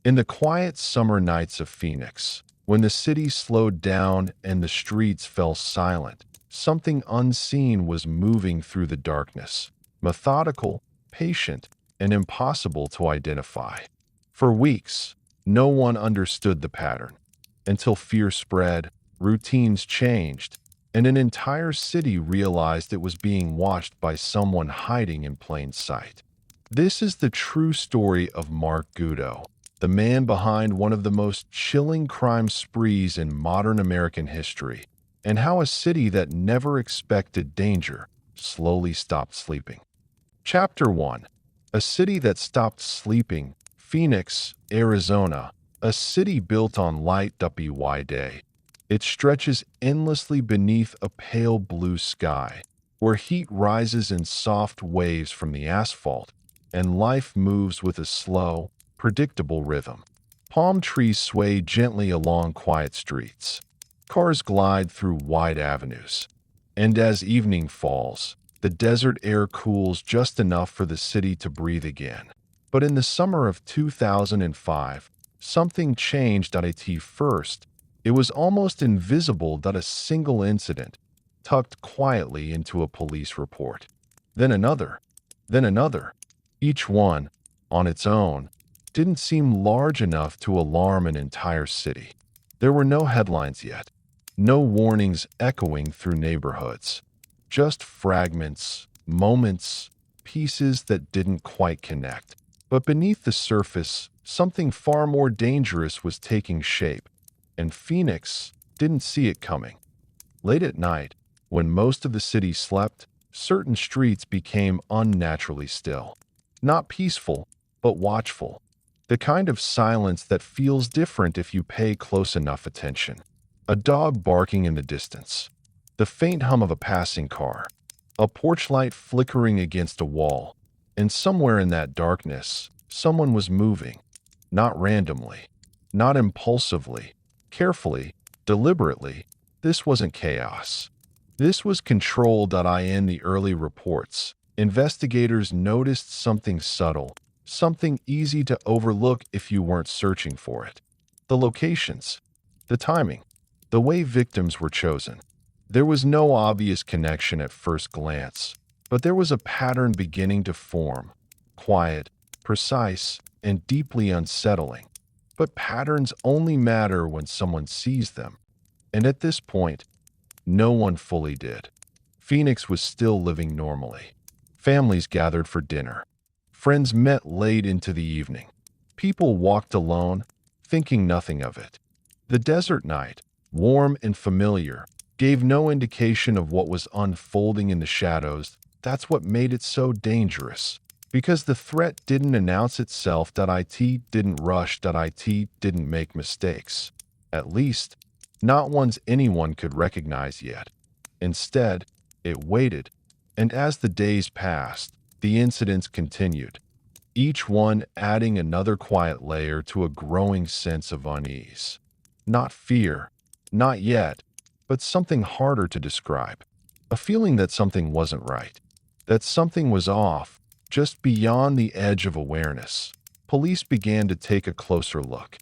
In the quiet summer nights of Phoenix, when the city slowed down and the streets fell silent, something unseen was moving through the darkness, methodical, patient, and impossible to identify. For weeks, no one understood the pattern, until fear spread, routines changed, and an entire city realized it was being watched by someone hiding in plain sight. This is the true story of Mark Goudeau, the man behind one of the most chilling crime sprees in modern American history, and how a city that never expected danger slowly stopped sleeping. Chapter 1: A City That Stopped Sleeping. Phoenix, Arizona, a city built on light by day. It stretches endlessly beneath a pale blue sky, where heat rises in soft waves from the asphalt, and life moves with a slow, predictable rhythm. Palm trees sway gently along quiet streets. Cars glide through wide avenues. And as evening falls, the desert air cools just enough for the city to breathe again. But in the summer of 2005, something changed at first. It was almost invisible that a single incident, tucked quietly into a police report. Then another, then another. Each one, on its own, didn't seem large enough to alarm an entire city. There were no headlines yet, no warnings echoing through neighborhoods, just fragments, moments, pieces that didn't quite connect. But beneath the surface, something far more dangerous was taking shape, and Phoenix didn't see it coming. Late at night, when most of the city slept, certain streets became unnaturally still. Not peaceful, but watchful. The kind of silence that feels different if you pay close enough attention. A dog barking in the distance, the faint hum of a passing car, a porch light flickering against a wall, and somewhere in that darkness, someone was moving. Not randomly, not impulsively, carefully, deliberately. This wasn't chaos. This was controlled. In the early reports, investigators noticed something subtle, something easy to overlook if you weren't searching for it. The locations, the timing, the way victims were chosen. There was no obvious connection at first glance, but there was a pattern beginning to form. Quiet, precise, and deeply unsettling. But patterns only matter when someone sees them. And at this point, no one fully did. Phoenix was still living normally. Families gathered for dinner. Friends met late into the evening. People walked alone, thinking nothing of it. The desert night, warm and familiar, gave no indication of what was unfolding in the shadows. That's what made it so dangerous. Because the threat didn't announce itself. It didn't rush. It didn't make mistakes. At least, not ones anyone could recognize yet. Instead, it waited. And as the days passed, the incidents continued, each one adding another quiet layer to a growing sense of unease. Not fear, not yet, but something harder to describe. A feeling that something wasn't right, that something was off, just beyond the edge of awareness. Police began to take a closer look.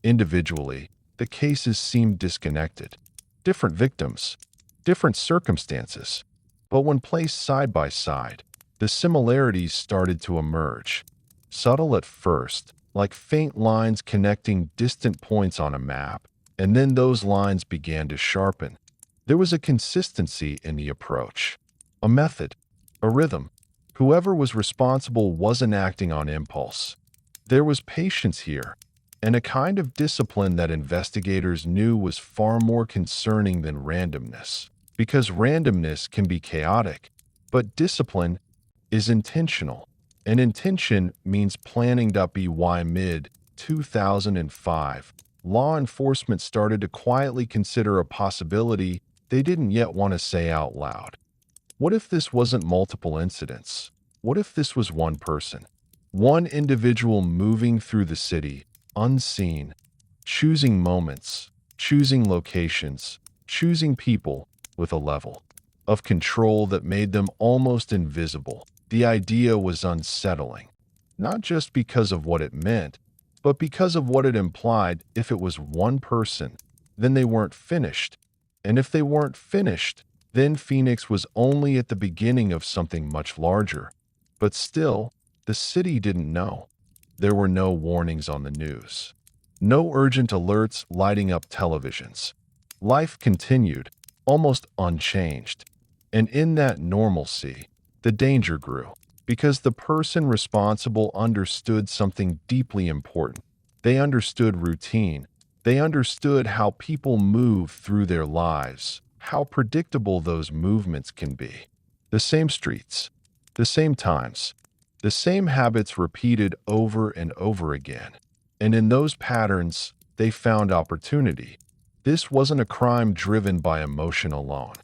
Individually, the cases seemed disconnected. Different victims, different circumstances. But when placed side by side, the similarities started to emerge. Subtle at first, like faint lines connecting distant points on a map, and then those lines began to sharpen. There was a consistency in the approach, a method, a rhythm. Whoever was responsible wasn't acting on impulse. There was patience here, and a kind of discipline that investigators knew was far more concerning than randomness. Because randomness can be chaotic, but discipline is intentional. And intention means planning. By mid-2005, law enforcement started to quietly consider a possibility they didn't yet want to say out loud. What if this wasn't multiple incidents? What if this was one person? One individual moving through the city, unseen, choosing moments, choosing locations, choosing people with a level of control that made them almost invisible. The idea was unsettling, not just because of what it meant, but because of what it implied. If it was one person, then they weren't finished. And if they weren't finished, then Phoenix was only at the beginning of something much larger. But still, the city didn't know. There were no warnings on the news, no urgent alerts lighting up televisions. Life continued, almost unchanged. And in that normalcy, the danger grew, because the person responsible understood something deeply important. They understood routine. They understood how people move through their lives, how predictable those movements can be. The same streets, the same times, the same habits repeated over and over again. And in those patterns, they found opportunity. This wasn't a crime driven by emotion alone.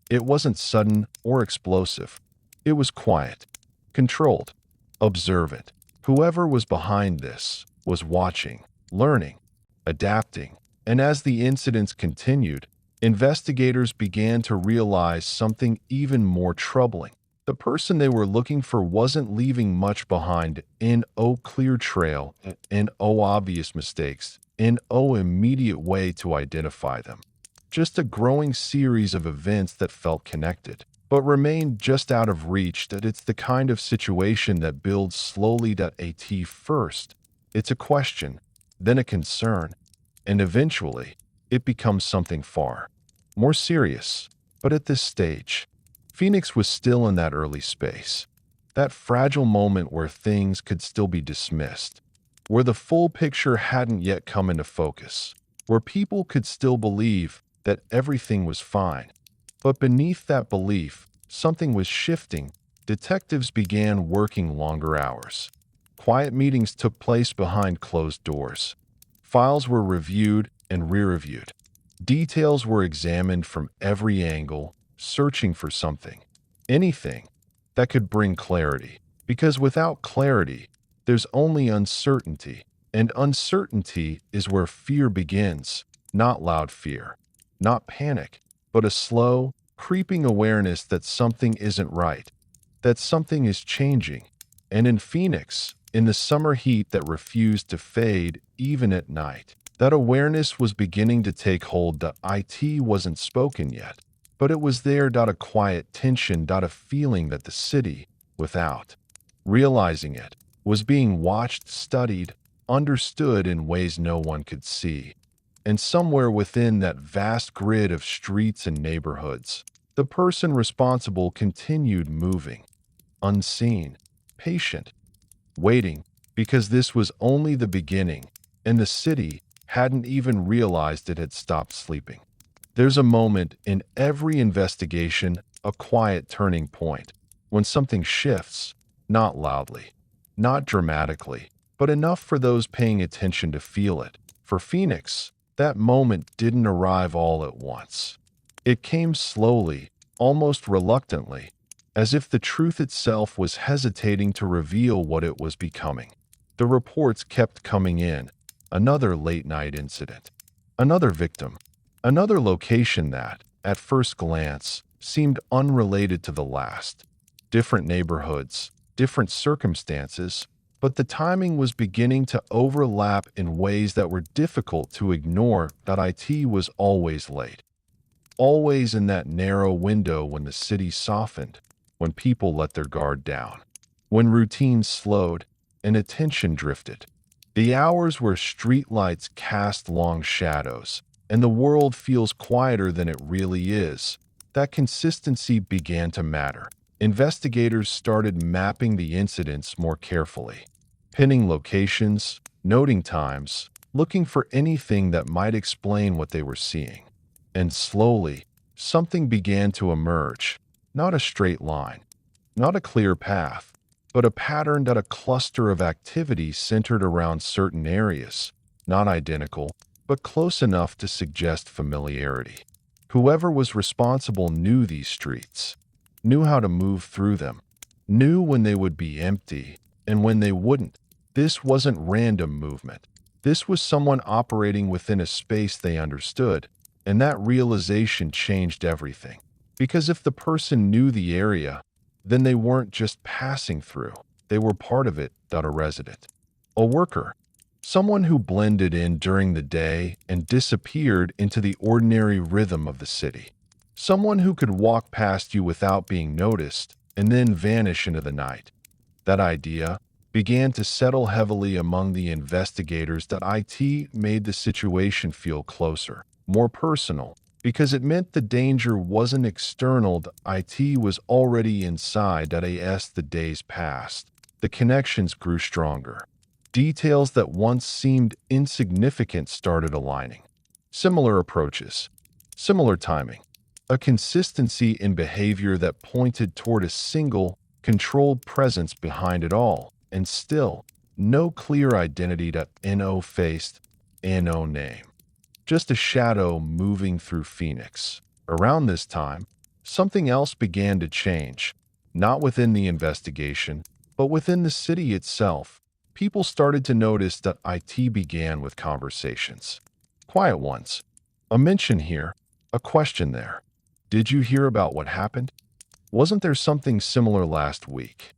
It wasn't sudden or explosive. It was quiet, controlled, observant. Whoever was behind this was watching, learning, adapting. And as the incidents continued, investigators began to realize something even more troubling. The person they were looking for wasn't leaving much behind in clear trail, in obvious mistakes, in immediate way to identify them. Just a growing series of events that felt connected, but remained just out of reach. That it's the kind of situation that builds slowly. At first, it's a question, then a concern, and eventually, it becomes something far more serious. But at this stage, Phoenix was still in that early space, that fragile moment where things could still be dismissed, where the full picture hadn't yet come into focus, where people could still believe that everything was fine. But beneath that belief, something was shifting. Detectives began working longer hours. Quiet meetings took place behind closed doors. Files were reviewed and re-reviewed. Details were examined from every angle, searching for something, anything, that could bring clarity. Because without clarity, there's only uncertainty. And uncertainty is where fear begins. Not loud fear, not panic, but a slow, creeping awareness that something isn't right, that something is changing. And in Phoenix, in the summer heat that refused to fade even at night, that awareness was beginning to take hold. The IT wasn't spoken yet, but it was there. A quiet tension. A feeling that the city, without realizing it, was being watched, studied, understood in ways no one could see. And somewhere within that vast grid of streets and neighborhoods, the person responsible continued moving, unseen, patient, waiting, because this was only the beginning, and the city hadn't even realized it had stopped sleeping. There's a moment in every investigation, a quiet turning point, when something shifts, not loudly, not dramatically, but enough for those paying attention to feel it. For Phoenix, that moment didn't arrive all at once. It came slowly, almost reluctantly, as if the truth itself was hesitating to reveal what it was becoming. The reports kept coming in. Another late-night incident. Another victim. Another location that, at first glance, seemed unrelated to the last. Different neighborhoods, different circumstances, but the timing was beginning to overlap in ways that were difficult to ignore. IT was always late. Always in that narrow window when the city softened, when people let their guard down, when routine slowed and attention drifted. The hours where streetlights cast long shadows and the world feels quieter than it really is. That consistency began to matter. Investigators started mapping the incidents more carefully, pinning locations, noting times, looking for anything that might explain what they were seeing. And slowly, something began to emerge. Not a straight line, not a clear path, but a pattern. A cluster of activity centered around certain areas, not identical, but close enough to suggest familiarity. Whoever was responsible knew these streets, knew how to move through them, knew when they would be empty and when they wouldn't. This wasn't random movement. This was someone operating within a space they understood, and that realization changed everything. Because if the person knew the area, then they weren't just passing through. They were part of it. A resident, a worker, Someone who blended in during the day and disappeared into the ordinary rhythm of the city. Someone who could walk past you without being noticed and then vanish into the night. That idea began to settle heavily among the investigators that IT made the situation feel closer, more personal, because it meant the danger wasn't external, IT was already inside. As the days passed, the connections grew stronger. Details that once seemed insignificant started aligning. Similar approaches, similar timing, a consistency in behavior that pointed toward a single, controlled presence behind it all, and still, no clear identity. No faced, no name. Just a shadow moving through Phoenix. Around this time, something else began to change, not within the investigation, but within the city itself. People started to notice that IT began with conversations. Quiet ones. A mention here, a question there. Did you hear about what happened? Wasn't there something similar last week?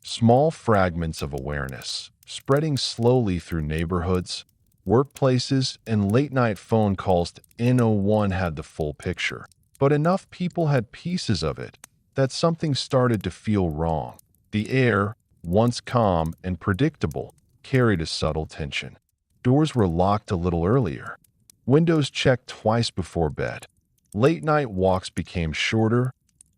Small fragments of awareness, spreading slowly through neighborhoods, workplaces, and late-night phone calls. No one had the full picture, but enough people had pieces of it that something started to feel wrong. The air, once calm and predictable, carried a subtle tension. Doors were locked a little earlier. Windows checked twice before bed. Late-night walks became shorter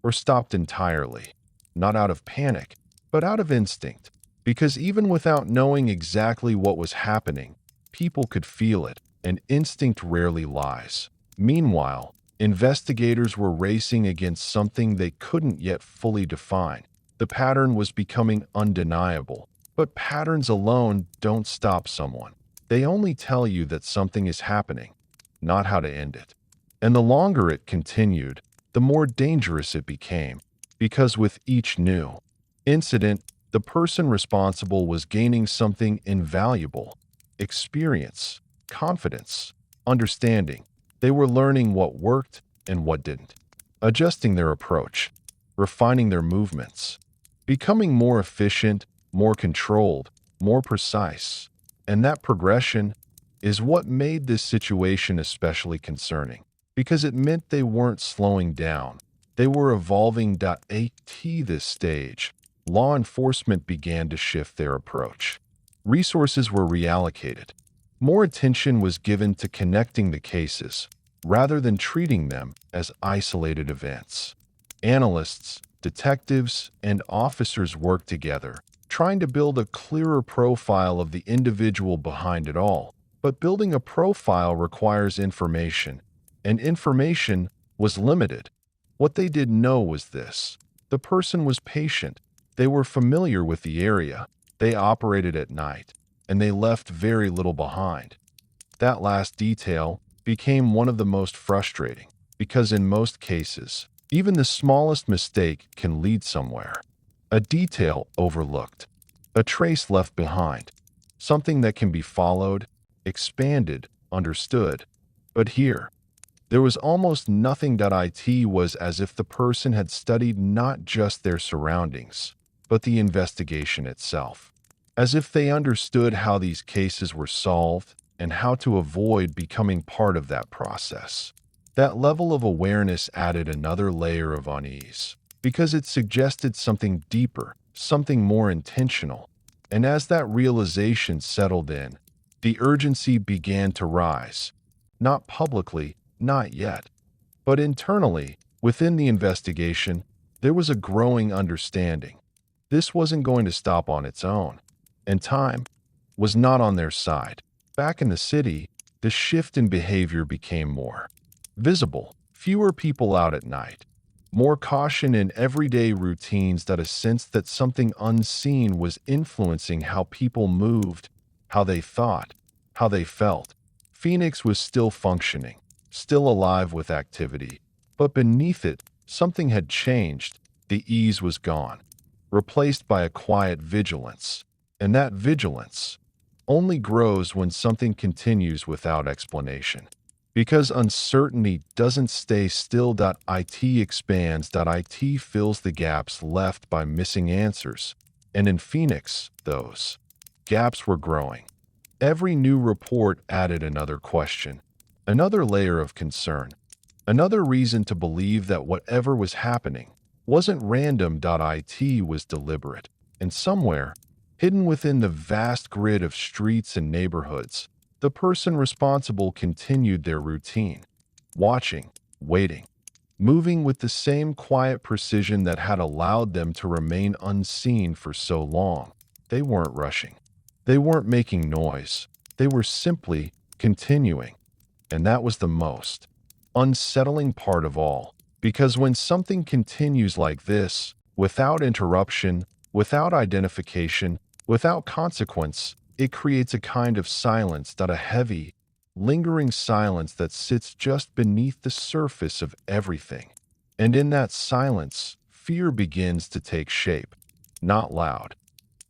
or stopped entirely, not out of panic, but out of instinct, because even without knowing exactly what was happening, people could feel it, and instinct rarely lies. Meanwhile, investigators were racing against something they couldn't yet fully define. The pattern was becoming undeniable, but patterns alone don't stop someone. They only tell you that something is happening, not how to end it. And the longer it continued, the more dangerous it became, because with each new incident, the person responsible was gaining something invaluable: experience, confidence, understanding. They were learning what worked and what didn't, adjusting their approach, refining their movements, becoming more efficient, more controlled, more precise. And that progression is what made this situation especially concerning, because it meant they weren't slowing down. They were evolving. At this stage, law enforcement began to shift their approach. Resources were reallocated. More attention was given to connecting the cases, rather than treating them as isolated events. Analysts, detectives, and officers worked together, trying to build a clearer profile of the individual behind it all. But building a profile requires information, and information was limited. What they didn't know was this: the person was patient. They were familiar with the area. They operated at night, and they left very little behind. That last detail became one of the most frustrating, because in most cases, even the smallest mistake can lead somewhere. A detail overlooked, a trace left behind, something that can be followed, expanded, understood. But here, there was almost nothing. It was as if the person had studied not just their surroundings, but the investigation itself. As if they understood how these cases were solved and how to avoid becoming part of that process. That level of awareness added another layer of unease, because it suggested something deeper, something more intentional. And as that realization settled in, the urgency began to rise. Not publicly, not yet, but internally, within the investigation, there was a growing understanding. This wasn't going to stop on its own, and time was not on their side. Back in the city, the shift in behavior became more visible. Fewer people out at night, more caution in everyday routines. That a sense that something unseen was influencing how people moved, how they thought, how they felt. Phoenix was still functioning, still alive with activity, but beneath it, something had changed. The ease was gone, replaced by a quiet vigilance. And that vigilance only grows when something continues without explanation. Because uncertainty doesn't stay still. It expands. It fills the gaps left by missing answers. And in Phoenix, those gaps were growing. Every new report added another question, another layer of concern, another reason to believe that whatever was happening wasn't random. It was deliberate, and somewhere, hidden within the vast grid of streets and neighborhoods, the person responsible continued their routine, watching, waiting, moving with the same quiet precision that had allowed them to remain unseen for so long. They weren't rushing. They weren't making noise. They were simply continuing. And that was the most unsettling part of all. Because when something continues like this, without interruption, without identification, without consequence, it creates a kind of silence, a heavy, lingering silence that sits just beneath the surface of everything. And in that silence, fear begins to take shape. Not loud,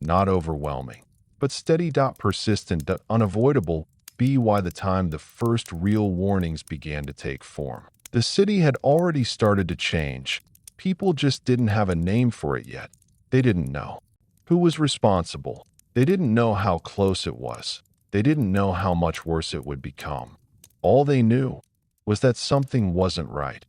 not overwhelming, but steady, persistent, unavoidable. By the time the first real warnings began to take form, the city had already started to change. People just didn't have a name for it yet. They didn't know who was responsible. They didn't know how close it was. They didn't know how much worse it would become. All they knew was that something wasn't right.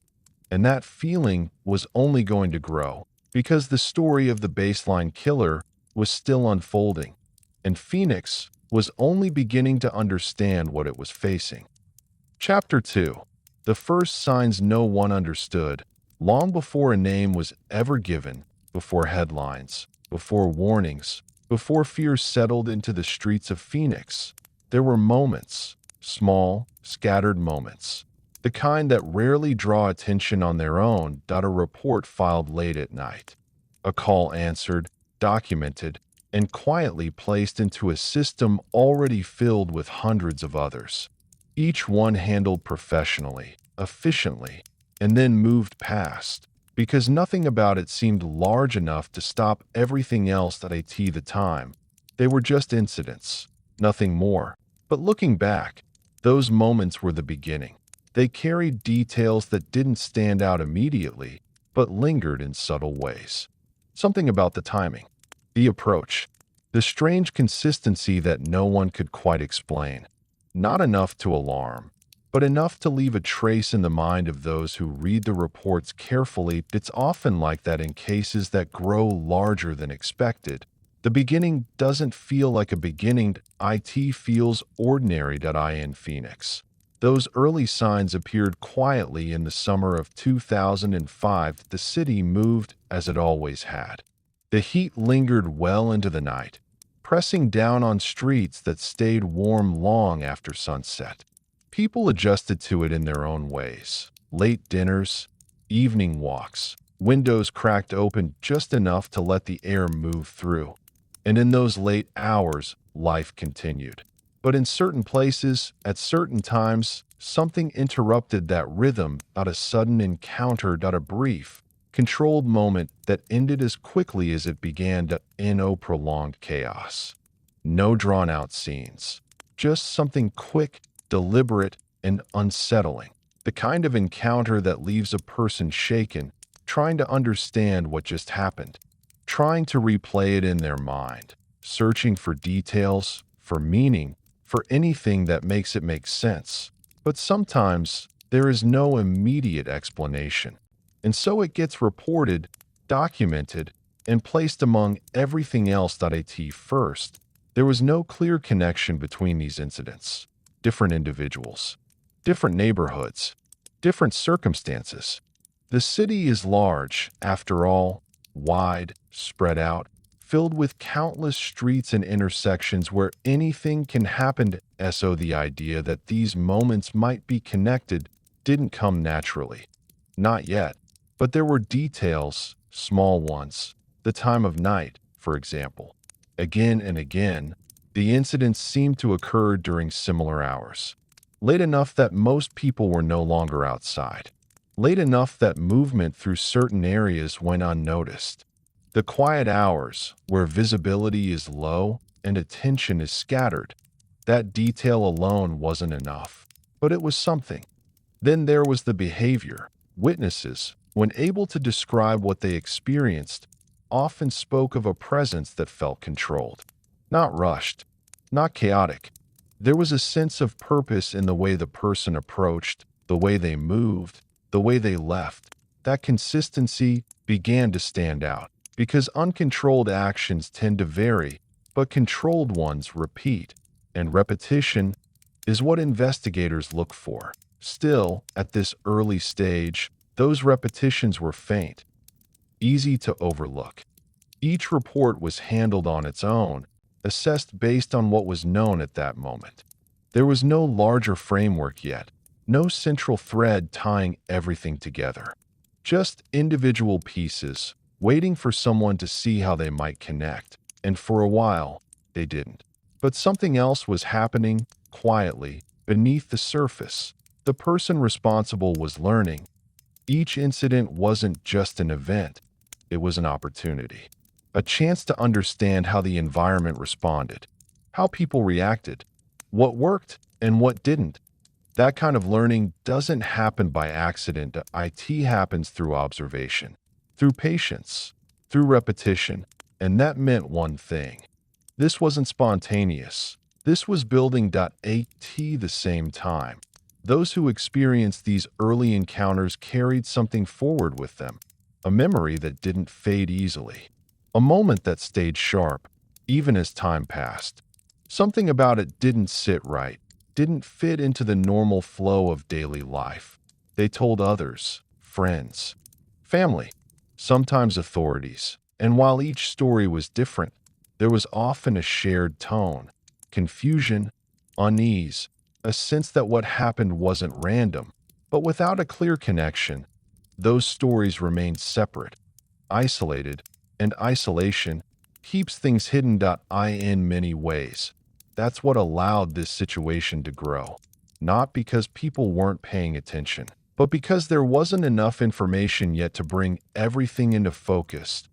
And that feeling was only going to grow because the story of the baseline killer was still unfolding, and Phoenix was only beginning to understand what it was facing. Chapter 2. The first signs no one understood, long before a name was ever given, before headlines, before warnings, before fear settled into the streets of Phoenix. There were moments, small, scattered moments, the kind that rarely draw attention on their own. A report filed late at night, a call answered, documented, and quietly placed into a system already filled with hundreds of others. Each one handled professionally, efficiently, and then moved past, because nothing about it seemed large enough to stop everything else. At the time, they were just incidents, nothing more. But looking back, those moments were the beginning. They carried details that didn't stand out immediately, but lingered in subtle ways. Something about the timing, the approach, the strange consistency that no one could quite explain. Not enough to alarm, but enough to leave a trace in the mind of those who read the reports carefully. It's often like that in cases that grow larger than expected. The beginning doesn't feel like a beginning. It feels ordinary. In Phoenix, those early signs appeared quietly in the summer of 2005. The city moved as it always had. The heat lingered well into the night, pressing down on streets that stayed warm long after sunset. People adjusted to it in their own ways. Late dinners, evening walks, windows cracked open just enough to let the air move through. And in those late hours, life continued. But in certain places, at certain times, something interrupted that rhythm. A sudden encounter. A brief, controlled moment that ended as quickly as it began. In prolonged chaos. No drawn-out scenes. Just something quick, deliberate, and unsettling. The kind of encounter that leaves a person shaken, trying to understand what just happened, trying to replay it in their mind, searching for details, for meaning, for anything that makes it make sense. But sometimes there is no immediate explanation, and so it gets reported, documented, and placed among everything else. First, there was no clear connection between these incidents. Different individuals, different neighborhoods, different circumstances. The city is large, after all, wide, spread out, filled with countless streets and intersections where anything can happen. So the idea that these moments might be connected didn't come naturally. Not yet. But there were details, small ones. The time of night, for example. Again and again, the incidents seemed to occur during similar hours. Late enough that most people were no longer outside. Late enough that movement through certain areas went unnoticed. The quiet hours, where visibility is low and attention is scattered. That detail alone wasn't enough, but it was something. Then there was the behavior. Witnesses, when able to describe what they experienced, often spoke of a presence that felt controlled. Not rushed, not chaotic, There was a sense of purpose in the way the person approached, the way they moved, the way they left. That consistency began to stand out because uncontrolled actions tend to vary, but controlled ones repeat, and repetition is what investigators look for. Still, at this early stage, those repetitions were faint, easy to overlook. Each report was handled on its own, assessed based on what was known at that moment. There was no larger framework yet, no central thread tying everything together. Just individual pieces, waiting for someone to see how they might connect, and for a while, they didn't. But something else was happening, quietly, beneath the surface. The person responsible was learning. Each incident wasn't just an event, it was an opportunity. A chance to understand how the environment responded, how people reacted, what worked and what didn't. That kind of learning doesn't happen by accident. IT happens through observation, through patience, through repetition, and that meant one thing. This wasn't spontaneous. This was building. At the same time. Those who experienced these early encounters carried something forward with them, a memory that didn't fade easily, a moment that stayed sharp, even as time passed. Something about it didn't sit right, didn't fit into the normal flow of daily life. They told others, friends, family, sometimes authorities, and while each story was different, there was often a shared tone, confusion, unease, a sense that what happened wasn't random, but without a clear connection, those stories remained separate, isolated, and isolation keeps things hidden. In many ways. That's what allowed this situation to grow, not because people weren't paying attention, but because there wasn't enough information yet to bring everything into focus.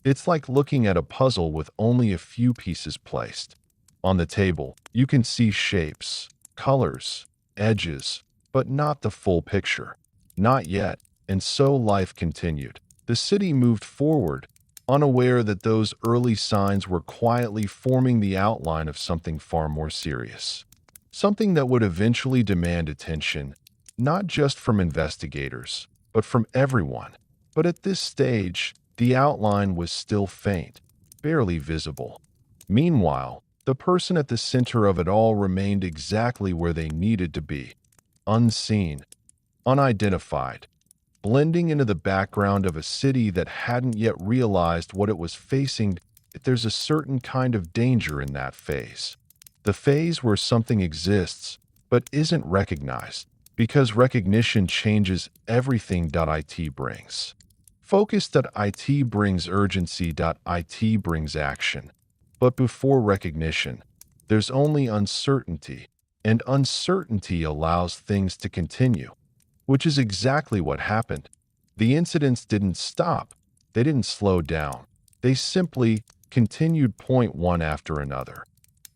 It's like looking at a puzzle with only a few pieces placed. On the table, you can see shapes, colors, edges, but not the full picture. Not yet, and so life continued. The city moved forward, unaware that those early signs were quietly forming the outline of something far more serious. Something that would eventually demand attention, not just from investigators, but from everyone. But at this stage, the outline was still faint, barely visible. Meanwhile, the person at the center of it all remained exactly where they needed to be, unseen, unidentified, blending into the background of a city that hadn't yet realized what it was facing. There's a certain kind of danger in that phase. The phase where something exists but isn't recognized, because recognition changes everything. It brings focus. It brings urgency. It brings action. But before recognition, there's only uncertainty, and uncertainty allows things to continue, which is exactly what happened. The incidents didn't stop. They didn't slow down. They simply continued, point one after another,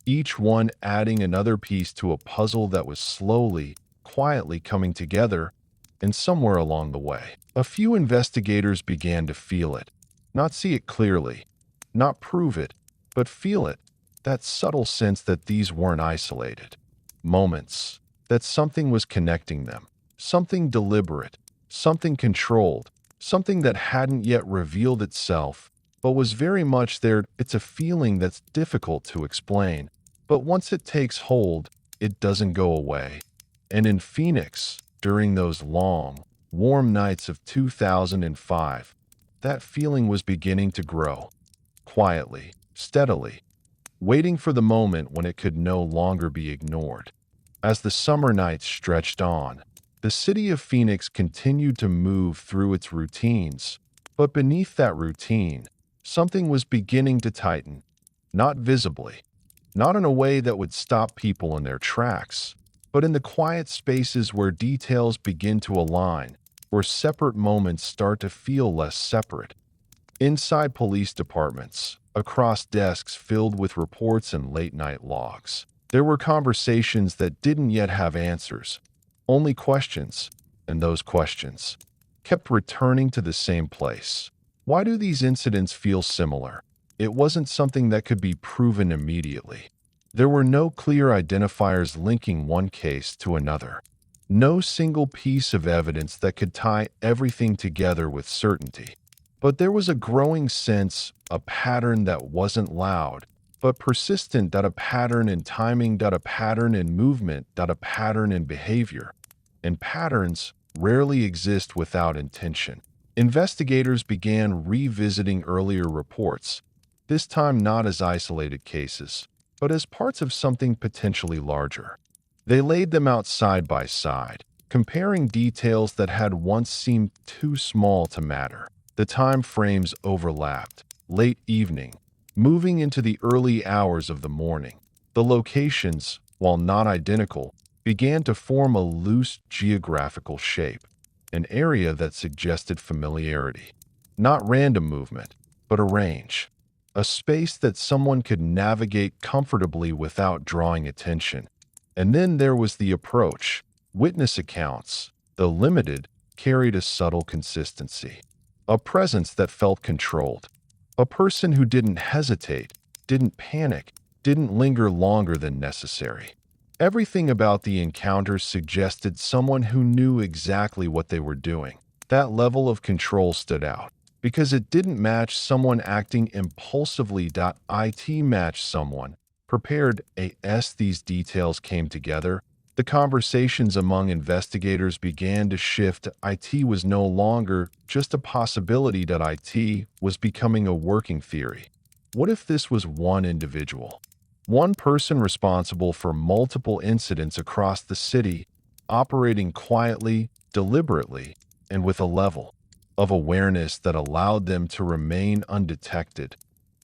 each one adding another piece to a puzzle that was slowly, quietly coming together. And somewhere along the way, a few investigators began to feel it, not see it clearly, not prove it, but feel it, that subtle sense that these weren't isolated moments, that something was connecting them, something deliberate, something controlled, something that hadn't yet revealed itself, but was very much there. It's a feeling that's difficult to explain, but once it takes hold, it doesn't go away. And in Phoenix, during those long, warm nights of 2005, that feeling was beginning to grow, quietly, steadily, waiting for the moment when it could no longer be ignored. As the summer nights stretched on, the city of Phoenix continued to move through its routines, but beneath that routine, something was beginning to tighten, not visibly, not in a way that would stop people in their tracks, but in the quiet spaces where details begin to align, where separate moments start to feel less separate. Inside police departments, across desks filled with reports and late-night logs, there were conversations that didn't yet have answers, only questions, and those questions kept returning to the same place. Why do these incidents feel similar? It wasn't something that could be proven immediately. There were no clear identifiers linking one case to another. No single piece of evidence that could tie everything together with certainty. But there was a growing sense, a pattern that wasn't loud, but persistent, that a pattern in timing, that a pattern in movement, that a pattern in behavior. And patterns rarely exist without intention. Investigators began revisiting earlier reports, this time not as isolated cases, but as parts of something potentially larger. They laid them out side by side, comparing details that had once seemed too small to matter. The time frames overlapped. Late evening, moving into the early hours of the morning. The locations, while not identical, began to form a loose geographical shape, an area that suggested familiarity. Not random movement, but a range. A space that someone could navigate comfortably without drawing attention. And then there was the approach. Witness accounts, though limited, carried a subtle consistency. A presence that felt controlled. A person who didn't hesitate, didn't panic, didn't linger longer than necessary. Everything about the encounters suggested someone who knew exactly what they were doing. That level of control stood out, because it didn't match someone acting impulsively. It matched someone prepared. As these details came together, the conversations among investigators began to shift. It was no longer just a possibility. It was becoming a working theory. What if this was one individual? One person responsible for multiple incidents across the city, operating quietly, deliberately, and with a level of awareness that allowed them to remain undetected.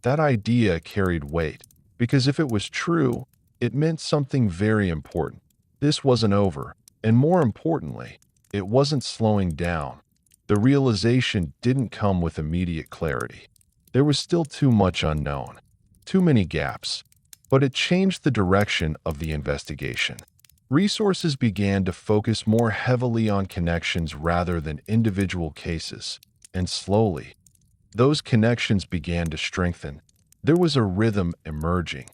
That idea carried weight, because if it was true, it meant something very important. This wasn't over, and more importantly, it wasn't slowing down. The realization didn't come with immediate clarity. There was still too much unknown, too many gaps, but it changed the direction of the investigation. Resources began to focus more heavily on connections rather than individual cases, and slowly, those connections began to strengthen. There was a rhythm emerging,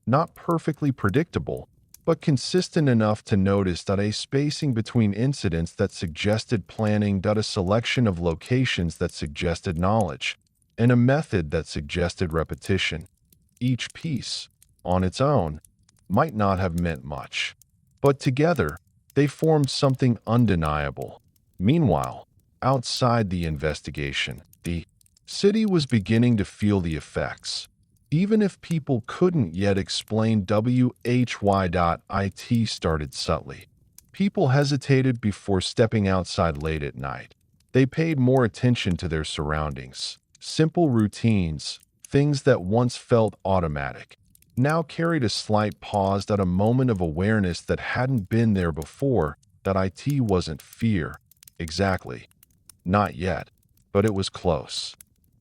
not perfectly predictable, but consistent enough to notice that a spacing between incidents that suggested planning, a selection of locations that suggested knowledge, and a method that suggested repetition. Each piece, on its own, might not have meant much, but together, they formed something undeniable. Meanwhile, outside the investigation, the city was beginning to feel the effects. Even if people couldn't yet explain why. It started subtly. People hesitated before stepping outside late at night. They paid more attention to their surroundings. Simple routines, things that once felt automatic, now carried a slight pause, a moment of awareness that hadn't been there before. It wasn't fear, exactly. Not yet, but it was close.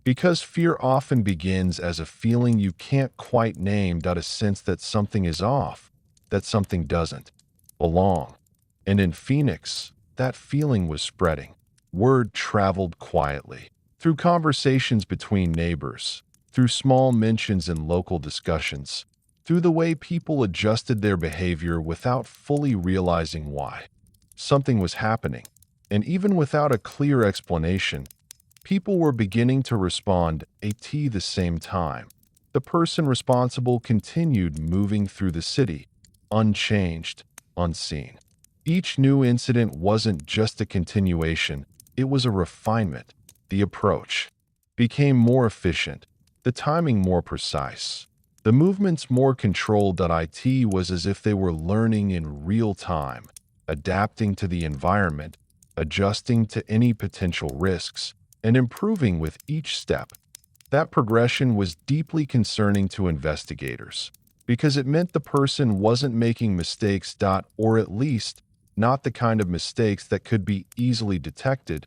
Because fear often begins as a feeling you can't quite name. A sense that something is off, that something doesn't belong. And in Phoenix, that feeling was spreading. Word traveled quietly, through conversations between neighbors, through small mentions in local discussions, through the way people adjusted their behavior without fully realizing why. Something was happening, and even without a clear explanation, people were beginning to respond at the same time. The person responsible continued moving through the city, unchanged, unseen. Each new incident wasn't just a continuation, it was a refinement. The approach became more efficient, the timing more precise, the movements more controlled. It was as if they were learning in real time, adapting to the environment, adjusting to any potential risks, and improving with each step. That progression was deeply concerning to investigators, because it meant the person wasn't making mistakes. Or at least, not the kind of mistakes that could be easily detected.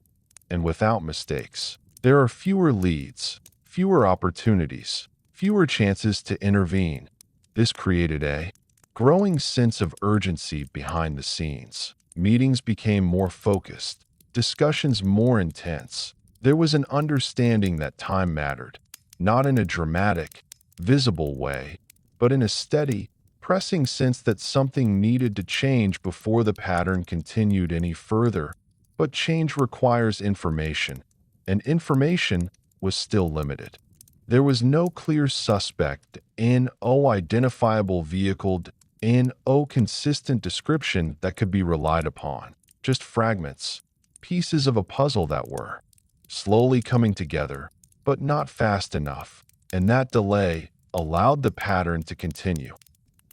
And without mistakes, there are fewer leads, fewer opportunities, fewer chances to intervene. This created a growing sense of urgency behind the scenes. Meetings became more focused, discussions more intense. There was an understanding that time mattered, not in a dramatic, visible way, but in a steady, pressing sense that something needed to change before the pattern continued any further. But change requires information, and information was still limited. There was no clear suspect, no identifiable vehicle, no consistent description that could be relied upon. Just fragments, pieces of a puzzle that were slowly coming together, but not fast enough, and that delay allowed the pattern to continue.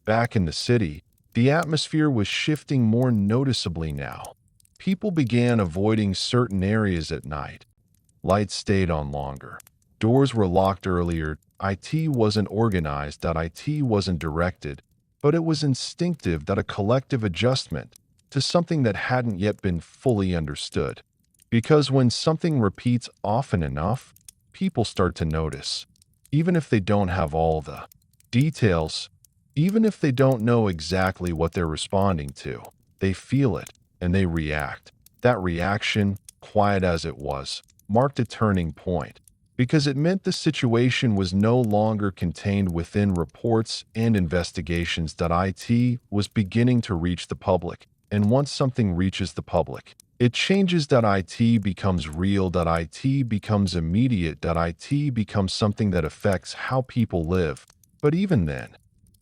Back in the city, the atmosphere was shifting more noticeably now. People began avoiding certain areas at night. Lights stayed on longer. Doors were locked earlier. IT wasn't organized, IT wasn't directed, but it was instinctive that a collective adjustment to something that hadn't yet been fully understood. Because when something repeats often enough, people start to notice. Even if they don't have all the details, even if they don't know exactly what they're responding to, they feel it and they react. That reaction, quiet as it was, marked a turning point, because it meant the situation was no longer contained within reports and investigations. IT was beginning to reach the public, and once something reaches the public, it changes. IT becomes real. IT becomes immediate. IT becomes something that affects how people live. But even then,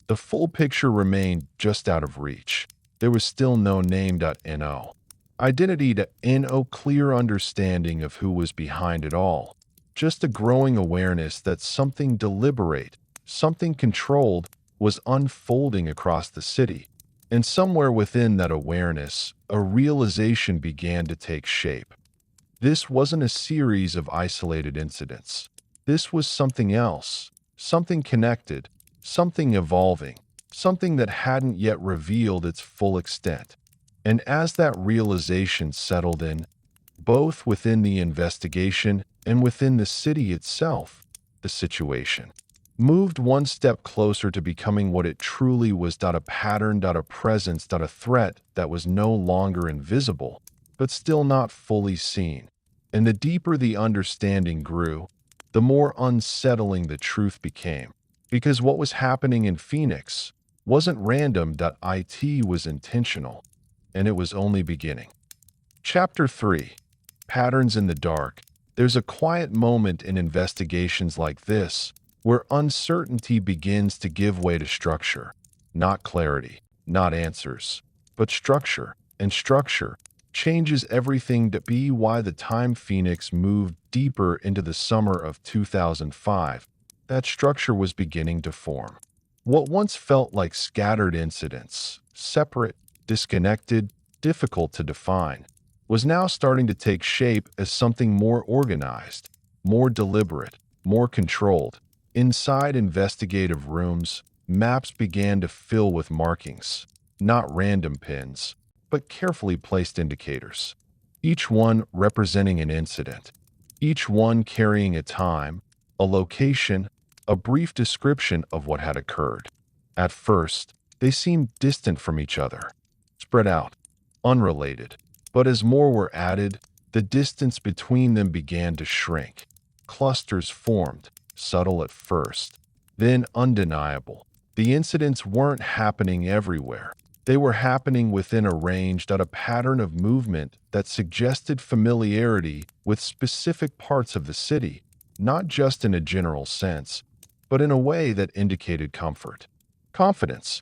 the full picture remained just out of reach. There was still no name.no identity.no clear understanding of who was behind it all. Just a growing awareness that something deliberate, something controlled, was unfolding across the city. And somewhere within that awareness, a realization began to take shape. This wasn't a series of isolated incidents. This was something else, something connected, something evolving, something that hadn't yet revealed its full extent. And as that realization settled in, both within the investigation and within the city itself, the situation moved one step closer to becoming what it truly was. A pattern, a presence, a threat that was no longer invisible, but still not fully seen. And the deeper the understanding grew, the more unsettling the truth became. Because what was happening in Phoenix wasn't random. It was intentional, and it was only beginning. Chapter 3. Patterns in the Dark. There's a quiet moment in investigations like this where uncertainty begins to give way to structure. Not clarity, not answers, but structure. And structure changes everything. To be why the time Phoenix moved deeper into the summer of 2005, that structure was beginning to form. What once felt like scattered incidents, separate, disconnected, difficult to define, was now starting to take shape as something more organized, more deliberate, more controlled. Inside investigative rooms, maps began to fill with markings, not random pins, but carefully placed indicators. Each one representing an incident, each one carrying a time, a location, a brief description of what had occurred. At first, they seemed distant from each other, spread out, unrelated. But as more were added, the distance between them began to shrink. Clusters formed, subtle at first, then undeniable. The incidents weren't happening everywhere. They were happening within a range. A pattern of movement that suggested familiarity with specific parts of the city, not just in a general sense, but in a way that indicated comfort. Confidence.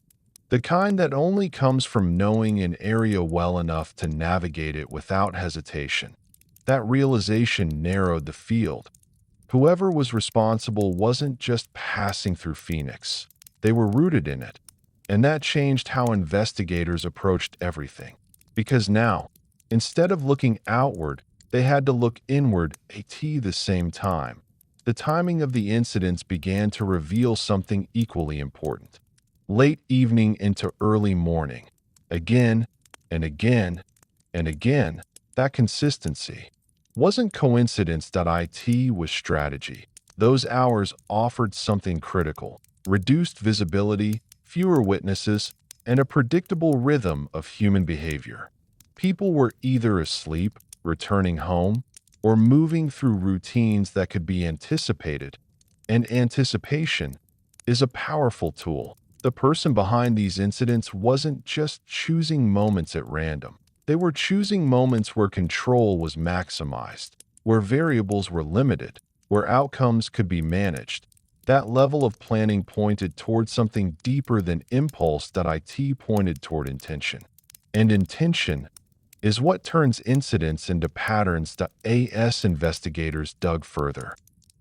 The kind that only comes from knowing an area well enough to navigate it without hesitation. That realization narrowed the field. Whoever was responsible wasn't just passing through Phoenix. They were rooted in it. And that changed how investigators approached everything. Because now, instead of looking outward, they had to look inward at the same time. The timing of the incidents began to reveal something equally important. Late evening into early morning. Again and again and again, that consistency wasn't coincidence. It was strategy. Those hours offered something critical: reduced visibility, fewer witnesses, and a predictable rhythm of human behavior. People were either asleep, returning home, or moving through routines that could be anticipated. And anticipation is a powerful tool. The person behind these incidents wasn't just choosing moments at random. They were choosing moments where control was maximized, where variables were limited, where outcomes could be managed. That level of planning pointed toward something deeper than impulse that IT pointed toward intention. And intention is what turns incidents into patterns that AS investigators dug further.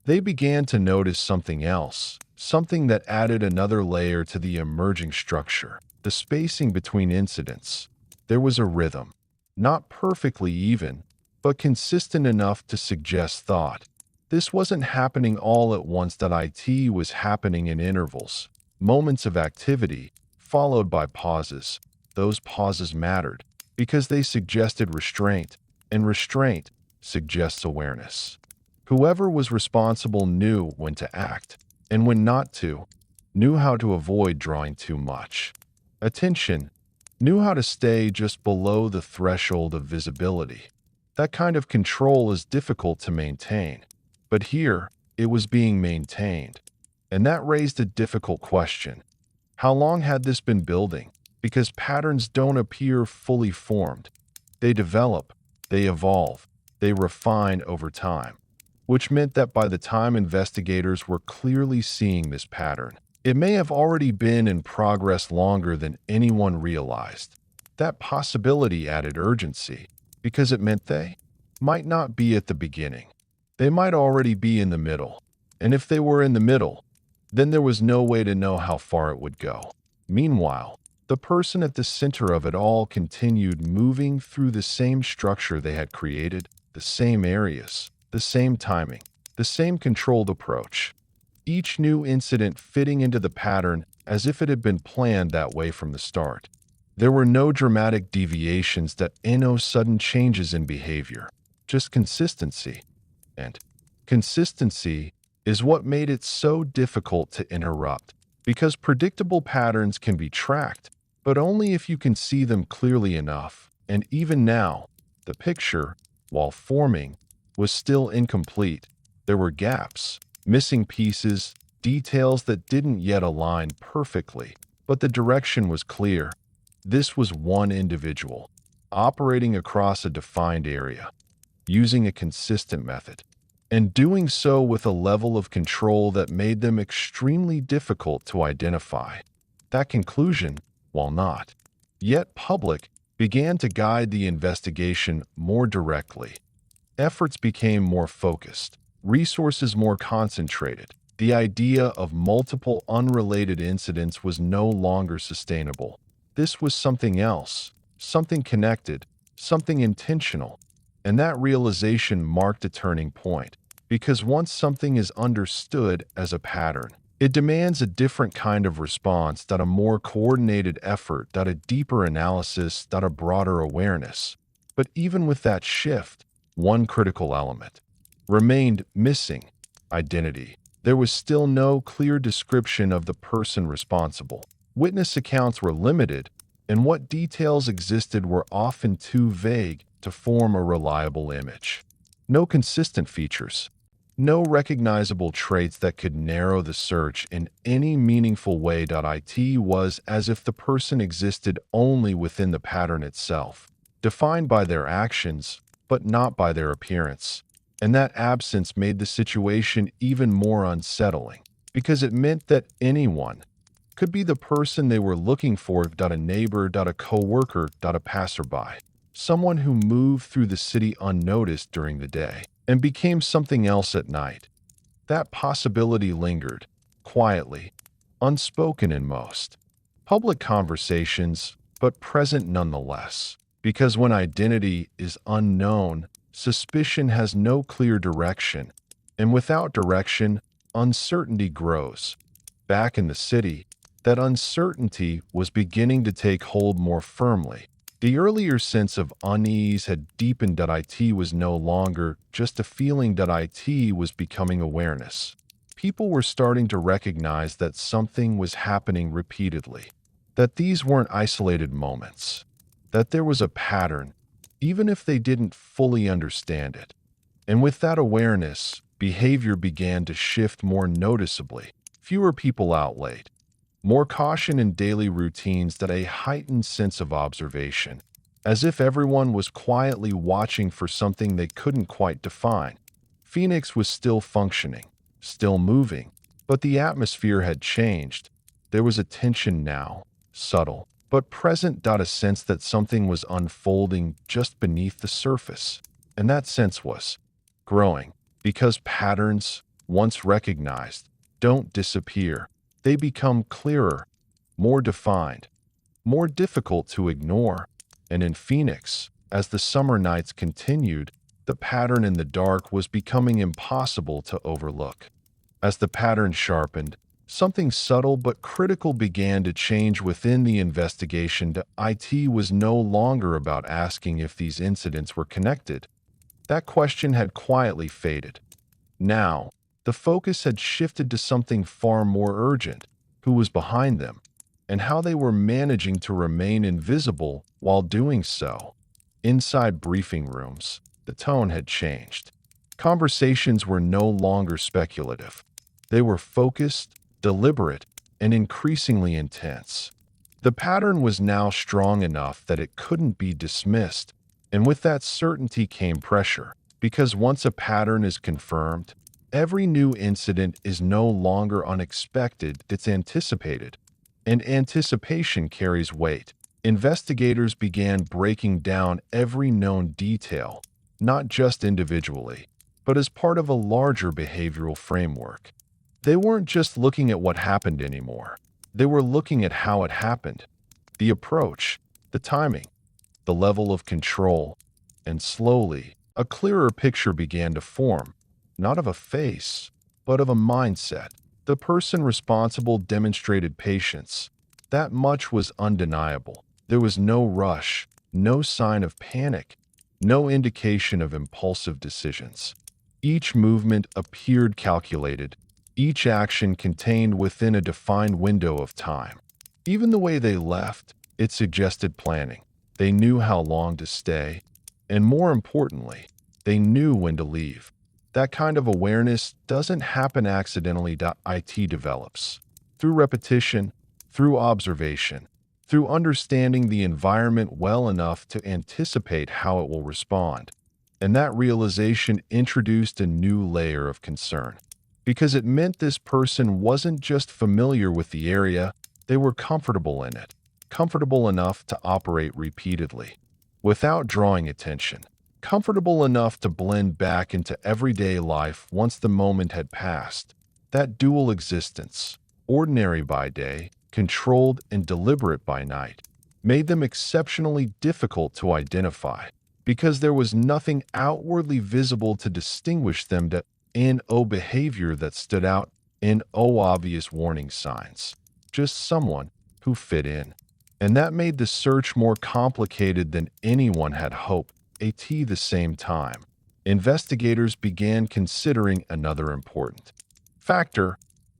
They began to notice something else, something that added another layer to the emerging structure, the spacing between incidents. There was a rhythm, not perfectly even, but consistent enough to suggest thought. This wasn't happening all at once, that IT was happening in intervals, moments of activity, followed by pauses. Those pauses mattered because they suggested restraint, and restraint suggests awareness. Whoever was responsible knew when to act, and when not to, knew how to avoid drawing too much attention, knew how to stay just below the threshold of visibility. That kind of control is difficult to maintain, but here it was being maintained. And that raised a difficult question. How long had this been building? Because patterns don't appear fully formed. They develop, they evolve, they refine over time, which meant that by the time investigators were clearly seeing this pattern, it may have already been in progress longer than anyone realized. That possibility added urgency, because it meant they might not be at the beginning. They might already be in the middle. And if they were in the middle, then there was no way to know how far it would go. Meanwhile, the person at the center of it all continued moving through the same structure they had created, the same areas, the same timing, the same controlled approach. Each new incident fitting into the pattern as if it had been planned that way from the start. There were no dramatic deviations, that no sudden changes in behavior, just consistency. And consistency is what made it so difficult to interrupt, because predictable patterns can be tracked, but only if you can see them clearly enough. And even now, the picture, while forming, was still incomplete. There were gaps, missing pieces, details that didn't yet align perfectly, but the direction was clear. This was one individual, operating across a defined area, using a consistent method, and doing so with a level of control that made them extremely difficult to identify. That conclusion, while not yet public, began to guide the investigation more directly. Efforts became more focused, resources more concentrated. The idea of multiple unrelated incidents was no longer sustainable. This was something else, something connected, something intentional. And that realization marked a turning point, because once something is understood as a pattern, it demands a different kind of response, that a more coordinated effort, that a deeper analysis, that a broader awareness. But even with that shift, one critical element remained missing: identity. There was still no clear description of the person responsible. Witness accounts were limited, and what details existed were often too vague to form a reliable image. No consistent features, no recognizable traits that could narrow the search in any meaningful way. It was as if the person existed only within the pattern itself, defined by their actions, but not by their appearance. And that absence made the situation even more unsettling, because it meant that anyone could be the person they were looking for: a neighbor, a coworker, a passerby, someone who moved through the city unnoticed during the day and became something else at night. That possibility lingered, quietly, unspoken in most public conversations, but present nonetheless. Because when identity is unknown, suspicion has no clear direction, and without direction, uncertainty grows. Back in the city, that uncertainty was beginning to take hold more firmly. The earlier sense of unease had deepened. It was no longer just a feeling. It was becoming awareness. People were starting to recognize that something was happening repeatedly, that these weren't isolated moments, that there was a pattern, even if they didn't fully understand it. And with that awareness, behavior began to shift more noticeably. Fewer people out late, more caution in daily routines that a heightened sense of observation, as if everyone was quietly watching for something they couldn't quite define. Phoenix was still functioning, still moving, but the atmosphere had changed. There was a tension now, subtle, but present. A sense that something was unfolding just beneath the surface. And that sense was growing, because patterns, once recognized, don't disappear. They become clearer, more defined, more difficult to ignore. And in Phoenix, as the summer nights continued, the pattern in the dark was becoming impossible to overlook. As the pattern sharpened, something subtle but critical began to change within the investigation. It was no longer about asking if these incidents were connected. That question had quietly faded. Now, the focus had shifted to something far more urgent: who was behind them, and how they were managing to remain invisible while doing so. Inside briefing rooms, the tone had changed. Conversations were no longer speculative. They were focused, deliberate, and increasingly intense. The pattern was now strong enough that it couldn't be dismissed, and with that certainty came pressure, because once a pattern is confirmed, every new incident is no longer unexpected, it's anticipated. And anticipation carries weight. Investigators began breaking down every known detail, not just individually, but as part of a larger behavioral framework. They weren't just looking at what happened anymore. They were looking at how it happened, the approach, the timing, the level of control, and slowly, a clearer picture began to form, not of a face, but of a mindset. The person responsible demonstrated patience. That much was undeniable. There was no rush, no sign of panic, no indication of impulsive decisions. Each movement appeared calculated, each action contained within a defined window of time. Even the way they left, it suggested planning. They knew how long to stay, and more importantly, they knew when to leave. That kind of awareness doesn't happen accidentally. It develops through repetition, through observation, through understanding the environment well enough to anticipate how it will respond. And that realization introduced a new layer of concern, because it meant this person wasn't just familiar with the area, they were comfortable in it, comfortable enough to operate repeatedly, without drawing attention, comfortable enough to blend back into everyday life once the moment had passed. That dual existence, ordinary by day, controlled and deliberate by night, made them exceptionally difficult to identify, because there was nothing outwardly visible to distinguish them in behavior that stood out in obvious warning signs. Just someone who fit in. And that made the search more complicated than anyone had hoped. At the same time, investigators began considering another important factor: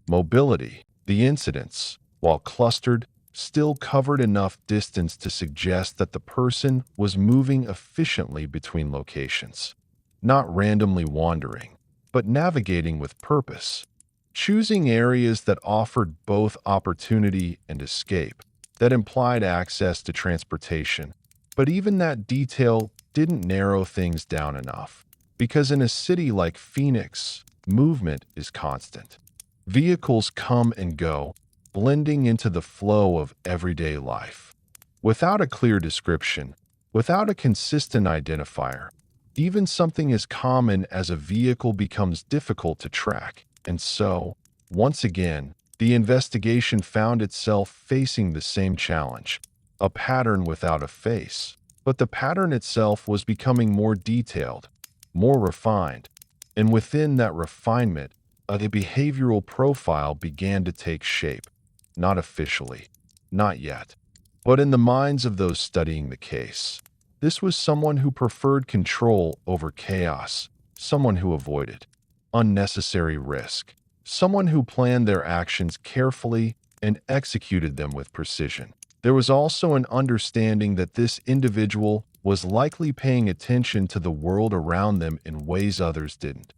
mobility. The incidents, while clustered, still covered enough distance to suggest that the person was moving efficiently between locations, not randomly wandering, but navigating with purpose, choosing areas that offered both opportunity and escape, that implied access to transportation. But even that detail didn't narrow things down enough, because in a city like Phoenix, movement is constant. Vehicles come and go, blending into the flow of everyday life. Without a clear description, without a consistent identifier, even something as common as a vehicle becomes difficult to track. And so, once again, the investigation found itself facing the same challenge: a pattern without a face. But the pattern itself was becoming more detailed, more refined, and within that refinement, a behavioral profile began to take shape. Not officially, not yet, but in the minds of those studying the case. This was someone who preferred control over chaos, someone who avoided unnecessary risk, someone who planned their actions carefully and executed them with precision. There was also an understanding that this individual was likely paying attention to the world around them in ways others didn't.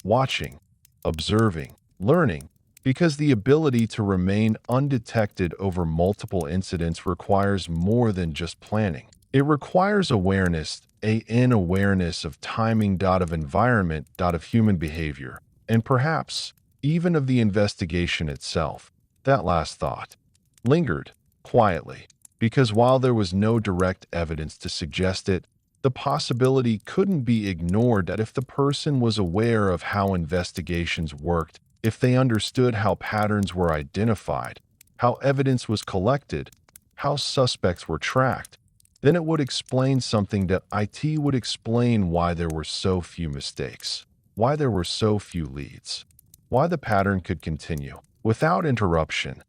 Watching, observing, learning, Because the ability to remain undetected over multiple incidents requires more than just planning. It requires awareness, an awareness of timing, of environment, of human behavior, and perhaps even of the investigation itself. That last thought lingered quietly, because while there was no direct evidence to suggest it, the possibility couldn't be ignored that if the person was aware of how investigations worked, if they understood how patterns were identified, how evidence was collected, how suspects were tracked, then it would explain something that IT would explain: why there were so few mistakes, why there were so few leads, why the pattern could continue without interruption.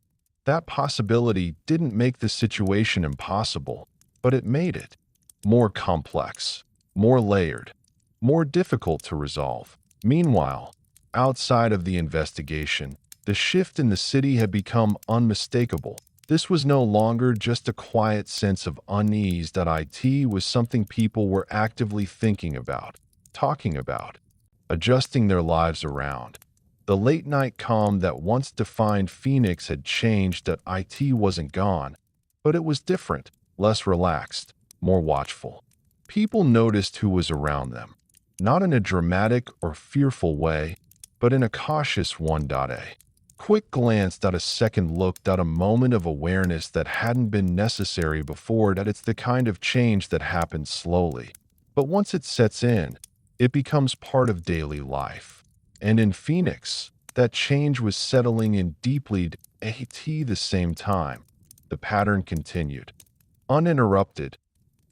That possibility didn't make the situation impossible, but it made it more complex, more layered, more difficult to resolve. Meanwhile, outside of the investigation, the shift in the city had become unmistakable. This was no longer just a quiet sense of unease. That IT was something people were actively thinking about, talking about, adjusting their lives around. The late-night calm that once defined Phoenix had changed. That IT wasn't gone, but it was different, less relaxed, more watchful. People noticed who was around them, not in a dramatic or fearful way, but in a cautious one. A quick glance, a second look, a moment of awareness that hadn't been necessary before. That it's the kind of change that happens slowly, but once it sets in, it becomes part of daily life. And in Phoenix, that change was settling in deeply at the same time. The pattern continued, uninterrupted,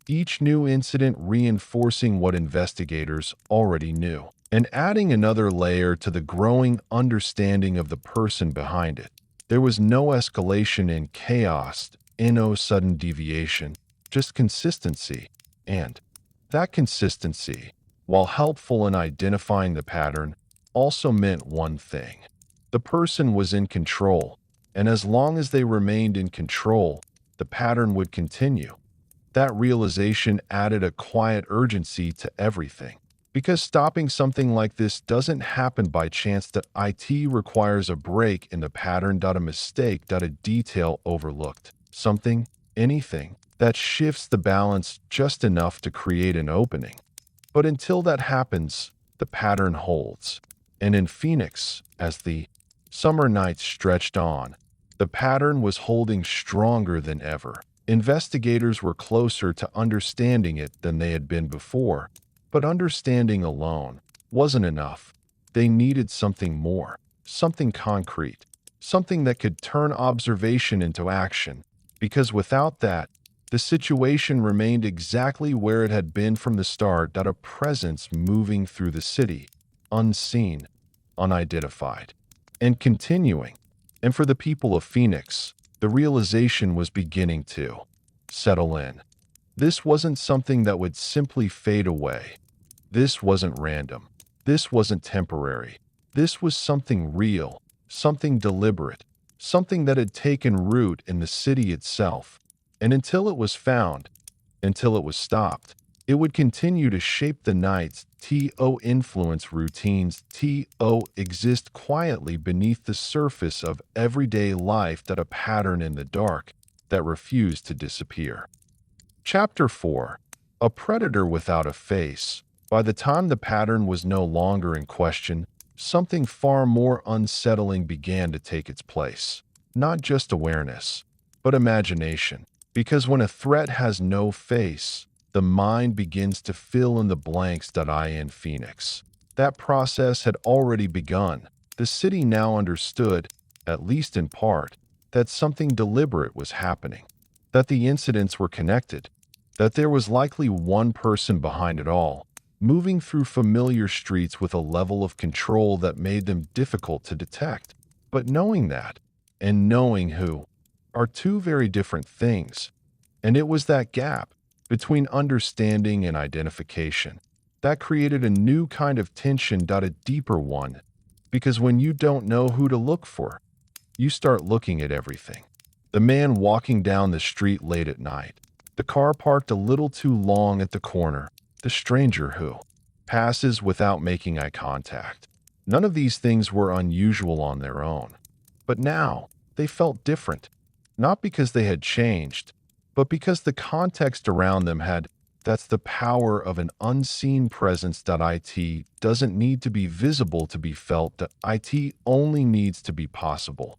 each new incident reinforcing what investigators already knew, and adding another layer to the growing understanding of the person behind it. There was no escalation in chaos, no sudden deviation, just consistency. And that consistency, while helpful in identifying the pattern, also meant one thing: the person was in control, and as long as they remained in control, the pattern would continue. That realization added a quiet urgency to everything, because stopping something like this doesn't happen by chance. That IT requires a break in the pattern, a mistake, a detail overlooked, something, anything, that shifts the balance just enough to create an opening. But until that happens, the pattern holds. And in Phoenix, as the summer nights stretched on, the pattern was holding stronger than ever. Investigators were closer to understanding it than they had been before, but understanding alone wasn't enough. They needed something more, something concrete, something that could turn observation into action, because without that, the situation remained exactly where it had been from the start. A presence moving through the city, unseen, unidentified, and continuing. And for the people of Phoenix, the realization was beginning to settle in. This wasn't something that would simply fade away. This wasn't random. This wasn't temporary. This was something real, something deliberate, something that had taken root in the city itself. And until it was found, until it was stopped, it would continue to shape the nights, influence routines, exist quietly beneath the surface of everyday life. A pattern in the dark that refused to disappear. Chapter 4. A Predator Without a Face. By the time the pattern was no longer in question, something far more unsettling began to take its place. Not just awareness, but imagination. Because when a threat has no face, the mind begins to fill in the blanks. In Phoenix, that process had already begun. The city now understood, at least in part, that something deliberate was happening, that the incidents were connected, that there was likely one person behind it all, moving through familiar streets with a level of control that made them difficult to detect. But knowing that, and knowing who, are two very different things. And it was that gap between understanding and identification that created a new kind of tension. A deeper one, because when you don't know who to look for, you start looking at everything. The man walking down the street late at night, the car parked a little too long at the corner, the stranger who passes without making eye contact. None of these things were unusual on their own. But now, they felt different. Not because they had changed, but because the context around them had. That's the power of an unseen presence. It doesn't need to be visible to be felt. It only needs to be possible.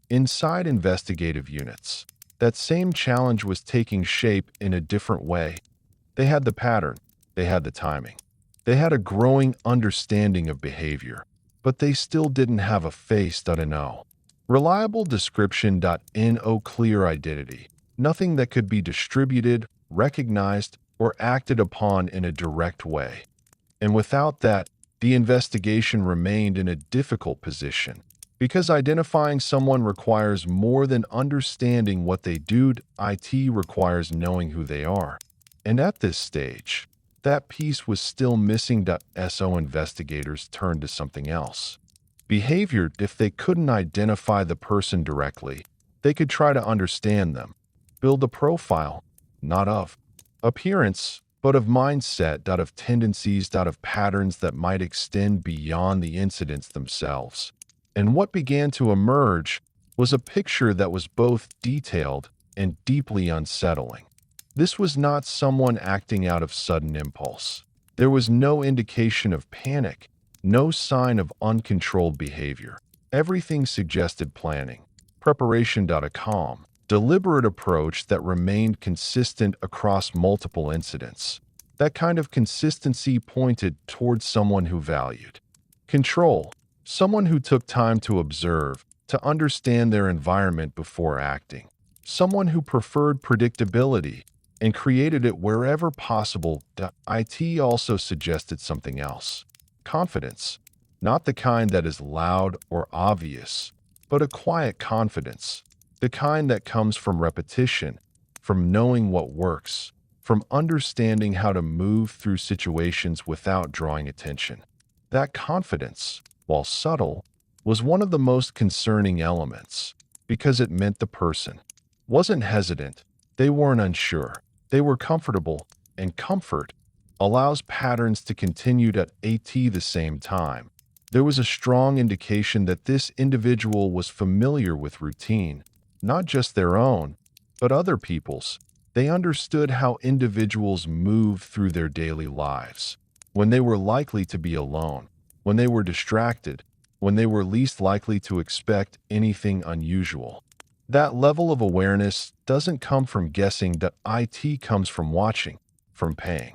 Inside investigative units, that same challenge was taking shape in a different way. They had the pattern, they had the timing, they had a growing understanding of behavior, but they still didn't have a face. No. Reliable description. No clear identity, nothing that could be distributed, recognized, or acted upon in a direct way. And without that, the investigation remained in a difficult position. Because identifying someone requires more than understanding what they do, it requires knowing who they are. And at this stage, that piece was still missing. So investigators turned to something else. Behavior. If they couldn't identify the person directly, they could try to understand them, build a profile, not of appearance, but of mindset. Of tendencies. Of patterns that might extend beyond the incidents themselves. And what began to emerge was a picture that was both detailed and deeply unsettling. This was not someone acting out of sudden impulse. There was no indication of panic, no sign of uncontrolled behavior. Everything suggested planning, preparation. A calm, deliberate approach that remained consistent across multiple incidents. That kind of consistency pointed towards someone who valued control, someone who took time to observe, to understand their environment before acting, someone who preferred predictability and created it wherever possible. It also suggested something else. Confidence, not the kind that is loud or obvious, but a quiet confidence, the kind that comes from repetition, from knowing what works, from understanding how to move through situations without drawing attention. That confidence, while subtle, was one of the most concerning elements, because it meant the person wasn't hesitant, they weren't unsure, they were comfortable, and comfort allows patterns to continue at the same time. There was a strong indication that this individual was familiar with routine, not just their own, but other people's. They understood how individuals move through their daily lives, when they were likely to be alone, when they were distracted, when they were least likely to expect anything unusual. That level of awareness doesn't come from guessing. It comes from watching, from paying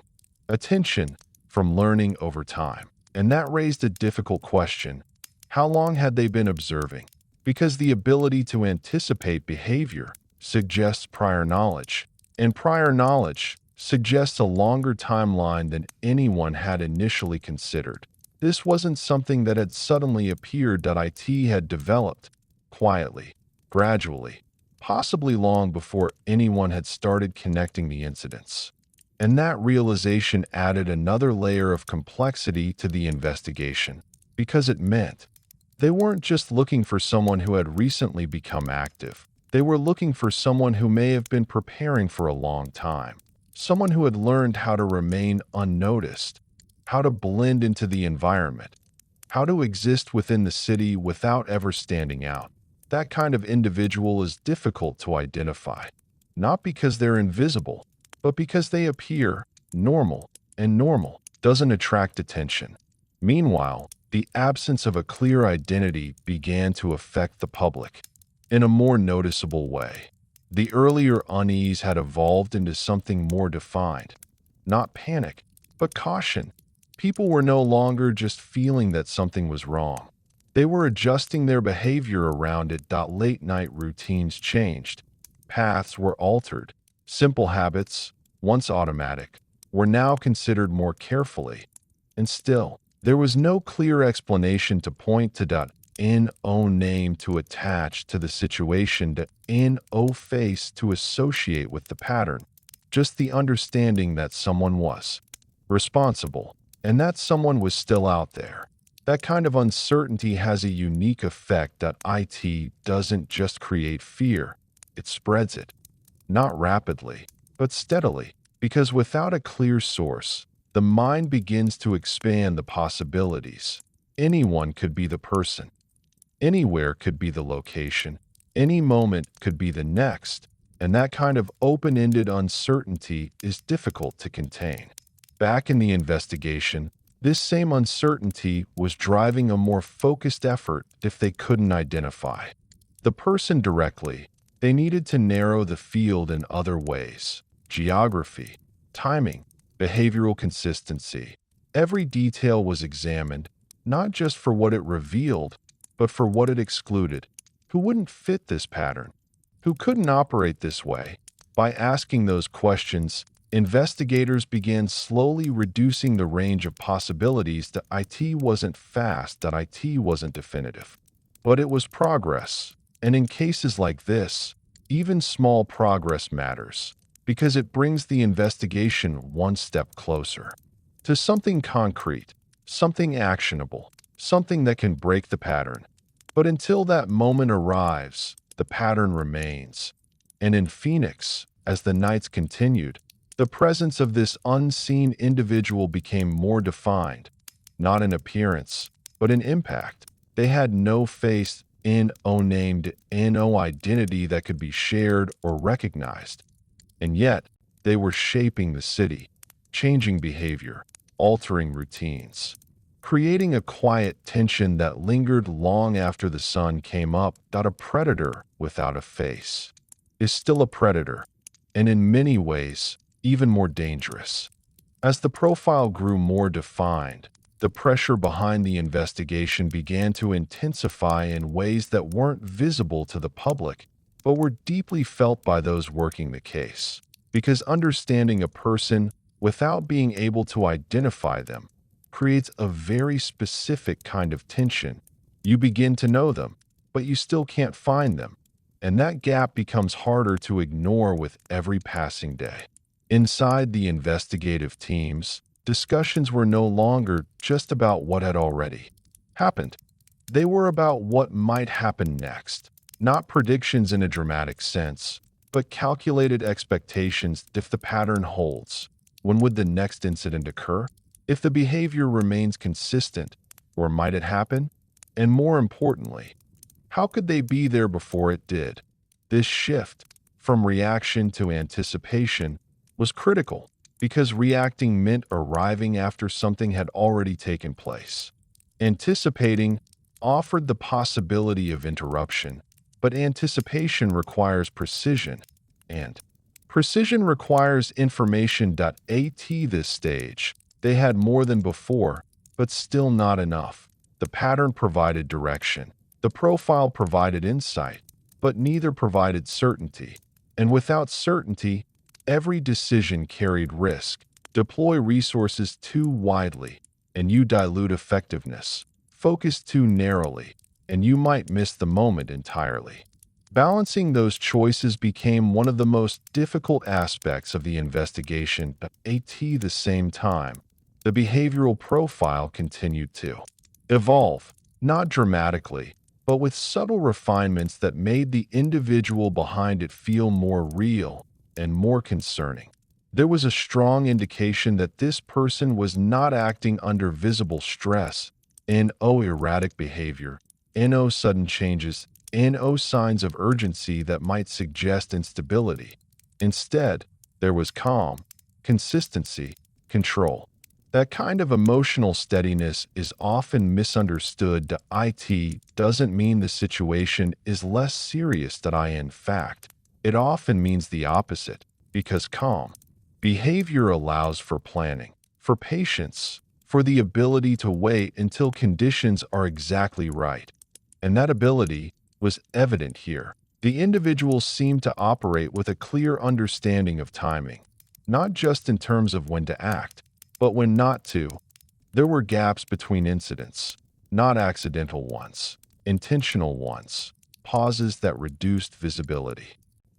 attention, from learning over time. And that raised a difficult question. How long had they been observing? Because the ability to anticipate behavior suggests prior knowledge, and prior knowledge suggests a longer timeline than anyone had initially considered. This wasn't something that had suddenly appeared. It had developed quietly, gradually, possibly long before anyone had started connecting the incidents. And that realization added another layer of complexity to the investigation, because it meant they weren't just looking for someone who had recently become active. They were looking for someone who may have been preparing for a long time, someone who had learned how to remain unnoticed, how to blend into the environment, how to exist within the city without ever standing out. That kind of individual is difficult to identify, not because they're invisible, but because they appear normal, and normal doesn't attract attention. Meanwhile, the absence of a clear identity began to affect the public in a more noticeable way. The earlier unease had evolved into something more defined. Not panic, but caution. People were no longer just feeling that something was wrong. They were adjusting their behavior around it. Late-night routines changed. Paths were altered. Simple habits, once automatic, were now considered more carefully. And still, there was no clear explanation to point to. No name to attach to the situation. No face to associate with the pattern. Just the understanding that someone was responsible, and that someone was still out there. That kind of uncertainty has a unique effect. It doesn't just create fear, it spreads it. Not rapidly, but steadily, because without a clear source, the mind begins to expand the possibilities. Anyone could be the person. Anywhere could be the location, any moment could be the next, and that kind of open-ended uncertainty is difficult to contain. Back in the investigation, this same uncertainty was driving a more focused effort if they couldn't identify the person directly. They needed to narrow the field in other ways: geography, timing, behavioral consistency. Every detail was examined, not just for what it revealed, but for what it excluded. Who wouldn't fit this pattern? Who couldn't operate this way? By asking those questions, investigators began slowly reducing the range of possibilities. That it wasn't fast, that it wasn't definitive. But it was progress. And in cases like this, even small progress matters, because it brings the investigation one step closer to something concrete, something actionable, something that can break the pattern. But until that moment arrives, the pattern remains. And in Phoenix, as the nights continued, the presence of this unseen individual became more defined, not in appearance, but in impact. They had no face, no named, no identity that could be shared or recognized. And yet, they were shaping the city, changing behavior, altering routines, creating a quiet tension that lingered long after the sun came up. That a predator without a face is still a predator, and in many ways, even more dangerous. As the profile grew more defined, the pressure behind the investigation began to intensify in ways that weren't visible to the public, but were deeply felt by those working the case. Because understanding a person without being able to identify them creates a very specific kind of tension. You begin to know them, but you still can't find them. And that gap becomes harder to ignore with every passing day. Inside the investigative teams, discussions were no longer just about what had already happened. They were about what might happen next. Not predictions in a dramatic sense, but calculated expectations. If the pattern holds, when would the next incident occur? If the behavior remains consistent, or might it happen? And more importantly, how could they be there before it did? This shift from reaction to anticipation was critical, because reacting meant arriving after something had already taken place. Anticipating offered the possibility of interruption, but anticipation requires precision, and precision requires information. At this stage, they had more than before, but still not enough. The pattern provided direction. The profile provided insight, but neither provided certainty. And without certainty, every decision carried risk. Deploy resources too widely, and you dilute effectiveness. Focus too narrowly, and you might miss the moment entirely. Balancing those choices became one of the most difficult aspects of the investigation. At the same time, the behavioral profile continued to evolve, not dramatically, but with subtle refinements that made the individual behind it feel more real and more concerning. There was a strong indication that this person was not acting under visible stress. No erratic behavior, no sudden changes, no signs of urgency that might suggest instability. Instead, there was calm, consistency, control. That kind of emotional steadiness is often misunderstood. It doesn't mean the situation is less serious. In fact, it often means the opposite, because calm behavior allows for planning, for patience, for the ability to wait until conditions are exactly right. And that ability was evident here. The individual seemed to operate with a clear understanding of timing, not just in terms of when to act, but when not to. There were gaps between incidents, not accidental ones, intentional ones, pauses that reduced visibility,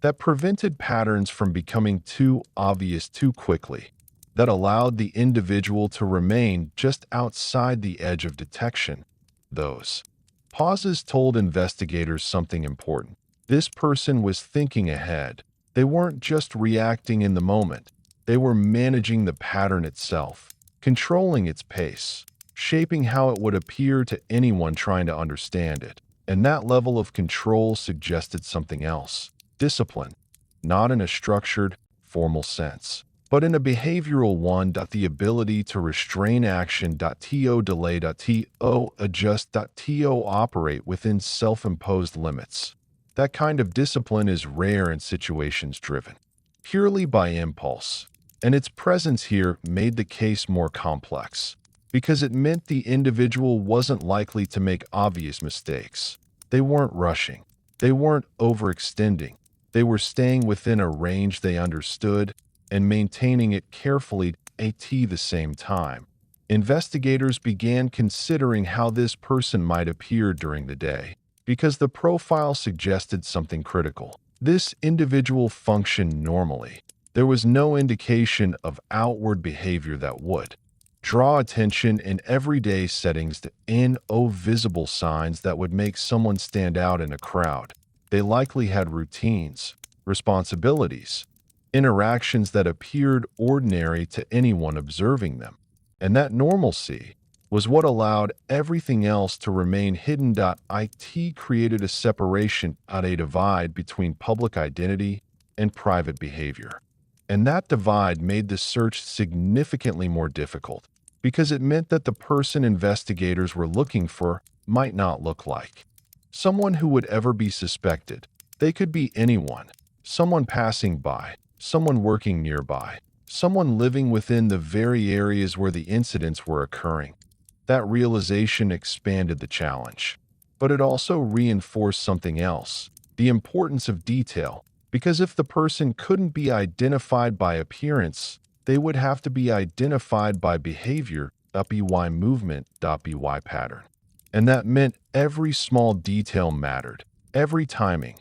that prevented patterns from becoming too obvious too quickly, that allowed the individual to remain just outside the edge of detection. Those pauses told investigators something important. This person was thinking ahead. They weren't just reacting in the moment. They were managing the pattern itself, controlling its pace, shaping how it would appear to anyone trying to understand it. And that level of control suggested something else: discipline, not in a structured, formal sense, but in a behavioral one. The ability to restrain action. To delay. To adjust. To operate within self-imposed limits. That kind of discipline is rare in situations driven purely by impulse, and its presence here made the case more complex, because it meant the individual wasn't likely to make obvious mistakes. They weren't rushing. They weren't overextending. They were staying within a range they understood and maintaining it carefully at the same time. Investigators began considering how this person might appear during the day, because the profile suggested something critical. This individual functioned normally. There was no indication of outward behavior that would draw attention in everyday settings to no visible signs that would make someone stand out in a crowd. They likely had routines, responsibilities, interactions that appeared ordinary to anyone observing them. And that normalcy was what allowed everything else to remain hidden. It created a separation, a divide between public identity and private behavior. And that divide made the search significantly more difficult, because it meant that the person investigators were looking for might not look like someone who would ever be suspected. They could be anyone: someone passing by, someone working nearby, someone living within the very areas where the incidents were occurring. That realization expanded the challenge. But it also reinforced something else: the importance of detail. Because if the person couldn't be identified by appearance, they would have to be identified by behavior. By movement. By pattern. And that meant every small detail mattered. Every timing,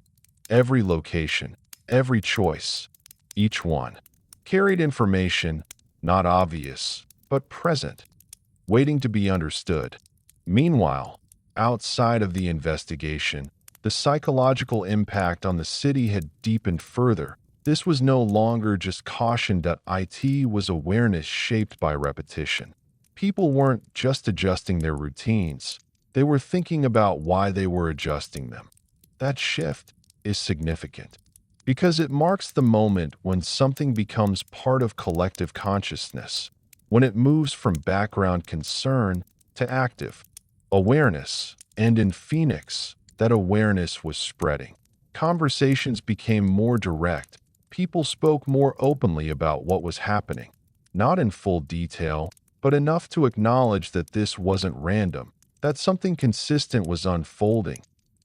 every location, every choice. Each one carried information, not obvious, but present, waiting to be understood. Meanwhile, outside of the investigation, the psychological impact on the city had deepened further. This was no longer just caution. It was awareness shaped by repetition. People weren't just adjusting their routines, they were thinking about why they were adjusting them. That shift is significant, because it marks the moment when something becomes part of collective consciousness, when it moves from background concern to active awareness. And in Phoenix, that awareness was spreading. Conversations became more direct. People spoke more openly about what was happening, not in full detail, but enough to acknowledge that this wasn't random, that something consistent was unfolding,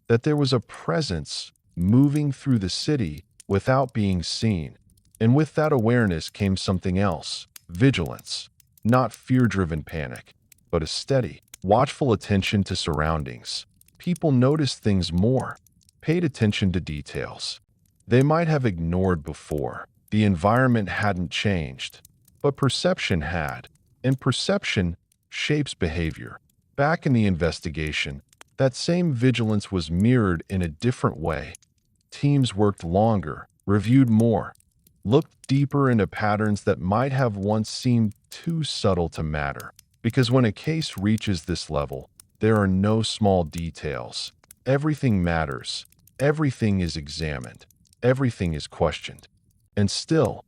that there was a presence moving through the city without being seen. And with that awareness came something else: vigilance. Not fear-driven panic, but a steady, watchful attention to surroundings. People noticed things more, paid attention to details they might have ignored before. The environment hadn't changed, but perception had, and perception shapes behavior. Back in the investigation, that same vigilance was mirrored in a different way. Teams worked longer, reviewed more, looked deeper into patterns that might have once seemed too subtle to matter. Because when a case reaches this level, there are no small details. Everything matters. Everything is examined. Everything is questioned. And still,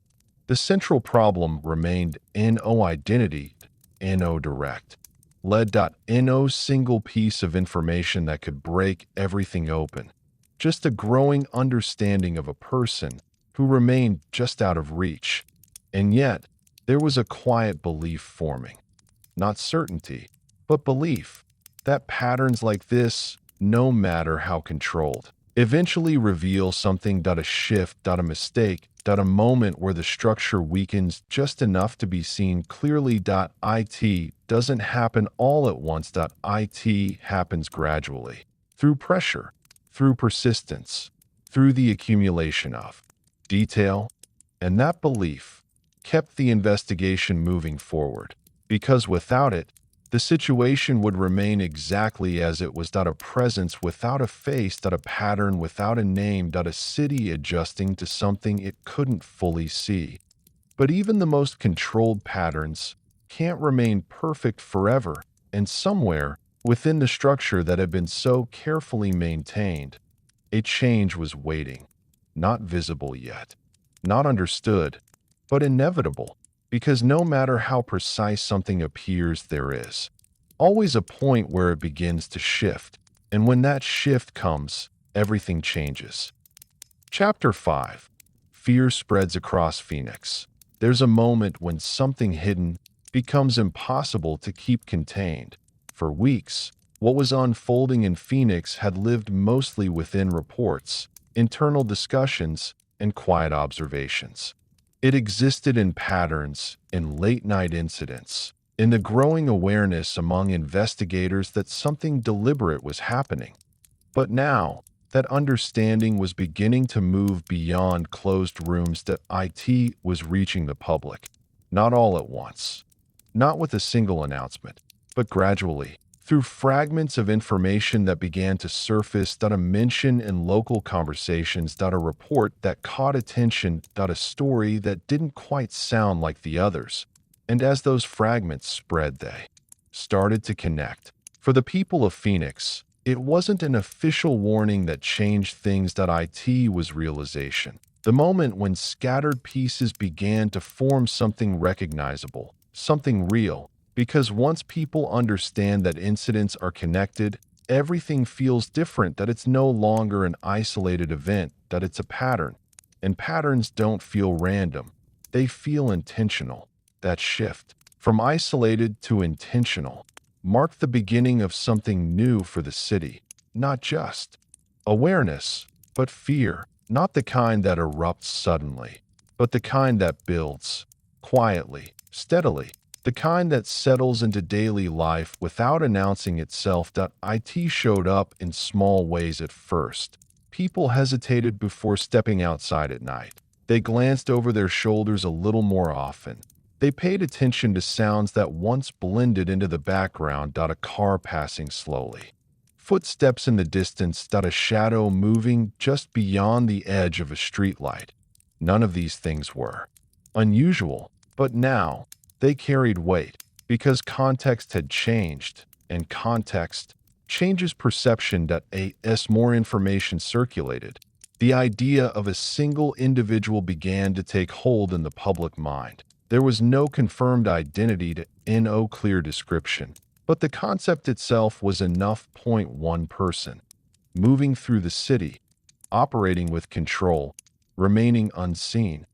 the central problem remained no identity, no direct. No single piece of information that could break everything open. Just a growing understanding of a person who remained just out of reach. And yet, there was a quiet belief forming. Not certainty, but belief that patterns like this, no matter how controlled, eventually reveal something. A shift, a mistake, a moment where the structure weakens just enough to be seen clearly. It doesn't happen all at once. It happens gradually, through pressure, through persistence, through the accumulation of detail. And that belief kept the investigation moving forward, because without it, the situation would remain exactly as it was. A presence without a face. A pattern without a name. A city adjusting to something it couldn't fully see. But even the most controlled patterns can't remain perfect forever, and somewhere, Within the structure that had been so carefully maintained, a change was waiting, not visible yet, not understood, but inevitable, because no matter how precise something appears, there is always a point where it begins to shift, and when that shift comes, everything changes. Chapter 5. Fear spreads across Phoenix. There's a moment when something hidden becomes impossible to keep contained. For weeks, what was unfolding in Phoenix had lived mostly within reports, internal discussions, and quiet observations. It existed in patterns, in late-night incidents, in the growing awareness among investigators that something deliberate was happening. But now, that understanding was beginning to move beyond closed rooms that IT was reaching the public. Not all at once, not with a single announcement, but gradually, through fragments of information that began to surface, a mention in local conversations, a report that caught attention, a story that didn't quite sound like the others. And as those fragments spread, they started to connect. For the people of Phoenix, it wasn't an official warning that changed things. It was realization. The moment when scattered pieces began to form something recognizable, something real. Because once people understand that incidents are connected, everything feels different, that it's no longer an isolated event, that it's a pattern. And patterns don't feel random. They feel intentional. That shift, from isolated to intentional, marked the beginning of something new for the city. Not just awareness, but fear. Not the kind that erupts suddenly, but the kind that builds quietly, steadily. The kind that settles into daily life without announcing itself. It showed up in small ways at first. People hesitated before stepping outside at night. They glanced over their shoulders a little more often. They paid attention to sounds that once blended into the background. A car passing slowly, footsteps in the distance. A shadow moving just beyond the edge of a streetlight. None of these things were unusual, but now they carried weight because context had changed, and context changes perception. As more information circulated, the idea of a single individual began to take hold in the public mind. There was no confirmed identity to no clear description, but the concept itself was enough. One person, moving through the city, operating with control, remaining unseen.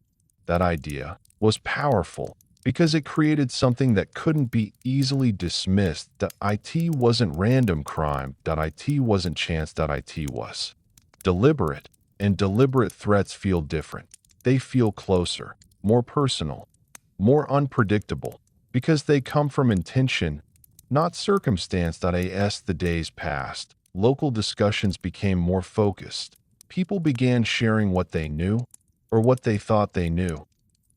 That idea was powerful because it created something that couldn't be easily dismissed. It wasn't random crime. It wasn't chance. It was deliberate, and deliberate threats feel different. They feel closer, more personal, more unpredictable, because they come from intention, not circumstance. As the days passed, local discussions became more focused. People began sharing what they knew, or what they thought they knew.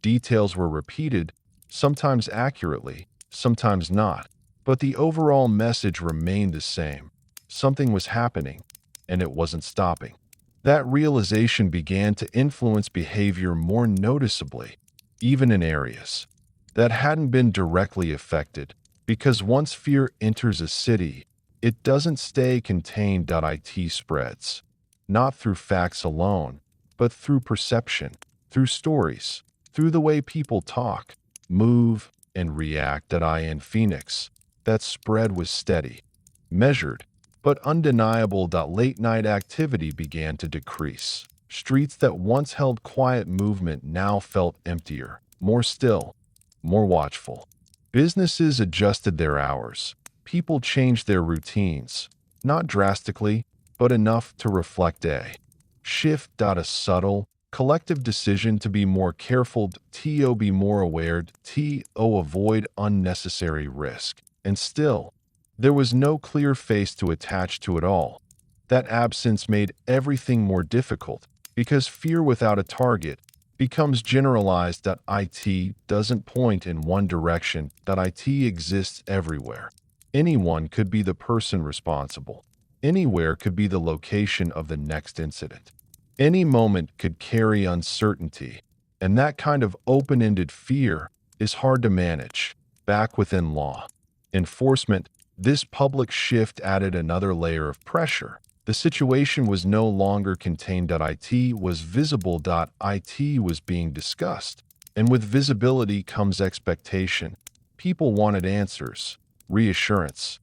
Details were repeated, sometimes accurately, sometimes not, but the overall message remained the same. Something was happening, and it wasn't stopping. That realization began to influence behavior more noticeably, even in areas that hadn't been directly affected, because once fear enters a city, it doesn't stay contained. It spreads, not through facts alone, but through perception, through stories, through the way people talk, move, and react. In Phoenix, that spread was steady, measured, but undeniable. Late-night activity began to decrease. Streets that once held quiet movement now felt emptier, more still, more watchful. Businesses adjusted their hours. People changed their routines, not drastically, but enough to reflect a shift. A subtle, collective decision to be more careful, to be more aware, to avoid unnecessary risk. And still, there was no clear face to attach to it all. That absence made everything more difficult, because fear without a target becomes generalized. It doesn't point in one direction. It exists everywhere. Anyone could be the person responsible. Anywhere could be the location of the next incident. Any moment could carry uncertainty, and that kind of open-ended fear is hard to manage. Back within law enforcement, This public shift added another layer of pressure. The situation was no longer contained. It was visible. It was being discussed. And with visibility comes expectation. People wanted answers, reassurance,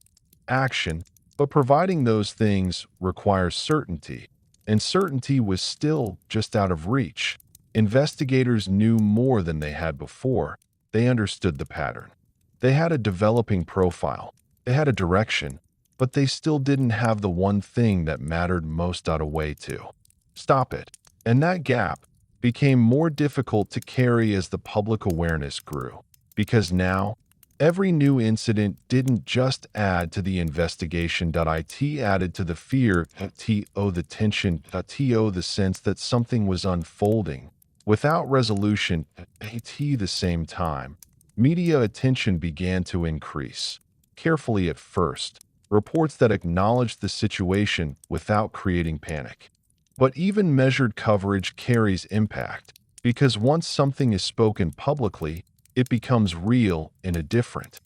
action, but providing those things requires certainty, and certainty was still just out of reach. Investigators knew more than they had before. They understood the pattern. They had a developing profile. They had a direction, but they still didn't have the one thing that mattered most. A way to stop it. And that gap became more difficult to carry as the public awareness grew. Because now, every new incident didn't just add to the investigation. It added to the fear, the tension, the sense that something was unfolding. Without resolution, at the same time, media attention began to increase. Carefully at first, reports that acknowledged the situation without creating panic. But even measured coverage carries impact, because once something is spoken publicly, it becomes real in a different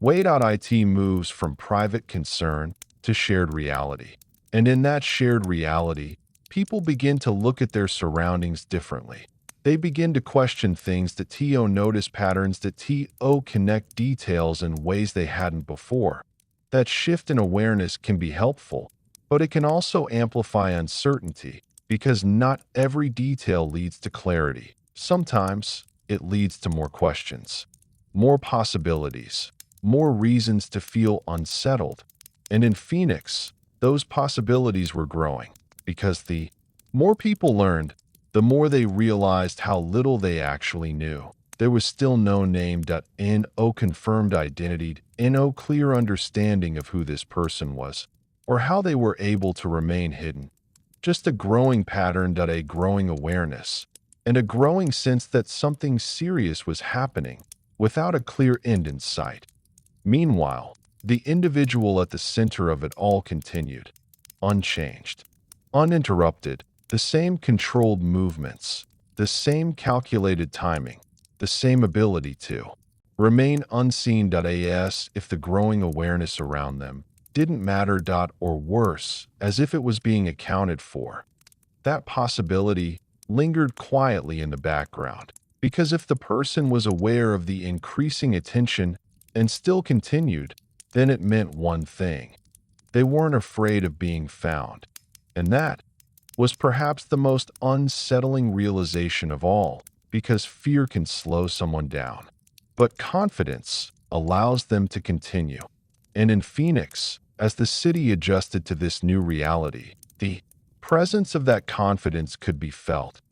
way. It moves from private concern to shared reality. And in that shared reality, people begin to look at their surroundings differently. They begin to question things. Notice patterns. Connect details in ways they hadn't before. That shift in awareness can be helpful, but it can also amplify uncertainty, because not every detail leads to clarity. Sometimes it leads to more questions, more possibilities, more reasons to feel unsettled. And in Phoenix, those possibilities were growing, because the more people learned, the more they realized how little they actually knew. There was still no name. No confirmed identity. No clear understanding of who this person was, or how they were able to remain hidden. Just a growing pattern. A growing awareness, and a growing sense that something serious was happening, without a clear end in sight. Meanwhile, the individual at the center of it all continued, unchanged, uninterrupted, the same controlled movements, the same calculated timing, the same ability to remain unseen. As if the growing awareness around them didn't matter. Or worse, as if it was being accounted for. That possibility lingered quietly in the background, because if the person was aware of the increasing attention and still continued, then it meant one thing: they weren't afraid of being found. And that was perhaps the most unsettling realization of all, because fear can slow someone down, but confidence allows them to continue. And in Phoenix, as the city adjusted to this new reality, the presence of that confidence could be felt,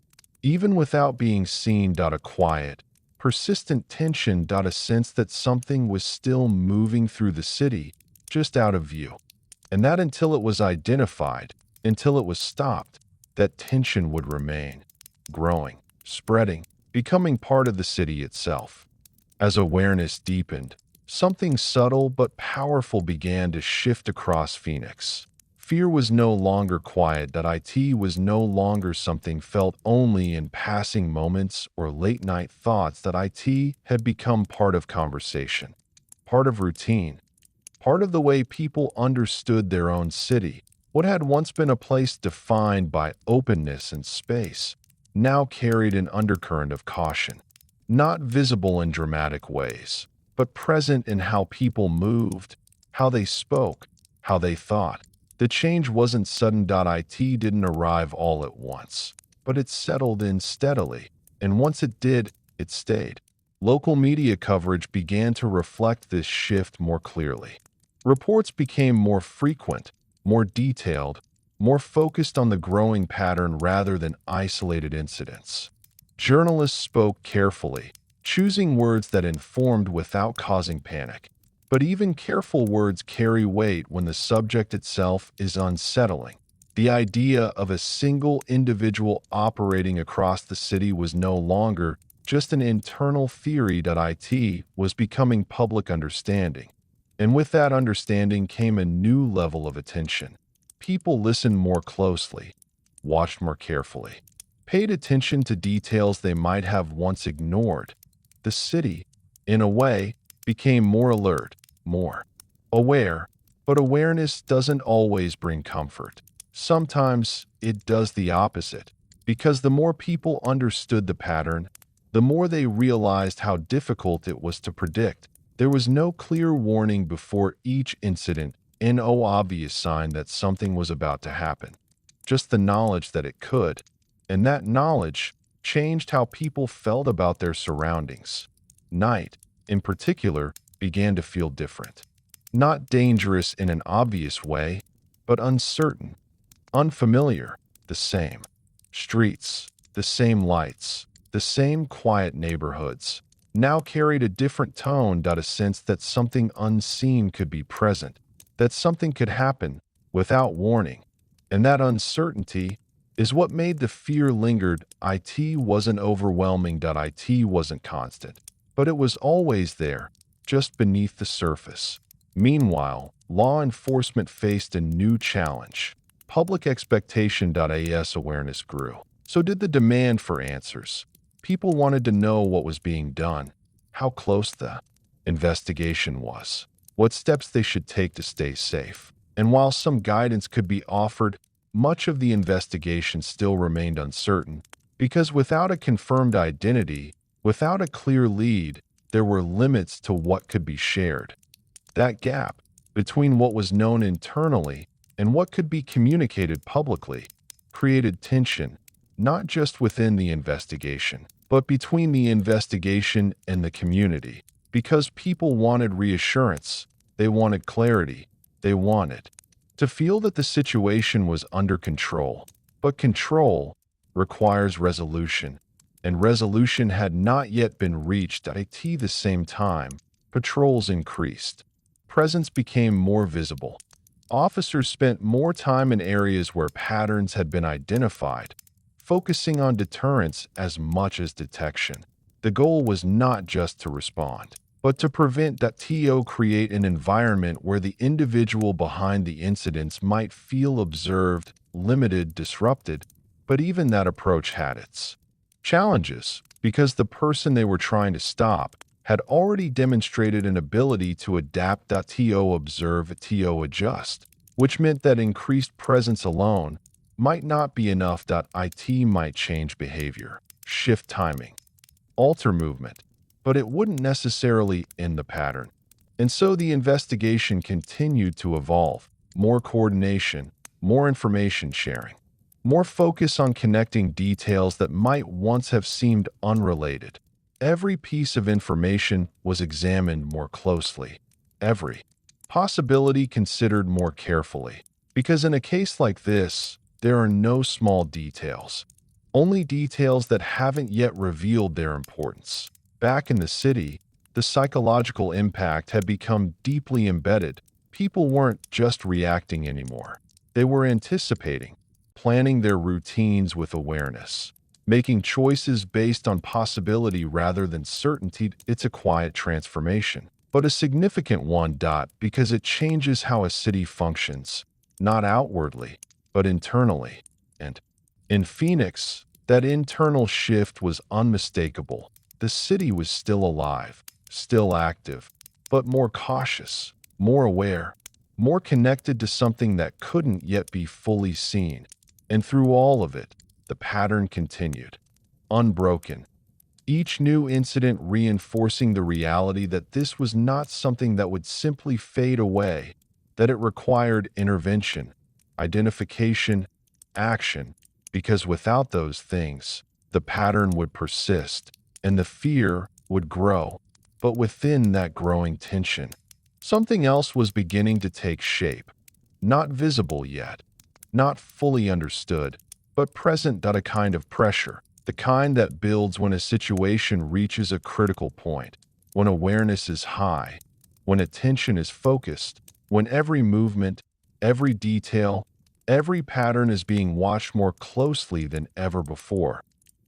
even without being seen. A quiet, persistent tension. A sense that something was still moving through the city, just out of view. And that until it was identified, until it was stopped, that tension would remain, growing, spreading, becoming part of the city itself. As awareness deepened, something subtle but powerful began to shift across Phoenix. Fear was no longer quiet. It was no longer something felt only in passing moments or late-night thoughts. It had become part of conversation, part of routine, part of the way people understood their own city. What had once been a place defined by openness and space now carried an undercurrent of caution, not visible in dramatic ways, but present in how people moved, how they spoke, how they thought. The change wasn't sudden. It didn't arrive all at once, but it settled in steadily, and once it did, it stayed. Local media coverage began to reflect this shift more clearly. Reports became more frequent, more detailed, more focused on the growing pattern rather than isolated incidents. Journalists spoke carefully, choosing words that informed without causing panic. But even careful words carry weight when the subject itself is unsettling. The idea of a single individual operating across the city was no longer just an internal theory. It was becoming public understanding. And with that understanding came a new level of attention. People listened more closely, watched more carefully, paid attention to details they might have once ignored. The city, in a way, became more alert, more aware, but awareness doesn't always bring comfort. Sometimes it does the opposite, because the more people understood the pattern, the more they realized how difficult it was to predict. There was no clear warning before each incident, and no obvious sign that something was about to happen. Just the knowledge that it could, and that knowledge changed how people felt about their surroundings. Night, in particular, began to feel different. Not dangerous in an obvious way, but uncertain, unfamiliar, the same. Streets, the same lights, the same quiet neighborhoods, now carried a different tone, a sense that something unseen could be present, that something could happen without warning. And that uncertainty is what made the fear lingered. It wasn't overwhelming, it wasn't constant, but it was always there, just beneath the surface. Meanwhile, law enforcement faced a new challenge. Public expectation.as awareness grew. So did the demand for answers. People wanted to know what was being done, how close the investigation was, what steps they should take to stay safe. And while some guidance could be offered, much of the investigation still remained uncertain, because without a confirmed identity, without a clear lead, there were limits to what could be shared. That gap between what was known internally and what could be communicated publicly created tension, not just within the investigation, but between the investigation and the community, because people wanted reassurance, they wanted clarity, they wanted to feel that the situation was under control. But control requires resolution, and resolution had not yet been reached. At the same time, patrols increased. Presence became more visible. Officers spent more time in areas where patterns had been identified, focusing on deterrence as much as detection. The goal was not just to respond, but to prevent create an environment where the individual behind the incidents might feel observed, limited, disrupted. But even that approach had its challenges, because the person they were trying to stop had already demonstrated an ability to adapt, observe, adjust, which meant that increased presence alone might not be enough. It might change behavior, shift timing, alter movement, but it wouldn't necessarily end the pattern. And so the investigation continued to evolve. More coordination, more information sharing, more focus on connecting details that might once have seemed unrelated. Every piece of information was examined more closely, every possibility considered more carefully. Because in a case like this, there are no small details, only details that haven't yet revealed their importance. Back in the city, the psychological impact had become deeply embedded. People weren't just reacting anymore. They were anticipating, planning their routines with awareness, making choices based on possibility rather than certainty. It's a quiet transformation, but a significant one. Because it changes how a city functions, not outwardly, but internally. And in Phoenix, that internal shift was unmistakable. The city was still alive, still active, but more cautious, more aware, more connected to something that couldn't yet be fully seen. And through all of it, the pattern continued, unbroken. Each new incident reinforcing the reality that this was not something that would simply fade away, that it required intervention, identification, action, because without those things, the pattern would persist and the fear would grow. But within that growing tension, something else was beginning to take shape, not visible yet, not fully understood, but present. A kind of pressure, the kind that builds when a situation reaches a critical point, when awareness is high, when attention is focused, when every movement, every detail, every pattern is being watched more closely than ever before.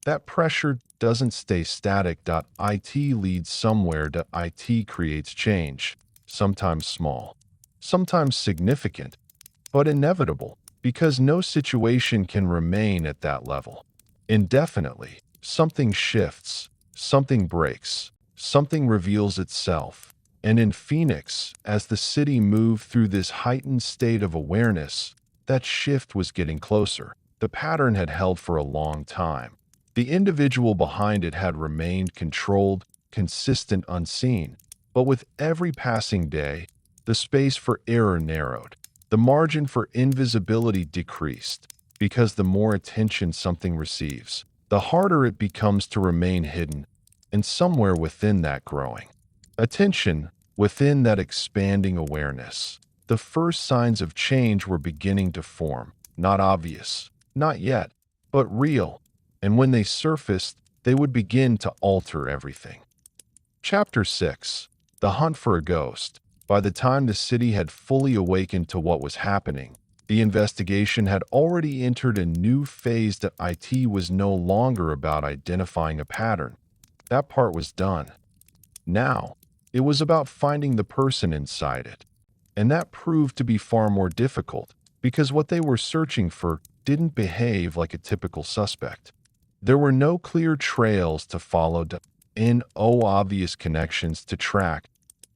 That pressure doesn't stay static. It leads somewhere. It creates change, sometimes small, sometimes significant, but inevitable, because no situation can remain at that level indefinitely. Something shifts, something breaks, something reveals itself. And in Phoenix, as the city moved through this heightened state of awareness, that shift was getting closer. The pattern had held for a long time. The individual behind it had remained controlled, consistent, unseen. But with every passing day, the space for error narrowed. The margin for invisibility decreased, because the more attention something receives, the harder it becomes to remain hidden, and somewhere within that growing attention, within that expanding awareness, the first signs of change were beginning to form, not obvious, not yet, but real, and when they surfaced, they would begin to alter everything. Chapter 6. The Hunt for a Ghost. By the time the city had fully awakened to what was happening, the investigation had already entered a new phase that IT was no longer about identifying a pattern. That part was done. Now, it was about finding the person inside it. And that proved to be far more difficult, because what they were searching for didn't behave like a typical suspect. There were no clear trails to follow, no obvious connections to track,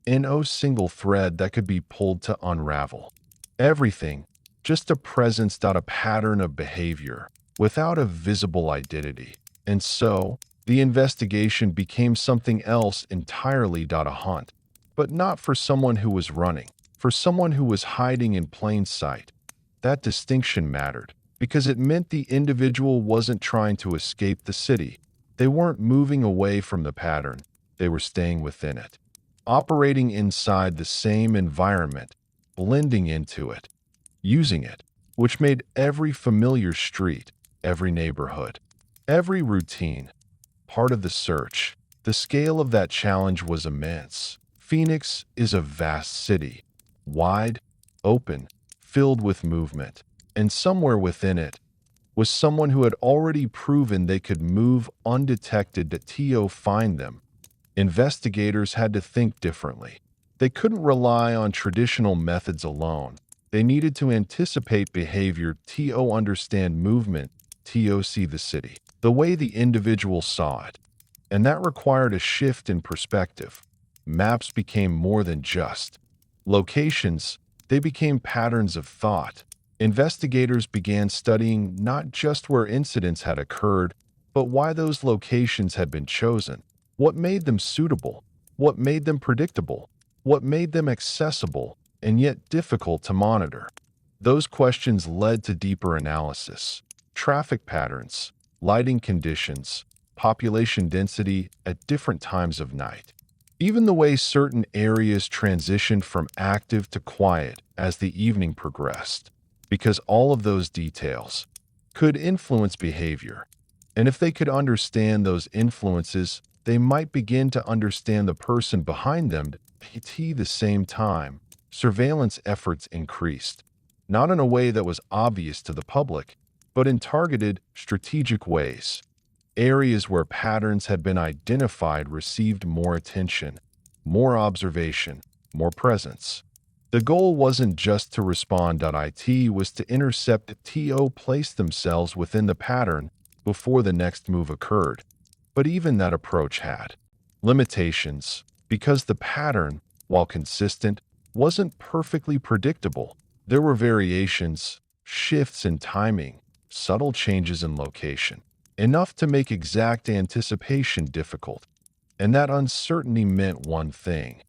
and no single thread that could be pulled to unravel. Everything, just a presence, a pattern of behavior, without a visible identity. And so, the investigation became something else entirely, a hunt. But not for someone who was running, for someone who was hiding in plain sight. That distinction mattered, because it meant the individual wasn't trying to escape the city. They weren't moving away from the pattern, they were staying within it. Operating inside the same environment, blending into it, using it, which made every familiar street, every neighborhood, every routine, part of the search. The scale of that challenge was immense. Phoenix is a vast city, wide, open, filled with movement, and somewhere within it was someone who had already proven they could move undetected to find them. Investigators had to think differently. They couldn't rely on traditional methods alone. They needed to anticipate behavior, to understand movement, to see the city, the way the individual saw it. And that required a shift in perspective. Maps became more than just locations, they became patterns of thought. Investigators began studying not just where incidents had occurred, but why those locations had been chosen. What made them suitable? What made them predictable? What made them accessible and yet difficult to monitor? Those questions led to deeper analysis. Traffic patterns, lighting conditions, population density at different times of night. Even the way certain areas transitioned from active to quiet as the evening progressed, because all of those details could influence behavior. And if they could understand those influences, they might begin to understand the person behind them. At the same time, surveillance efforts increased, not in a way that was obvious to the public, but in targeted, strategic ways. Areas where patterns had been identified received more attention, more observation, more presence. The goal wasn't just to respond. It was to intercept to place themselves within the pattern before the next move occurred. But even that approach had limitations, because the pattern, while consistent, wasn't perfectly predictable. There were variations, shifts in timing, subtle changes in location, enough to make exact anticipation difficult. And that uncertainty meant one thing.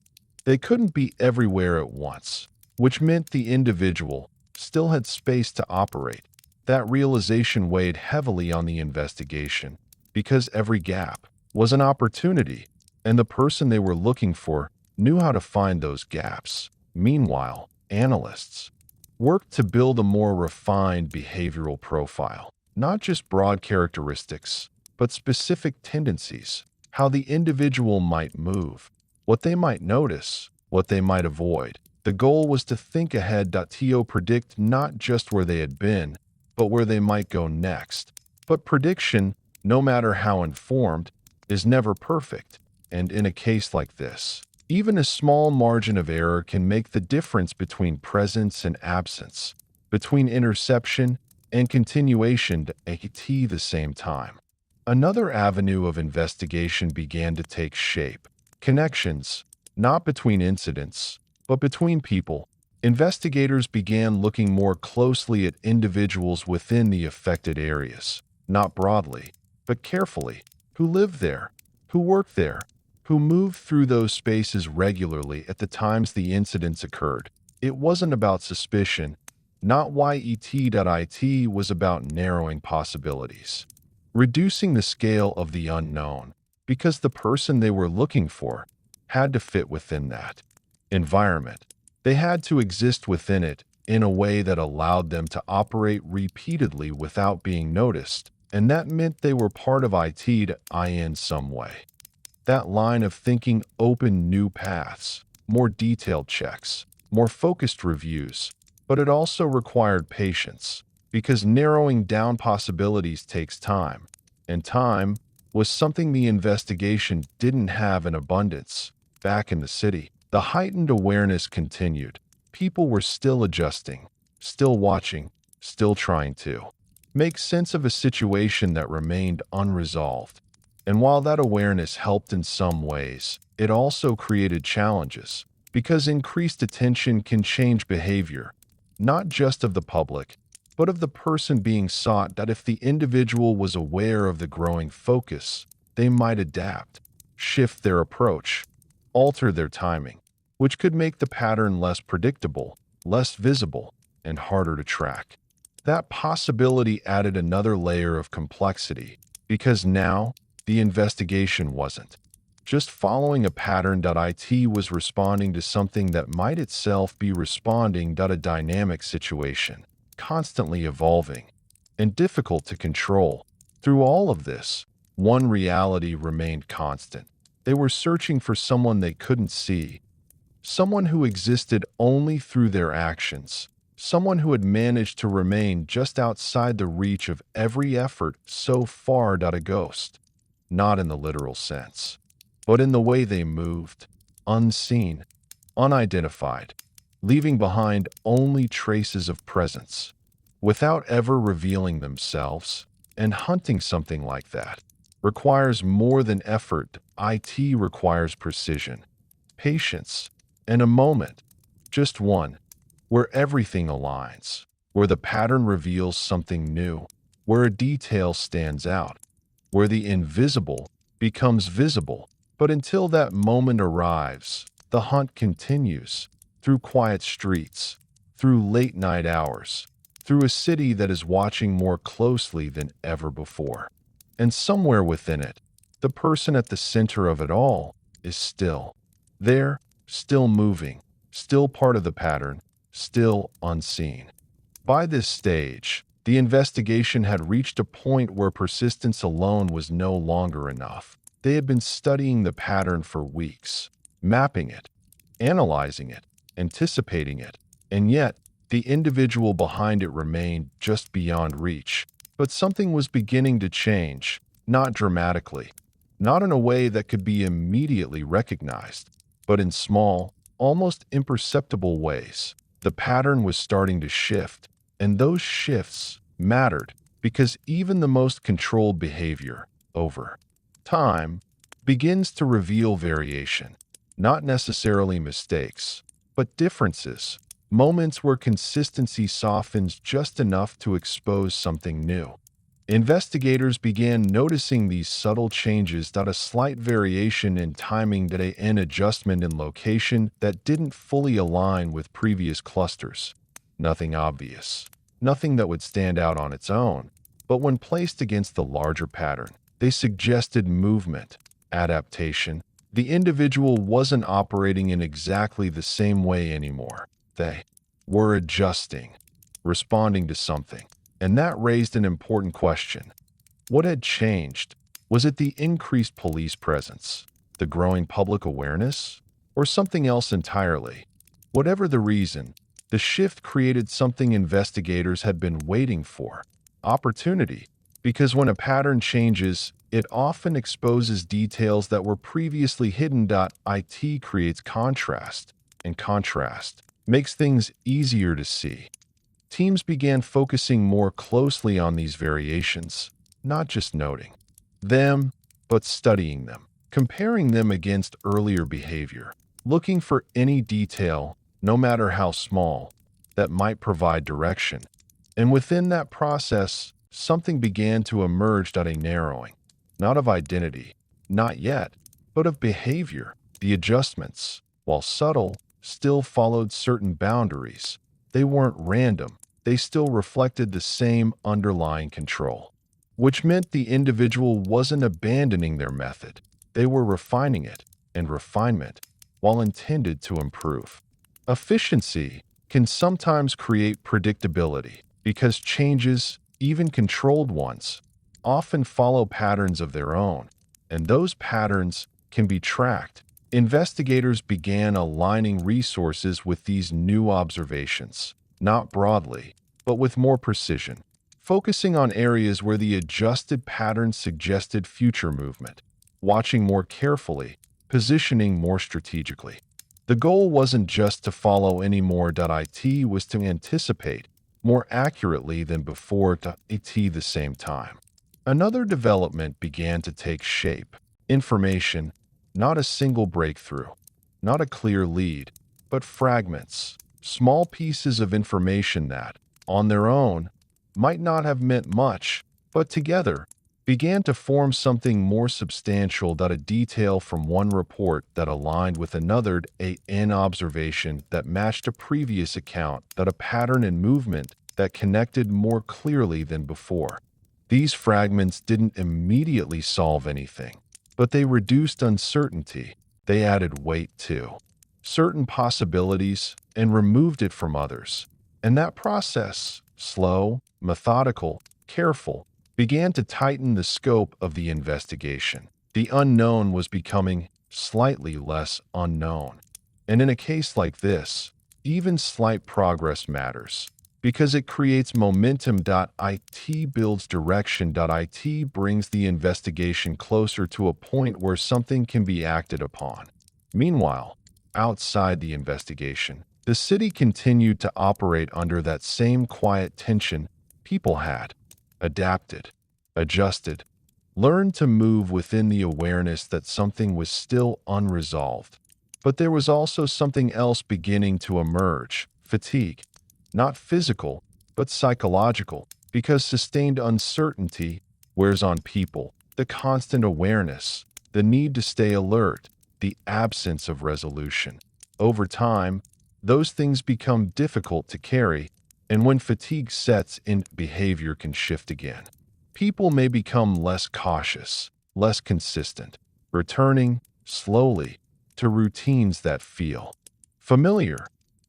They couldn't be everywhere at once, which meant the individual still had space to operate. That realization weighed heavily on the investigation, because every gap was an opportunity, and the person they were looking for knew how to find those gaps. Meanwhile, analysts worked to build a more refined behavioral profile, not just broad characteristics, but specific tendencies, how the individual might move, what they might notice, what they might avoid. The goal was to think ahead. To predict not just where they had been, but where they might go next. But prediction, no matter how informed, is never perfect, and in a case like this, even a small margin of error can make the difference between presence and absence, between interception and continuation at the same time. Another avenue of investigation began to take shape. Connections. not between incidents, but between people. Investigators began looking more closely at individuals within the affected areas, not broadly, but carefully, who lived there, who worked there, who moved through those spaces regularly at the times the incidents occurred. It wasn't about suspicion, not YET.IT was about narrowing possibilities, reducing the scale of the unknown, because the person they were looking for had to fit within that environment. They had to exist within it in a way that allowed them to operate repeatedly without being noticed, and that meant they were part of IT in some way. That line of thinking opened new paths, more detailed checks, more focused reviews, but it also required patience, because narrowing down possibilities takes time, and time was something the investigation didn't have in abundance. Back in the city, the heightened awareness continued. People were still adjusting, still watching, still trying to make sense of a situation that remained unresolved. And while that awareness helped in some ways, it also created challenges, because increased attention can change behavior, not just of the public, but of the person being sought. That if the individual was aware of the growing focus, they might adapt, shift their approach, alter their timing, which could make the pattern less predictable, less visible, and harder to track. That possibility added another layer of complexity, because now the investigation wasn't just following a pattern. IT was responding to something that might itself be responding to a dynamic situation, constantly evolving and difficult to control. Through all of this, one reality remained constant. They were searching for someone they couldn't see, someone who existed only through their actions, someone who had managed to remain just outside the reach of every effort so far. A ghost, not in the literal sense, but in the way they moved, unseen, unidentified, leaving behind only traces of presence, without ever revealing themselves. And hunting something like that requires more than effort. IT requires precision, patience, and a moment, just one, where everything aligns, where the pattern reveals something new, where a detail stands out, where the invisible becomes visible. But until that moment arrives, the hunt continues, through quiet streets, through late night hours, through a city that is watching more closely than ever before. And somewhere within it, the person at the center of it all is still there, still moving, still part of the pattern, still unseen. By this stage, the investigation had reached a point where persistence alone was no longer enough. They had been studying the pattern for weeks, mapping it, analyzing it, anticipating it, and yet the individual behind it remained just beyond reach. But something was beginning to change, not dramatically, not in a way that could be immediately recognized, but in small, almost imperceptible ways. The pattern was starting to shift, and those shifts mattered, because even the most controlled behavior, over time, begins to reveal variation, not necessarily mistakes, but differences, moments where consistency softens just enough to expose something new. Investigators began noticing these subtle changes, that a slight variation in timing, that an adjustment in location that didn't fully align with previous clusters. Nothing obvious, nothing that would stand out on its own, but when placed against the larger pattern, they suggested movement, adaptation. The individual wasn't operating in exactly the same way anymore. They were adjusting, responding to something. And that raised an important question. What had changed? Was it the increased police presence, the growing public awareness, or something else entirely? Whatever the reason, the shift created something investigators had been waiting for: opportunity. Because when a pattern changes, it often exposes details that were previously hidden. IT creates contrast, and contrast makes things easier to see. Teams began focusing more closely on these variations, not just noting them, but studying them, comparing them against earlier behavior, looking for any detail, no matter how small, that might provide direction. And within that process, something began to emerge at a narrowing, not of identity, not yet, but of behavior. The adjustments, while subtle, still followed certain boundaries. They weren't random, they still reflected the same underlying control, which meant the individual wasn't abandoning their method. They were refining it, and refinement, while intended to improve efficiency, can sometimes create predictability because changes, even controlled ones, often follow patterns of their own, and those patterns can be tracked. Investigators began aligning resources with these new observations, not broadly, but with more precision, focusing on areas where the adjusted patterns suggested future movement, watching more carefully, positioning more strategically. The goal wasn't just to follow anymore. It was to anticipate more accurately than before at the same time. Another development began to take shape. Information, not a single breakthrough, not a clear lead, but fragments, small pieces of information that, on their own, might not have meant much, but together, began to form something more substantial. A detail from one report that aligned with another, an observation that matched a previous account, that a pattern in movement that connected more clearly than before. These fragments didn't immediately solve anything, but they reduced uncertainty. They added weight to certain possibilities and removed it from others. And that process, slow, methodical, careful, began to tighten the scope of the investigation. The unknown was becoming slightly less unknown. And in a case like this, even slight progress matters because it creates momentum. It builds direction. It brings the investigation closer to a point where something can be acted upon. Meanwhile, outside the investigation, the city continued to operate under that same quiet tension. People had adapted, adjusted, learned to move within the awareness that something was still unresolved. But there was also something else beginning to emerge: fatigue. Not physical, but psychological, because sustained uncertainty wears on people. The constant awareness, the need to stay alert, the absence of resolution. Over time, those things become difficult to carry, and when fatigue sets in, behavior can shift again. People may become less cautious, less consistent, returning, slowly, to routines that feel familiar,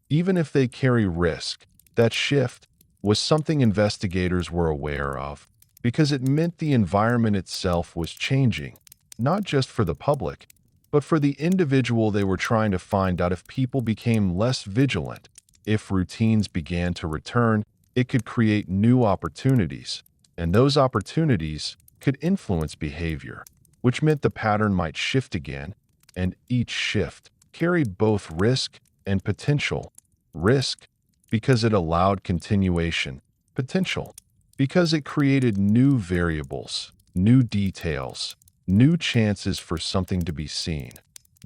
even if they carry risk. That shift was something investigators were aware of, because it meant the environment itself was changing, not just for the public, but for the individual they were trying to find out. If people became less vigilant, if routines began to return, it could create new opportunities, and those opportunities could influence behavior, which meant the pattern might shift again, and each shift carried both risk and potential. Risk, because it allowed continuation; potential, because it created new variables, new details, new chances for something to be seen.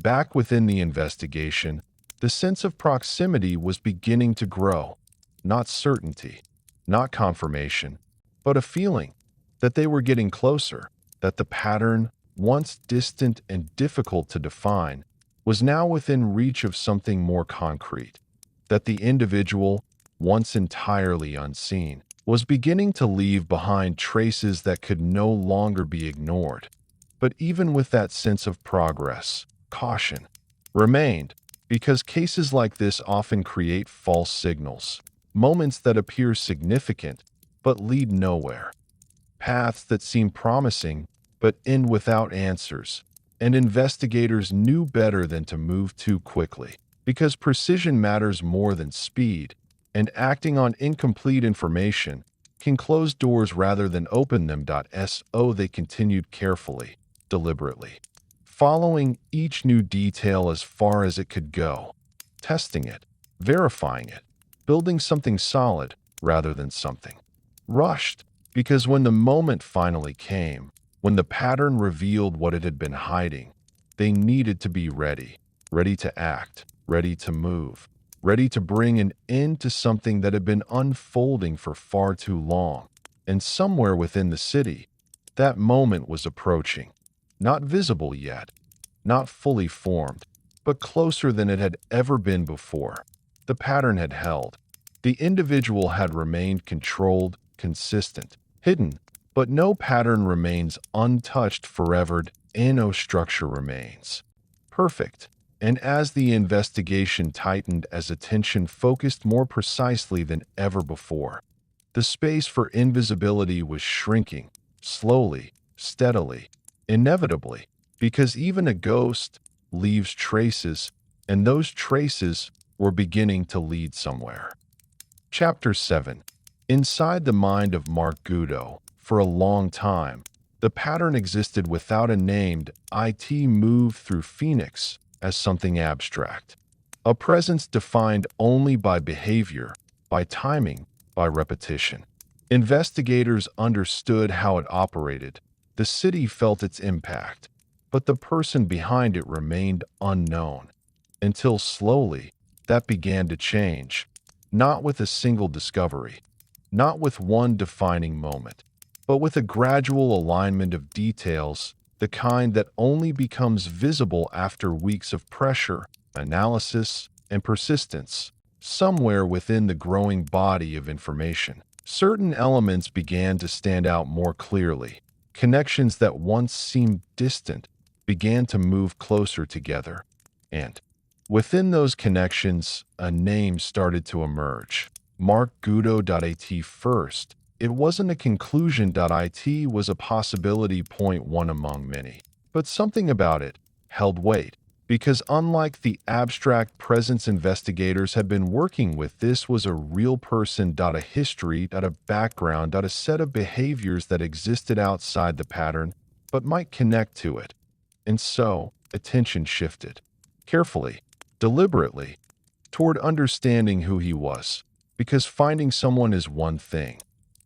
Back within the investigation, the sense of proximity was beginning to grow. Not certainty, not confirmation, but a feeling that they were getting closer, that the pattern, once distant and difficult to define, was now within reach of something more concrete, that the individual, once entirely unseen, was beginning to leave behind traces that could no longer be ignored. But even with that sense of progress, caution remained, because cases like this often create false signals, moments that appear significant but lead nowhere, paths that seem promising but end without answers, and investigators knew better than to move too quickly, because precision matters more than speed, and acting on incomplete information can close doors rather than open them. So they continued carefully, deliberately, following each new detail as far as it could go, testing it, verifying it, building something solid rather than something rushed, because when the moment finally came, when the pattern revealed what it had been hiding, they needed to be ready. ready to act, ready to move, ready to bring an end to something that had been unfolding for far too long. And somewhere within the city, that moment was approaching. Not visible yet, not fully formed, but closer than it had ever been before. The pattern had held. The individual had remained controlled, consistent, hidden, but no pattern remains untouched forever, and no structure remains perfect. And as the investigation tightened, as attention focused more precisely than ever before, the space for invisibility was shrinking, slowly, steadily, inevitably, because even a ghost leaves traces, and those traces were beginning to lead somewhere. Chapter 7. Inside the mind of Mark Goudeau, for a long time, the pattern existed without a named it moved through Phoenix as something abstract. A presence defined only by behavior, by timing, by repetition. Investigators understood how it operated. The city felt its impact, but the person behind it remained unknown. Until slowly, that began to change. Not with a single discovery, not with one defining moment, but with a gradual alignment of details, the kind that only becomes visible after weeks of pressure, analysis, and persistence. Somewhere within the growing body of information, certain elements began to stand out more clearly. Connections that once seemed distant began to move closer together. And within those connections, a name started to emerge. Mark Goudeau. First, it wasn't a conclusion. It was a possibility. One among many. But something about it held weight, because unlike the abstract presence investigators had been working with, this was a real person. A history, a background, a set of behaviors that existed outside the pattern, but might connect to it. And so, attention shifted, carefully, deliberately, toward understanding who he was. Because finding someone is one thing,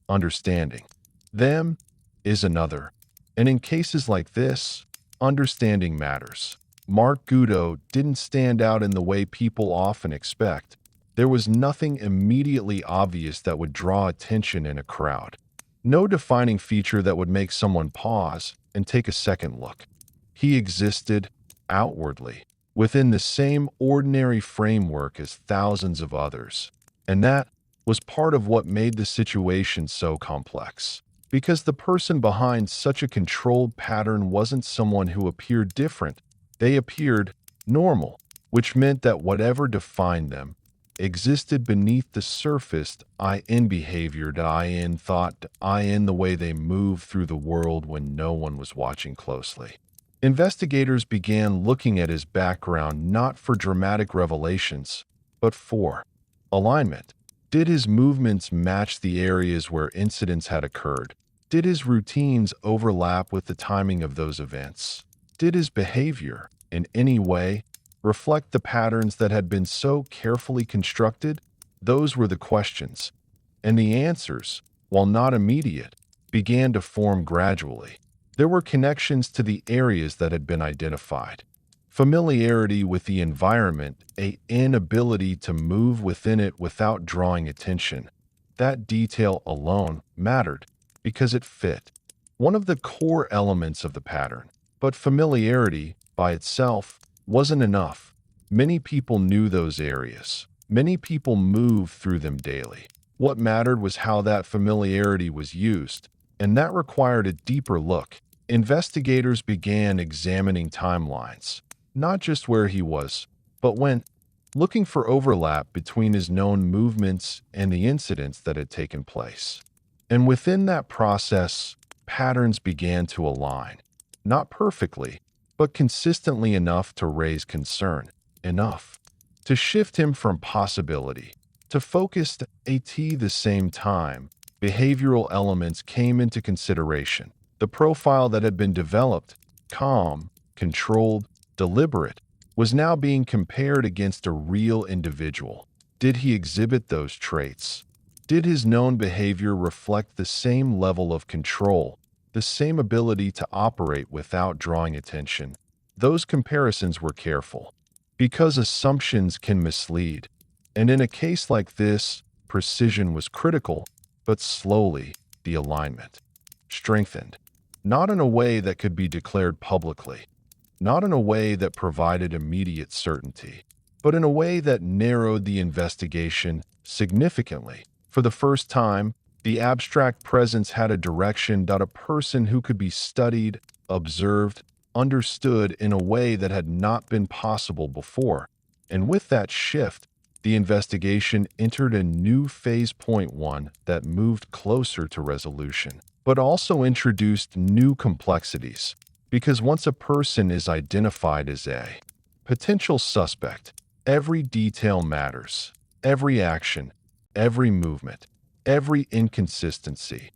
understanding them is another. And in cases like this, understanding matters. Mark Goudeau didn't stand out in the way people often expect. There was nothing immediately obvious that would draw attention in a crowd. No defining feature that would make someone pause and take a second look. He existed outwardly, within the same ordinary framework as thousands of others. And that was part of what made the situation so complex. Because the person behind such a controlled pattern wasn't someone who appeared different. They appeared normal, which meant that whatever defined them existed beneath the surface, in behavior, in thought, in the way they moved through the world when no one was watching closely. Investigators began looking at his background not for dramatic revelations, but for alignment. Did his movements match the areas where incidents had occurred? Did his routines overlap with the timing of those events? Did his behavior, in any way, reflect the patterns that had been so carefully constructed? Those were the questions. And the answers, while not immediate, began to form gradually. There were connections to the areas that had been identified. Familiarity with the environment, an inability to move within it without drawing attention. That detail alone mattered because it fit. One of the core elements of the pattern. But familiarity, by itself, wasn't enough. Many people knew those areas. Many people moved through them daily. What mattered was how that familiarity was used, and that required a deeper look. Investigators began examining timelines, not just where he was, but when, looking for overlap between his known movements and the incidents that had taken place. And within that process, patterns began to align. Not perfectly, but consistently enough to raise concern, enough to shift him from possibility to focused at the same time. Behavioral elements came into consideration. The profile that had been developed, calm, controlled, deliberate, was now being compared against a real individual. Did he exhibit those traits? Did his known behavior reflect the same level of control, the same ability to operate without drawing attention? Those comparisons were careful, because assumptions can mislead. And in a case like this, precision was critical, but slowly the alignment strengthened, not in a way that could be declared publicly, not in a way that provided immediate certainty, but in a way that narrowed the investigation significantly. For the first time, the abstract presence had a direction that a person who could be studied, observed, understood in a way that had not been possible before. And with that shift, the investigation entered a new phase. Point one that moved closer to resolution, but also introduced new complexities. Because once a person is identified as a potential suspect, every detail matters. Every action, every movement, every inconsistency.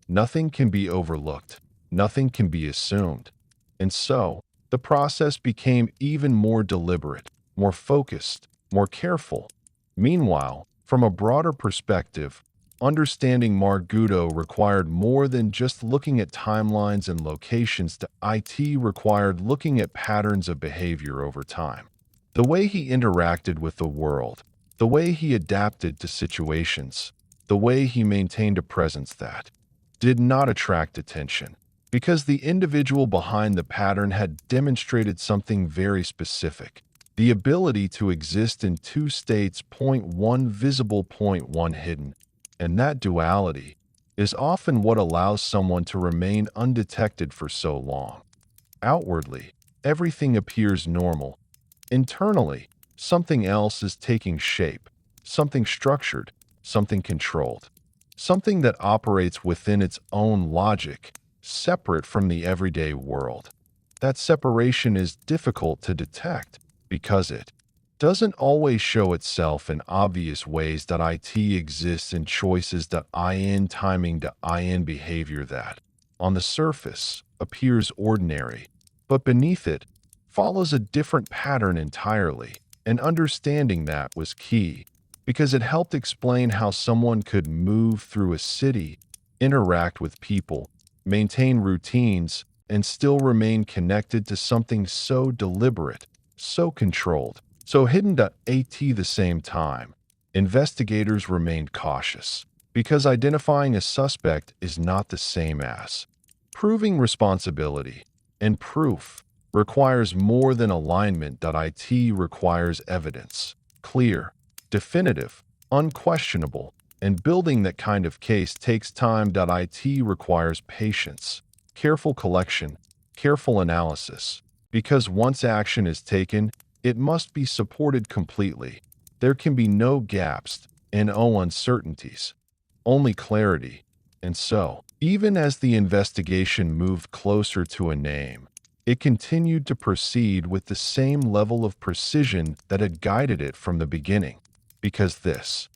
Nothing can be overlooked. Nothing can be assumed. And so, the process became even more deliberate, more focused, more careful. Meanwhile, from a broader perspective, understanding Mark Goudeau required more than just looking at timelines and locations. It required looking at patterns of behavior over time. The way he interacted with the world, the way he adapted to situations, the way he maintained a presence that did not attract attention, because the individual behind the pattern had demonstrated something very specific: the ability to exist in two states. Point one visible, point one hidden. And that duality is often what allows someone to remain undetected for so long. Outwardly, everything appears normal. Internally, something else is taking shape, something structured, something controlled, something that operates within its own logic, separate from the everyday world. That separation is difficult to detect because it doesn't always show itself in obvious ways. It exists in choices. In timing. In behavior that, on the surface, appears ordinary, but beneath it, follows a different pattern entirely. And understanding that was key, because it helped explain how someone could move through a city, interact with people, maintain routines, and still remain connected to something so deliberate, so controlled, so hidden. At the same time, investigators remained cautious, because identifying a suspect is not the same as proving responsibility, and proof requires more than alignment. It requires evidence, clear, definitive, unquestionable, and building that kind of case takes time. It requires patience, careful collection, careful analysis, because once action is taken, it must be supported completely. There can be no gaps and no uncertainties, only clarity. And so, even as the investigation moved closer to a name, it continued to proceed with the same level of precision that had guided it from the beginning. Because this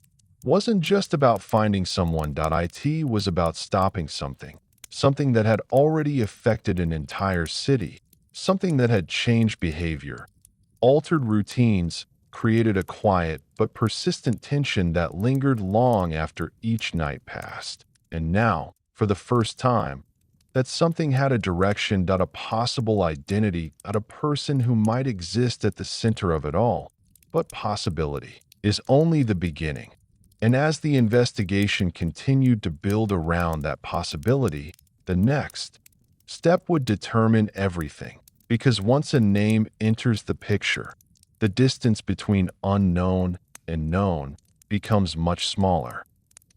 wasn't just about finding someone. It was about stopping something, something that had already affected an entire city, something that had changed behavior, altered routines, created a quiet but persistent tension that lingered long after each night passed. And now, for the first time, that something had a direction. A possible identity, a person who might exist at the center of it all. But possibility is only the beginning. And as the investigation continued to build around that possibility, the next step would determine everything. Because once a name enters the picture, the distance between unknown and known becomes much smaller.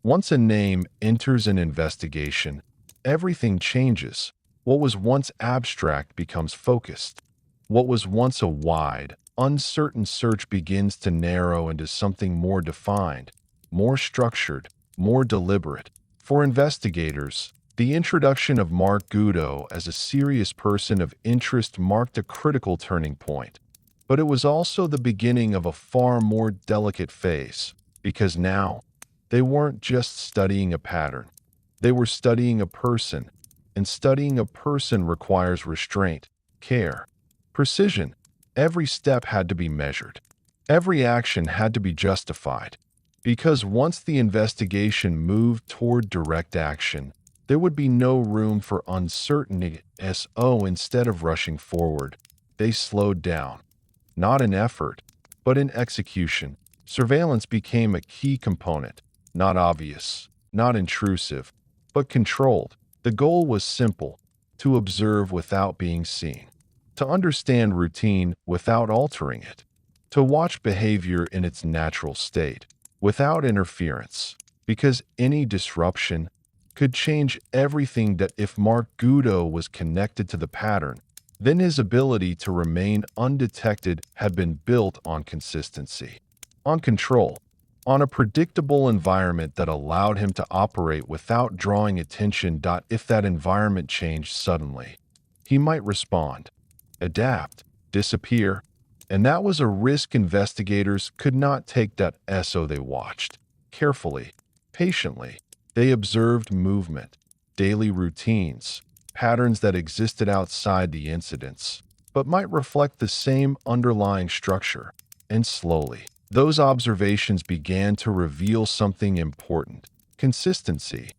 Once a name enters an investigation, everything changes. What was once abstract becomes focused. What was once a wide, uncertain search begins to narrow into something more defined, more structured, more deliberate. For investigators, the introduction of Mark Goudeau as a serious person of interest marked a critical turning point. But it was also the beginning of a far more delicate phase, because now, they weren't just studying a pattern. They were studying a person, and studying a person requires restraint, care, precision. Every step had to be measured. Every action had to be justified. Because once the investigation moved toward direct action, there would be no room for uncertainty. Instead of rushing forward, they slowed down. not in effort, but in execution. Surveillance became a key component, not obvious, not intrusive, but controlled. The goal was simple: to observe without being seen, to understand routine without altering it, to watch behavior in its natural state, without interference, because any disruption could change everything. That if Mark Goudeau was connected to the pattern, then his ability to remain undetected had been built on consistency, on control, on a predictable environment that allowed him to operate without drawing attention. If that environment changed suddenly, he might respond, adapt, disappear, and that was a risk investigators could not take. So they watched carefully, patiently. They observed movement, daily routines, patterns that existed outside the incidents, but might reflect the same underlying structure. And slowly, those observations began to reveal something important: consistency,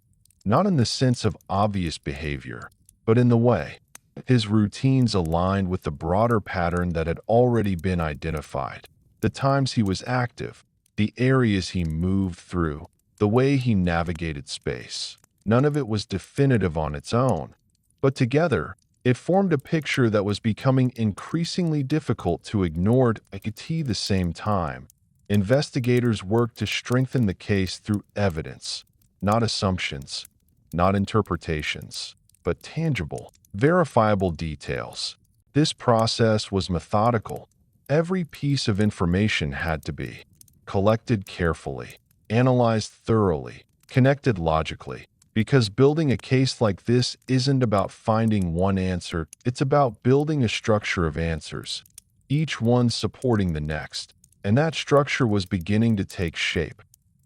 not in the sense of obvious behavior, but in the way his routines aligned with the broader pattern that had already been identified. The times he was active, the areas he moved through, the way he navigated space. None of it was definitive on its own, but together, it formed a picture that was becoming increasingly difficult to ignore. At the same time, investigators worked to strengthen the case through evidence, not assumptions, not interpretations, but tangible, verifiable details. This process was methodical. Every piece of information had to be collected carefully, analyzed thoroughly, connected logically, because building a case like this isn't about finding one answer, it's about building a structure of answers, each one supporting the next. And that structure was beginning to take shape,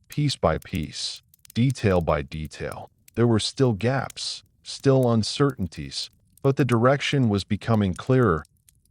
piece by piece, detail by detail. There were still gaps, still uncertainties, but the direction was becoming clearer,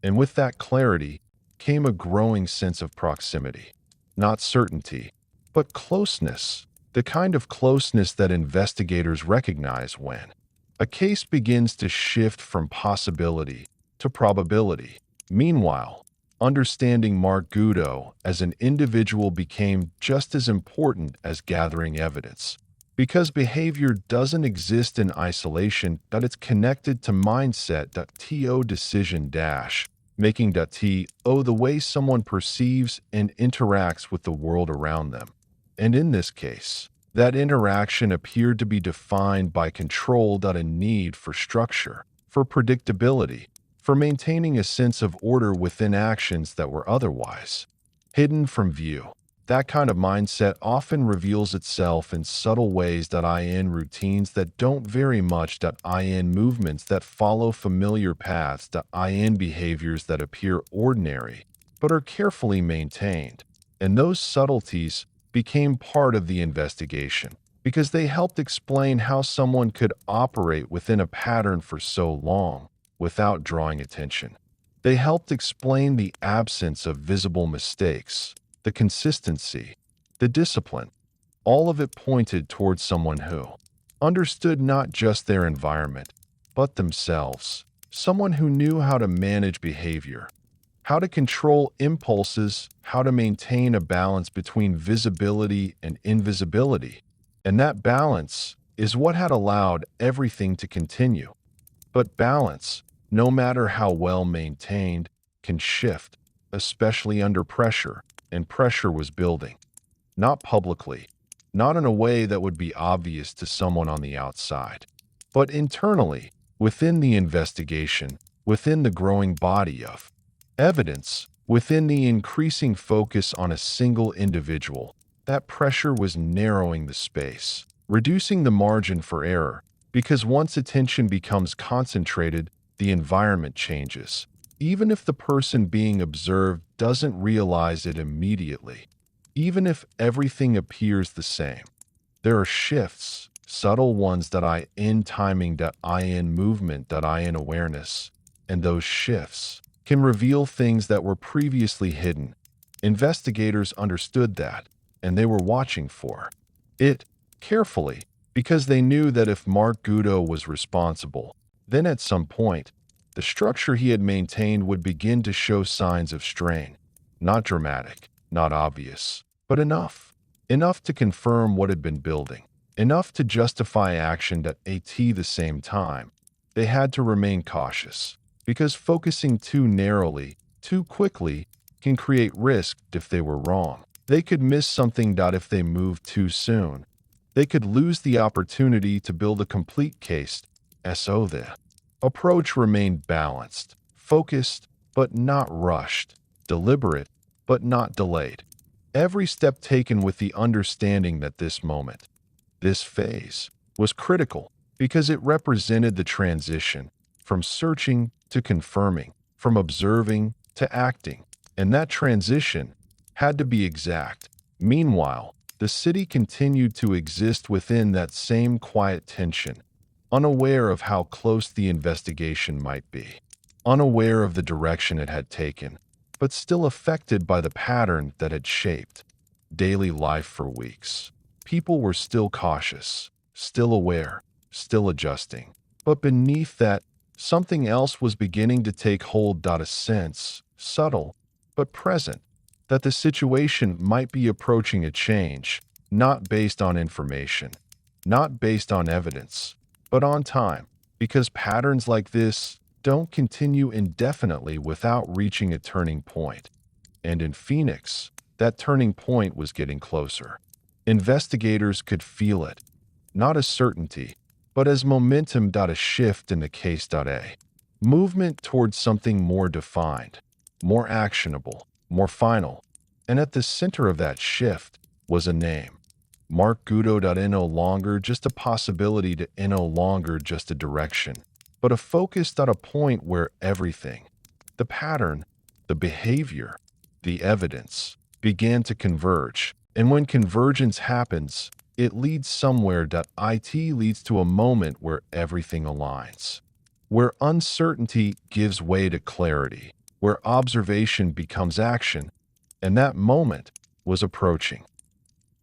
and with that clarity came a growing sense of proximity. Not certainty, but closeness, the kind of closeness that investigators recognize when a case begins to shift from possibility to probability. Meanwhile, understanding Mark Goudeau as an individual became just as important as gathering evidence. Because behavior doesn't exist in isolation, that it's connected to mindset. To decision making. To the way someone perceives and interacts with the world around them. And in this case, that interaction appeared to be defined by control. A need for structure, for predictability, for maintaining a sense of order within actions that were otherwise hidden from view. That kind of mindset often reveals itself in subtle ways. In routines that don't vary much. In movements that follow familiar paths. In behaviors that appear ordinary but are carefully maintained. And those subtleties became part of the investigation because they helped explain how someone could operate within a pattern for so long without drawing attention. They helped explain the absence of visible mistakes, the consistency, the discipline. All of it pointed towards someone who understood not just their environment, but themselves. Someone who knew how to manage behavior, how to control impulses, how to maintain a balance between visibility and invisibility. And that balance is what had allowed everything to continue. But balance, no matter how well maintained, can shift, especially under pressure. And pressure was building. Not publicly, not in a way that would be obvious to someone on the outside, but internally, within the investigation, within the growing body of evidence, within the increasing focus on a single individual. That pressure was narrowing the space, reducing the margin for error, because once attention becomes concentrated, the environment changes. Even if the person being observed doesn't realize it immediately, even if everything appears the same, there are shifts, subtle ones. In timing, in movement, in awareness, and those shifts can reveal things that were previously hidden. Investigators understood that, and they were watching for it carefully because they knew that if Mark Goudeau was responsible, then at some point, The structure he had maintained would begin to show signs of strain. Not dramatic, not obvious, but enough. Enough to confirm what had been building. Enough to justify action at the same time. They had to remain cautious, because focusing too narrowly, too quickly, can create risk if they were wrong. They could miss something if they moved too soon. They could lose the opportunity to build a complete case. So the approach remained balanced, focused, but not rushed, deliberate, but not delayed. Every step taken with the understanding that this moment, this phase, was critical because it represented the transition from searching to confirming, from observing to acting, and that transition had to be exact. Meanwhile, the city continued to exist within that same quiet tension, unaware of how close the investigation might be, unaware of the direction it had taken, but still affected by the pattern that had shaped daily life for weeks. People were still cautious, still aware, still adjusting. But beneath that, something else was beginning to take hold. A sense, subtle but present, that the situation might be approaching a change, not based on information, not based on evidence, but on time, because patterns like this don't continue indefinitely without reaching a turning point. And in Phoenix, that turning point was getting closer. Investigators could feel it, not as certainty, but as momentum. A shift in the case. Movement towards something more defined, more actionable, more final. And at the center of that shift was a name. Mark Goudeau. No longer just a possibility, no longer just a direction, but a focus. A point where everything, the pattern, the behavior, the evidence, began to converge. And when convergence happens, it leads somewhere. It leads to a moment where everything aligns, where uncertainty gives way to clarity, where observation becomes action, and that moment was approaching.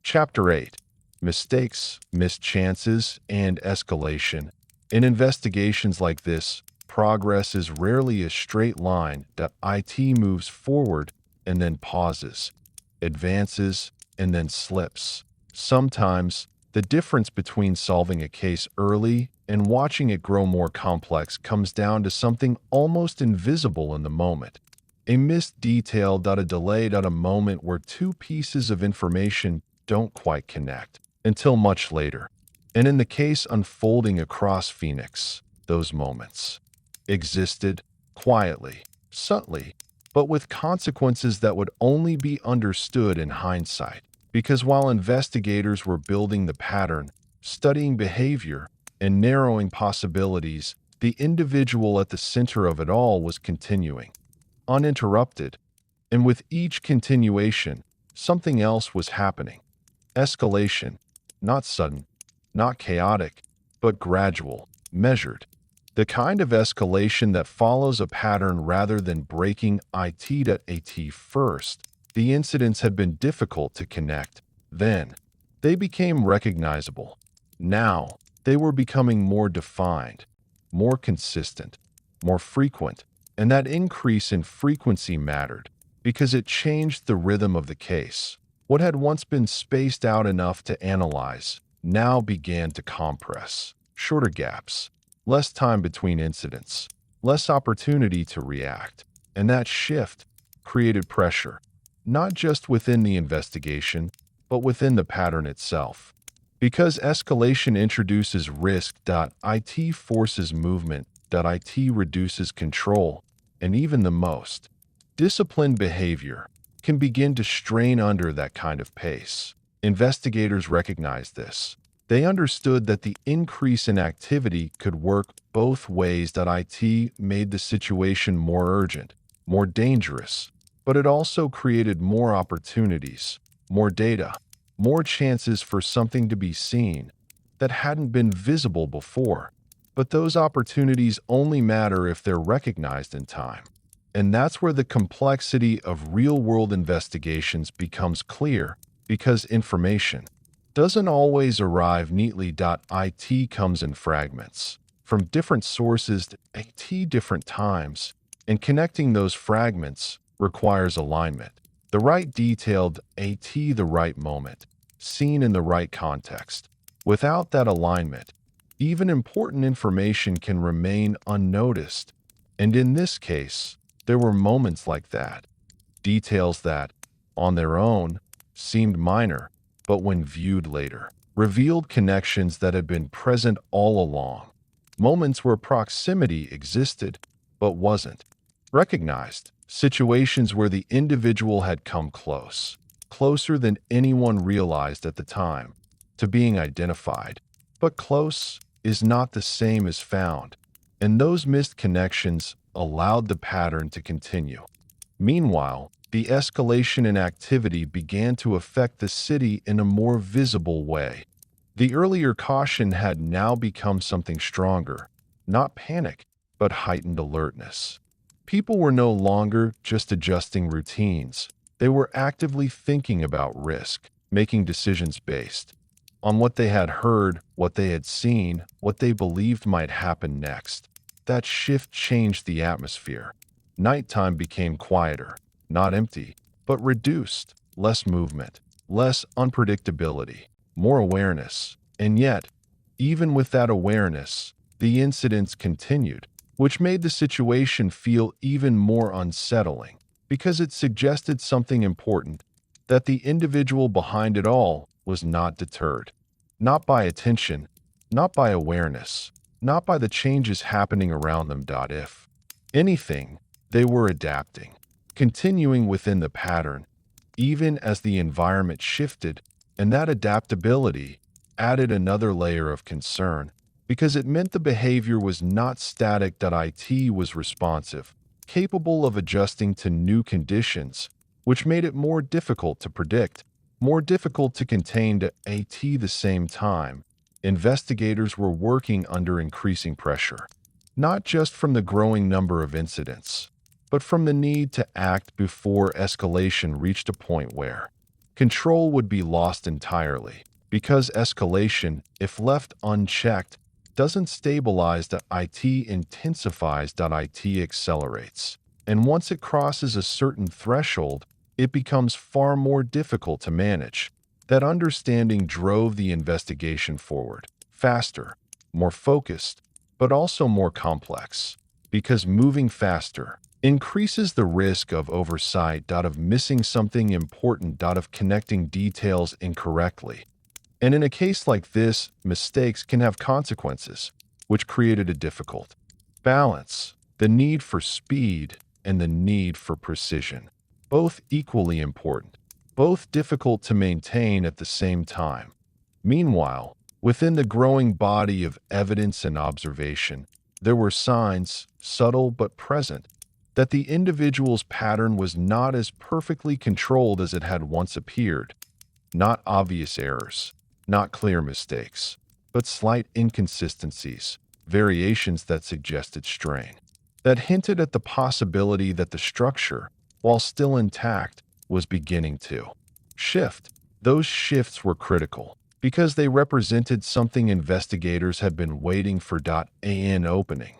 Chapter 8: Mistakes, Mischances, and Escalation. In investigations like this, progress is rarely a straight line. It moves forward and then pauses, advances, and then slips. Sometimes, the difference between solving a case early and watching it grow more complex comes down to something almost invisible in the moment. A missed detail. A delay. A moment where two pieces of information don't quite connect until much later. And in the case unfolding across Phoenix, those moments existed quietly, subtly, but with consequences that would only be understood in hindsight. Because while investigators were building the pattern, studying behavior, and narrowing possibilities, the individual at the center of it all was continuing, uninterrupted. And with each continuation, something else was happening. Escalation, not sudden, not chaotic, but gradual, measured. The kind of escalation that follows a pattern rather than breaking it first. The incidents had been difficult to connect. Then, they became recognizable. Now, they were becoming more defined, more consistent, more frequent. And that increase in frequency mattered, because it changed the rhythm of the case. What had once been spaced out enough to analyze now began to compress. Shorter gaps, less time between incidents, less opportunity to react. And that shift created pressure, not just within the investigation, but within the pattern itself. Because escalation introduces risk. It forces movement. It reduces control, and even the most disciplined behavior can begin to strain under that kind of pace. Investigators recognized this. They understood that the increase in activity could work both ways. It made the situation more urgent, more dangerous, but it also created more opportunities, more data, more chances for something to be seen that hadn't been visible before. But those opportunities only matter if they're recognized in time. And that's where the complexity of real-world investigations becomes clear, because information doesn't always arrive neatly. It comes in fragments, from different sources at different times, and connecting those fragments requires alignment. The right detailed at the right moment, seen in the right context. Without that alignment, even important information can remain unnoticed. And in this case, there were moments like that. Details that, on their own, seemed minor, but when viewed later, revealed connections that had been present all along. Moments where proximity existed, but wasn't recognized. Situations where the individual had come close, closer than anyone realized at the time, to being identified. But close is not the same as found, and those missed connections allowed the pattern to continue. Meanwhile, the escalation in activity began to affect the city in a more visible way. The earlier caution had now become something stronger, not panic, but heightened alertness. People were no longer just adjusting routines. They were actively thinking about risk, making decisions based on what they had heard, what they had seen, what they believed might happen next. That shift changed the atmosphere. Nighttime became quieter, not empty, but reduced, less movement, less unpredictability, more awareness. And yet, even with that awareness, the incidents continued, which made the situation feel even more unsettling because it suggested something important, that the individual behind it all was not deterred. Not by attention, not by awareness, not by the changes happening around them. If anything, they were adapting, continuing within the pattern, even as the environment shifted, and that adaptability added another layer of concern because it meant the behavior was not static. It was responsive, capable of adjusting to new conditions, which made it more difficult to predict, more difficult to contain. At the same time, investigators were working under increasing pressure, not just from the growing number of incidents, but from the need to act before escalation reached a point where control would be lost entirely. Because escalation, if left unchecked, doesn't stabilize. It intensifies. It accelerates. And once it crosses a certain threshold, it becomes far more difficult to manage. That understanding drove the investigation forward, faster, more focused, but also more complex. Because moving faster increases the risk of oversight. Of missing something important. Of connecting details incorrectly. And in a case like this, mistakes can have consequences, which created a difficult balance. The need for speed and the need for precision, both equally important, both difficult to maintain at the same time. Meanwhile, within the growing body of evidence and observation, there were signs, subtle but present, that the individual's pattern was not as perfectly controlled as it had once appeared. Not obvious errors, not clear mistakes, but slight inconsistencies, variations that suggested strain, that hinted at the possibility that the structure, while still intact, was beginning to shift. Those shifts were critical because they represented something investigators had been waiting for. An opening,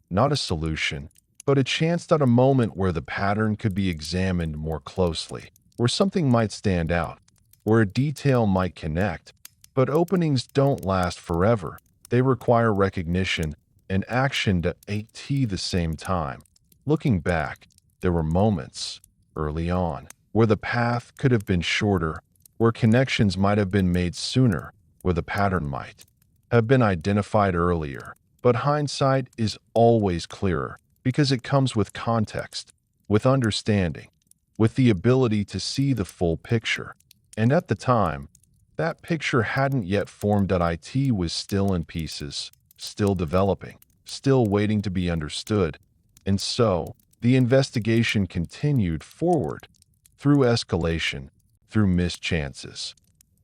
not a solution, but a chance. A moment where the pattern could be examined more closely, where something might stand out, where a detail might connect. But openings don't last forever. They require recognition and action at the same time. Looking back, there were moments, early on, where the path could have been shorter, where connections might have been made sooner, where the pattern might have been identified earlier. But hindsight is always clearer because it comes with context, with understanding, with the ability to see the full picture. And at the time, that picture hadn't yet formed. It was still in pieces, still developing, still waiting to be understood. And so, the investigation continued forward, through escalation, through missed chances,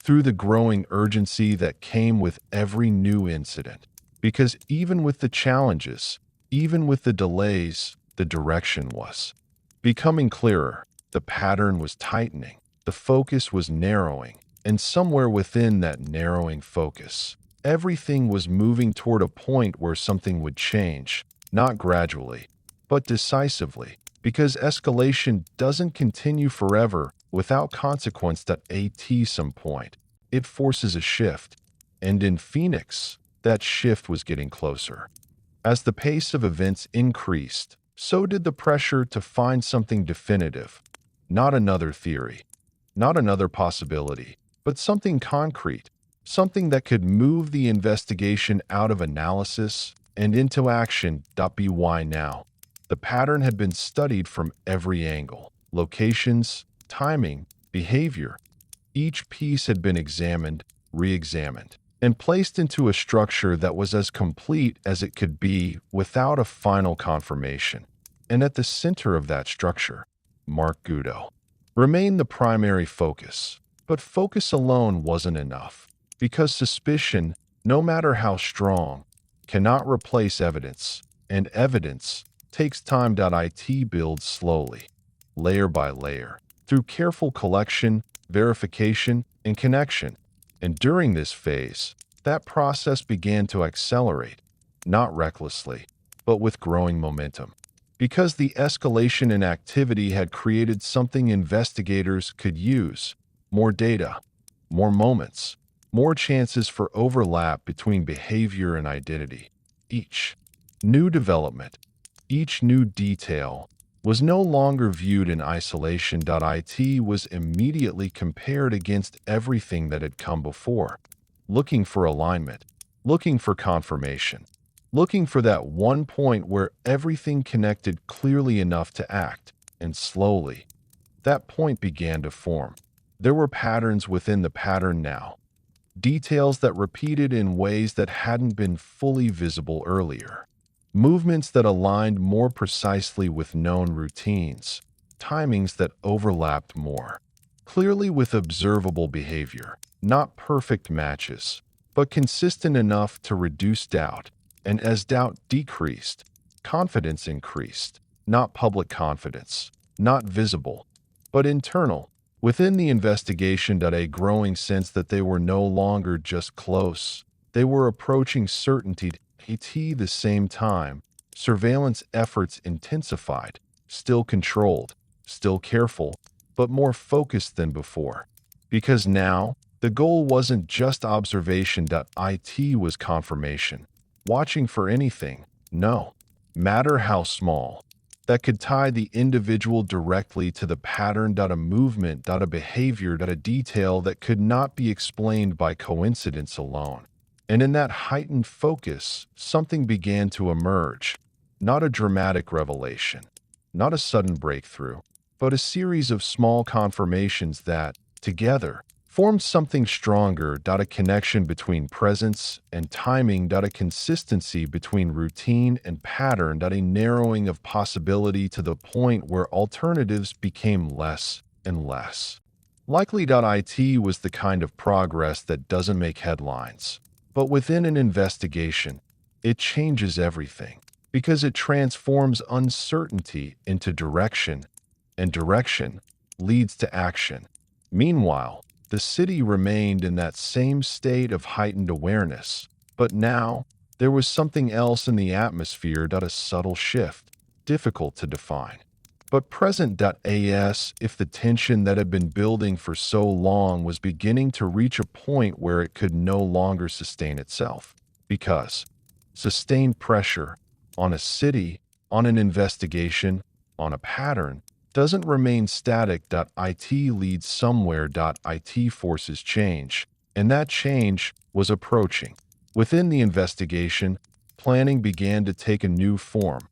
through the growing urgency that came with every new incident. Because even with the challenges, even with the delays, the direction was becoming clearer. The pattern was tightening, the focus was narrowing. And somewhere within that narrowing focus, Everything was moving toward a point where something would change, not gradually, but decisively, because escalation doesn't continue forever without consequence. At some point, it forces a shift, and in Phoenix, that shift was getting closer. As the pace of events increased, so did the pressure to find something definitive, not another theory, not another possibility, but something concrete, something that could move the investigation out of analysis and into action. By now, the pattern had been studied from every angle: locations, timing, behavior. Each piece had been examined, re-examined, and placed into a structure that was as complete as it could be without a final confirmation. And at the center of that structure, Mark Goudeau remained the primary focus. But focus alone wasn't enough, because suspicion, no matter how strong, cannot replace evidence, and evidence takes time. It builds slowly, layer by layer, through careful collection, verification, and connection. And during this phase, that process began to accelerate, not recklessly, but with growing momentum. Because the escalation in activity had created something investigators could use: more data, more moments, more chances for overlap between behavior and identity. Each new development, each new detail, was no longer viewed in isolation. It was immediately compared against everything that had come before, looking for alignment, looking for confirmation, looking for that one point where everything connected clearly enough to act. And slowly, that point began to form. There were patterns within the pattern now, details that repeated in ways that hadn't been fully visible earlier, movements that aligned more precisely with known routines, timings that overlapped more clearly with observable behavior, not perfect matches, but consistent enough to reduce doubt. And as doubt decreased, confidence increased, not public confidence, not visible, but internal. Within the investigation, a growing sense that they were no longer just close, they were approaching certainty. At the same time, surveillance efforts intensified, still controlled, still careful, but more focused than before. Because now, the goal wasn't just observation. It was confirmation, watching for anything, no matter how small, that could tie the individual directly to the pattern. A movement, a behavior, a detail that could not be explained by coincidence alone. And in that heightened focus, something began to emerge. Not a dramatic revelation, not a sudden breakthrough, but a series of small confirmations that, together, formed something stronger. A connection between presence and timing. A consistency between routine and pattern. A narrowing of possibility to the point where alternatives became less and less likely. It was the kind of progress that doesn't make headlines, but within an investigation, it changes everything, because it transforms uncertainty into direction, and direction leads to action. Meanwhile, the city remained in that same state of heightened awareness, but now there was something else in the atmosphere. A subtle shift, difficult to define, but present. If the tension that had been building for so long was beginning to reach a point where it could no longer sustain itself. Because sustained pressure on a city, on an investigation, on a pattern, doesn't remain static. It leads somewhere. It forces change, and that change was approaching. Within the investigation, planning began to take a new form.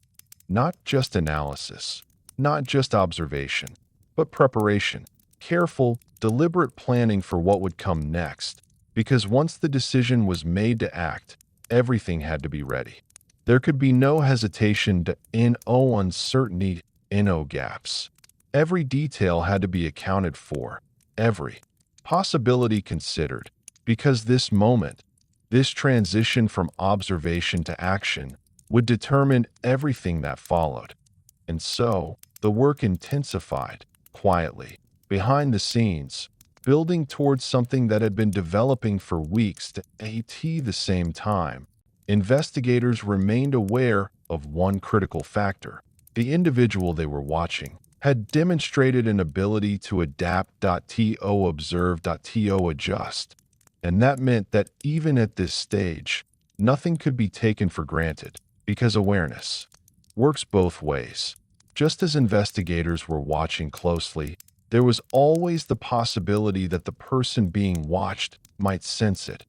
Not just analysis, not just observation, but preparation. Careful, deliberate planning for what would come next. Because once the decision was made to act, everything had to be ready. There could be no hesitation. Uncertainty, no gaps. Every detail had to be accounted for, every possibility considered, because this moment, this transition from observation to action, would determine everything that followed. And so, the work intensified, quietly, behind the scenes, building towards something that had been developing for weeks at the same time. Investigators remained aware of one critical factor. The individual they were watching had demonstrated an ability to adapt.to observe.to adjust. And that meant that even at this stage, nothing could be taken for granted, because awareness works both ways. Just as investigators were watching closely, there was always the possibility that the person being watched might sense it.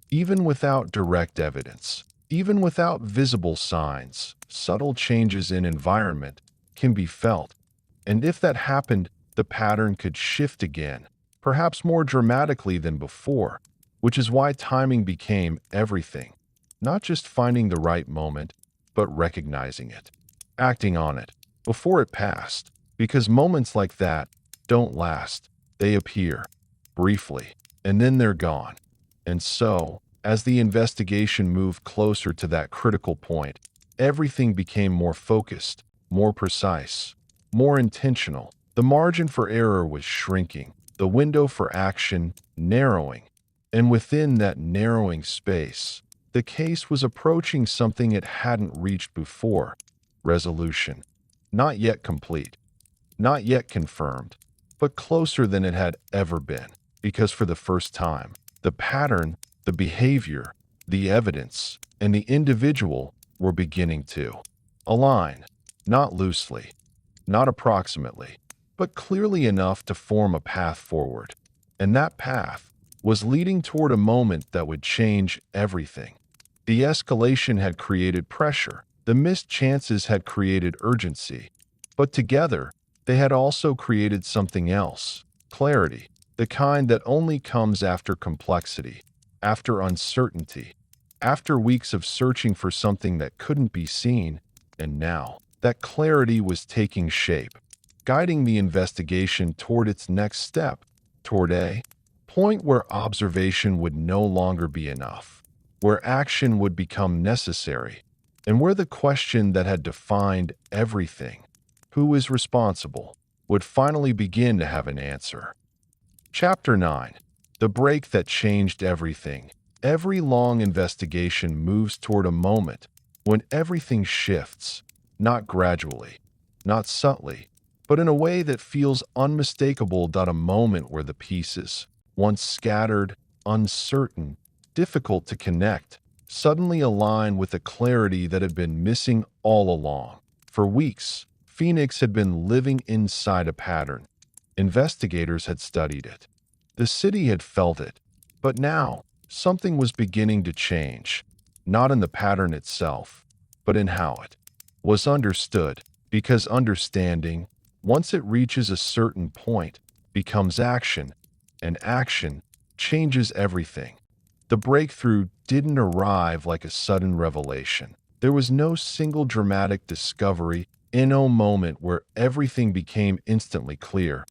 Even without direct evidence, even without visible signs, subtle changes in environment can be felt. And if that happened, the pattern could shift again, perhaps more dramatically than before, which is why timing became everything. Not just finding the right moment, but recognizing it, acting on it, before it passed. Because moments like that don't last. They appear, briefly, and then they're gone. And so, as the investigation moved closer to that critical point, everything became more focused, more precise, more intentional. The margin for error was shrinking, the window for action narrowing. And within that narrowing space, the case was approaching something it hadn't reached before: resolution. Not yet complete, not yet confirmed, but closer than it had ever been. Because for the first time, the pattern, the behavior, the evidence, and the individual were beginning to align, not loosely, not approximately, but clearly enough to form a path forward. And that path was leading toward a moment that would change everything. The escalation had created pressure. The missed chances had created urgency. But together, they had also created something else: clarity, the kind that only comes after complexity, after uncertainty, after weeks of searching for something that couldn't be seen. And now, that clarity was taking shape, guiding the investigation toward its next step, toward a point where observation would no longer be enough, where action would become necessary, and where the question that had defined everything, who is responsible, would finally begin to have an answer. Chapter 9. The break that changed everything. Every long investigation moves toward a moment when everything shifts, not gradually, not subtly, but in a way that feels unmistakable. A moment where the pieces, once scattered, uncertain, difficult to connect, suddenly align with a clarity that had been missing all along. For weeks, Phoenix had been living inside a pattern. Investigators had studied it. The city had felt it. But now, something was beginning to change, not in the pattern itself, but in how it was understood. Because understanding, once it reaches a certain point, becomes action, and action changes everything. The breakthrough didn't arrive like a sudden revelation. There was no single dramatic discovery in a moment where everything became instantly clear.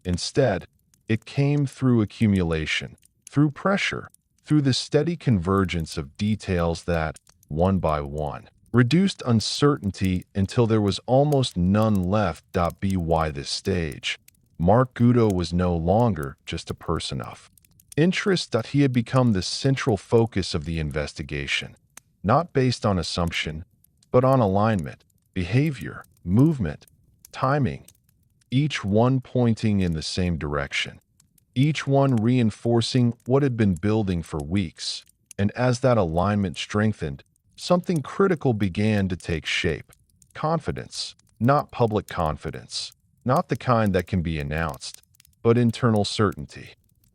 Instead, it came through accumulation, through pressure, through the steady convergence of details that, one by one, reduced uncertainty until there was almost none left. By this stage, Mark Goudeau was no longer just a person of interest. He had become the central focus of the investigation, not based on assumption, but on alignment, behavior, movement, timing, each one pointing in the same direction, each one reinforcing what had been building for weeks. And as that alignment strengthened, something critical began to take shape. Confidence, not public confidence, not the kind that can be announced, but internal certainty.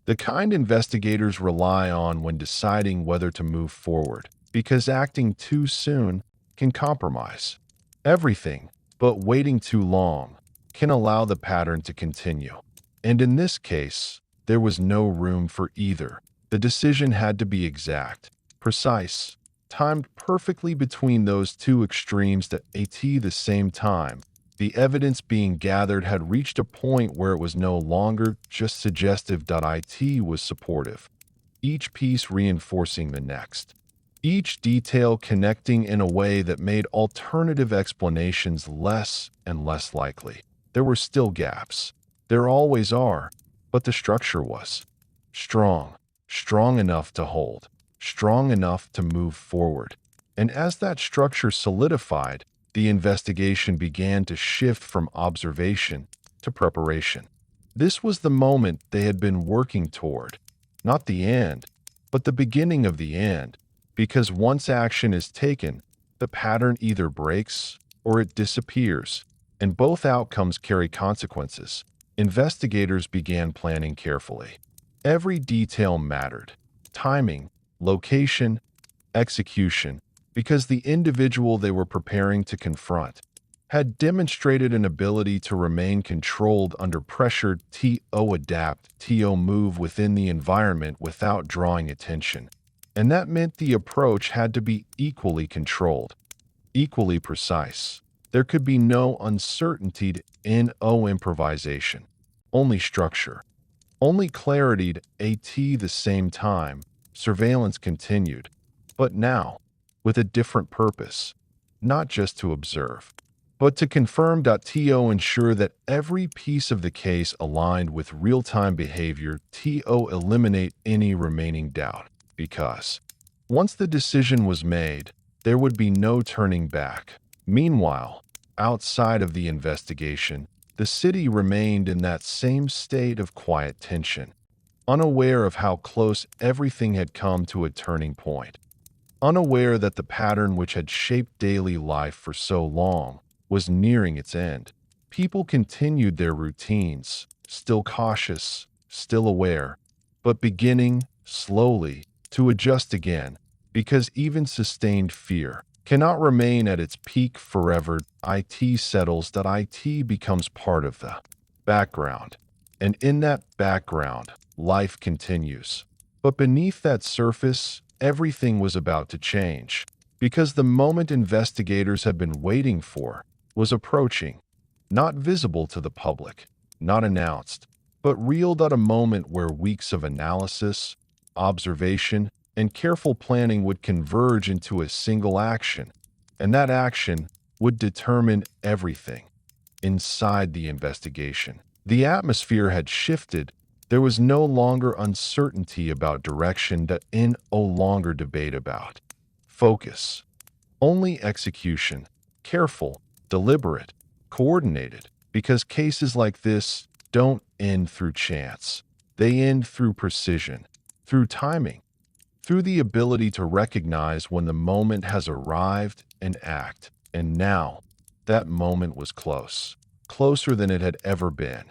The kind investigators rely on when deciding whether to move forward, because acting too soon can compromise everything, but waiting too long can allow the pattern to continue. And in this case, there was no room for either. The decision had to be exact, precise, timed perfectly between those two extremes at the same time. The evidence being gathered had reached a point where it was no longer just suggestive. It was supportive, each piece reinforcing the next, each detail connecting in a way that made alternative explanations less and less likely. There were still gaps. There always are. but the structure was strong, strong enough to hold, strong enough to move forward. And as that structure solidified, the investigation began to shift from observation to preparation. This was the moment they had been working toward, not the end, but the beginning of the end, because once action is taken, the pattern either breaks or it disappears, and both outcomes carry consequences. Investigators began planning carefully. Every detail mattered: timing, location, execution, because the individual they were preparing to confront had demonstrated an ability to remain controlled under pressure, to adapt, to move within the environment without drawing attention. And that meant the approach had to be equally controlled, equally precise. There could be no uncertainty in improvisation, only structure, only clarity at the same time. Surveillance continued, but now, with a different purpose, not just to observe, but to confirm. To ensure that every piece of the case aligned with real-time behavior. To eliminate any remaining doubt, because once the decision was made, there would be no turning back. Meanwhile, outside of the investigation, the city remained in that same state of quiet tension, unaware of how close everything had come to a turning point, unaware that the pattern which had shaped daily life for so long was nearing its end. People continued their routines, still cautious, still aware, but beginning, slowly, to adjust again, because even sustained fear cannot remain at its peak forever. It settles. It becomes part of the background, and in that background, life continues. But beneath that surface, everything was about to change, because the moment investigators had been waiting for was approaching, not visible to the public, not announced, but real. A moment where weeks of analysis, observation, and careful planning would converge into a single action, and that action would determine everything. Inside the investigation, the atmosphere had shifted. There was no longer uncertainty about direction, no longer debate about focus, only execution, careful, deliberate, coordinated, because cases like this don't end through chance. They end through precision, through timing, through the ability to recognize when the moment has arrived and act. And now, that moment was close, closer than it had ever been.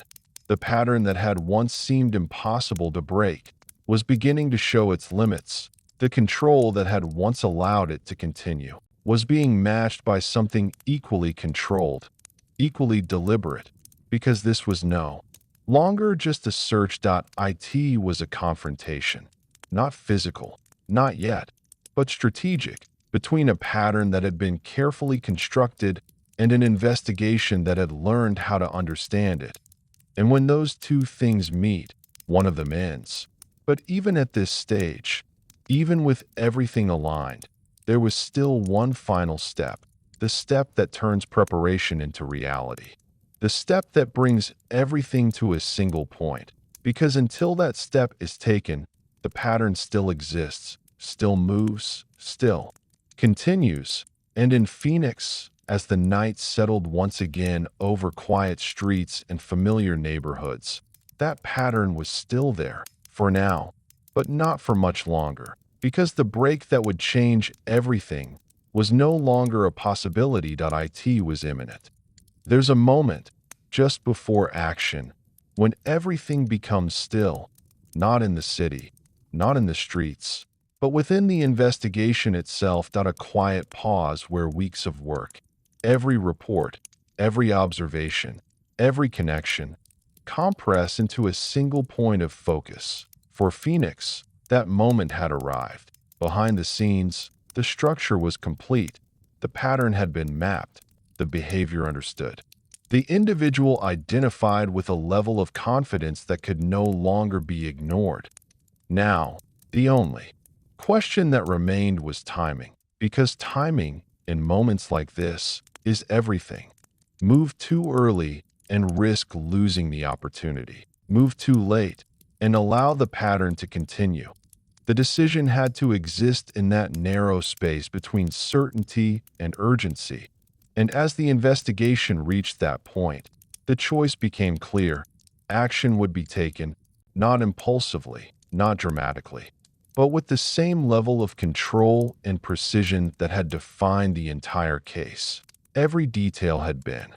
The pattern that had once seemed impossible to break was beginning to show its limits. The control that had once allowed it to continue was being matched by something equally controlled, equally deliberate, because this was no longer just a search. It was a confrontation, not physical, not yet, but strategic, between a pattern that had been carefully constructed and an investigation that had learned how to understand it. And when those two things meet, one of them ends. But even at this stage, even with everything aligned, there was still one final step, the step that turns preparation into reality, the step that brings everything to a single point. Because until that step is taken, the pattern still exists, still moves, still continues. And in Phoenix, as the night settled once again over quiet streets and familiar neighborhoods, that pattern was still there, for now, but not for much longer, because the break that would change everything was no longer a possibility. It was imminent. There's a moment, just before action, when everything becomes still, not in the city, not in the streets, but within the investigation itself. A quiet pause where weeks of work, every report, every observation, every connection, compress into a single point of focus. For Phoenix, that moment had arrived. Behind the scenes, the structure was complete. The pattern had been mapped, the behavior understood. The individual identified with a level of confidence that could no longer be ignored. Now, the only question that remained was timing, because timing, in moments like this, is everything. Move too early and risk losing the opportunity. move too late, and allow the pattern to continue. The decision had to exist in that narrow space between certainty and urgency. And as the investigation reached that point, the choice became clear. Action would be taken, not impulsively, not dramatically, but with the same level of control and precision that had defined the entire case. Every detail had been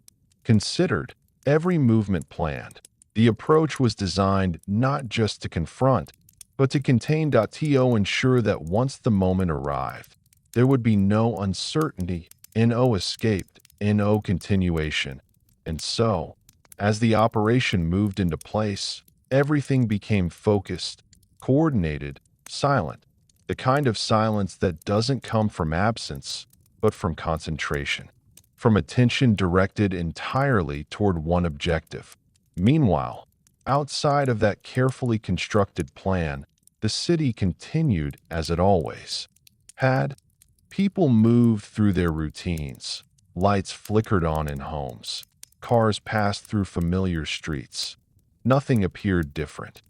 considered, every movement planned. The approach was designed not just to confront, but to contain. To ensure that once the moment arrived, there would be no uncertainty, no escape, no continuation. And so, as the operation moved into place, everything became focused, coordinated, silent. The kind of silence that doesn't come from absence, but from concentration, from attention directed entirely toward one objective. Meanwhile, outside of that carefully constructed plan, the city continued as it always had. People moved through their routines. Lights flickered on in homes. Cars passed through familiar streets. Nothing appeared different.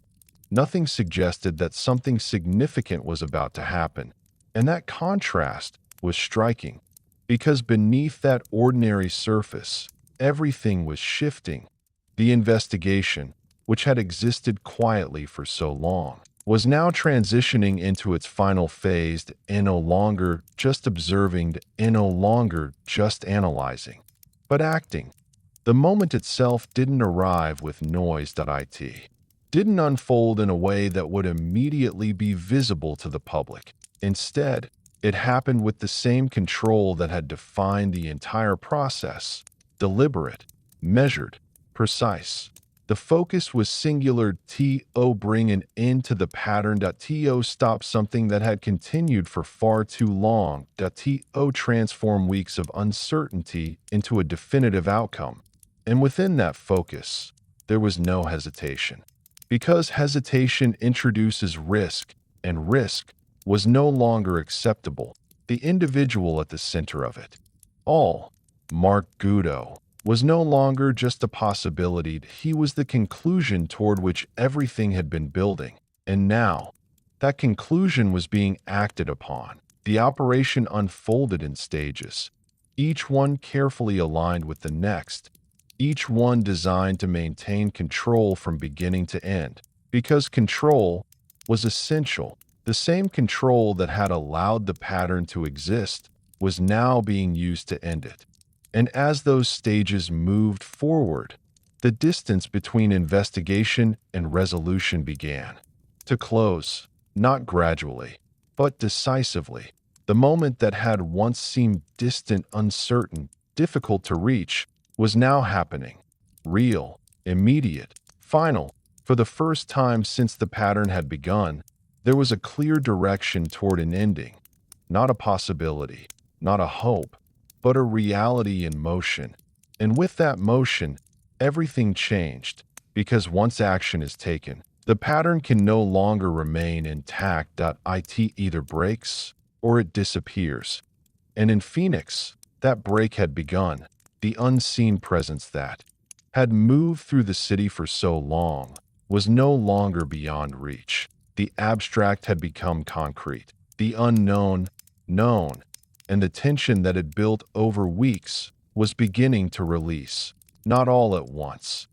Nothing suggested that something significant was about to happen. And that contrast was striking, because beneath that ordinary surface, everything was shifting. The investigation, which had existed quietly for so long, was now transitioning into its final phase, and no longer just observing, and no longer just analyzing, but acting. The moment itself didn't arrive with noise. Didn't unfold in a way that would immediately be visible to the public. Instead, it happened with the same control that had defined the entire process: deliberate, measured, precise. The focus was singular. Bring an end to the pattern. Stop something that had continued for far too long. Transform weeks of uncertainty into a definitive outcome. And within that focus, there was no hesitation. Because hesitation introduces risk, and risk was no longer acceptable. The individual at the center of it all, Mark Goudeau, was no longer just a possibility. He was the conclusion toward which everything had been building. And now, that conclusion was being acted upon. The operation unfolded in stages, each one carefully aligned with the next, each one designed to maintain control from beginning to end. Because control was essential. The same control that had allowed the pattern to exist was now being used to end it. And as those stages moved forward, the distance between investigation and resolution began to close, not gradually, but decisively. The moment that had once seemed distant, uncertain, difficult to reach, was now happening. Real, immediate, final. For the first time since the pattern had begun, there was a clear direction toward an ending. Not a possibility, not a hope, but a reality in motion. And with that motion, everything changed, because once action is taken, the pattern can no longer remain intact. It either breaks or it disappears. And in Phoenix, that break had begun. The unseen presence that had moved through the city for so long was no longer beyond reach. The abstract had become concrete, the unknown known, and the tension that had built over weeks was beginning to release. Not all at once,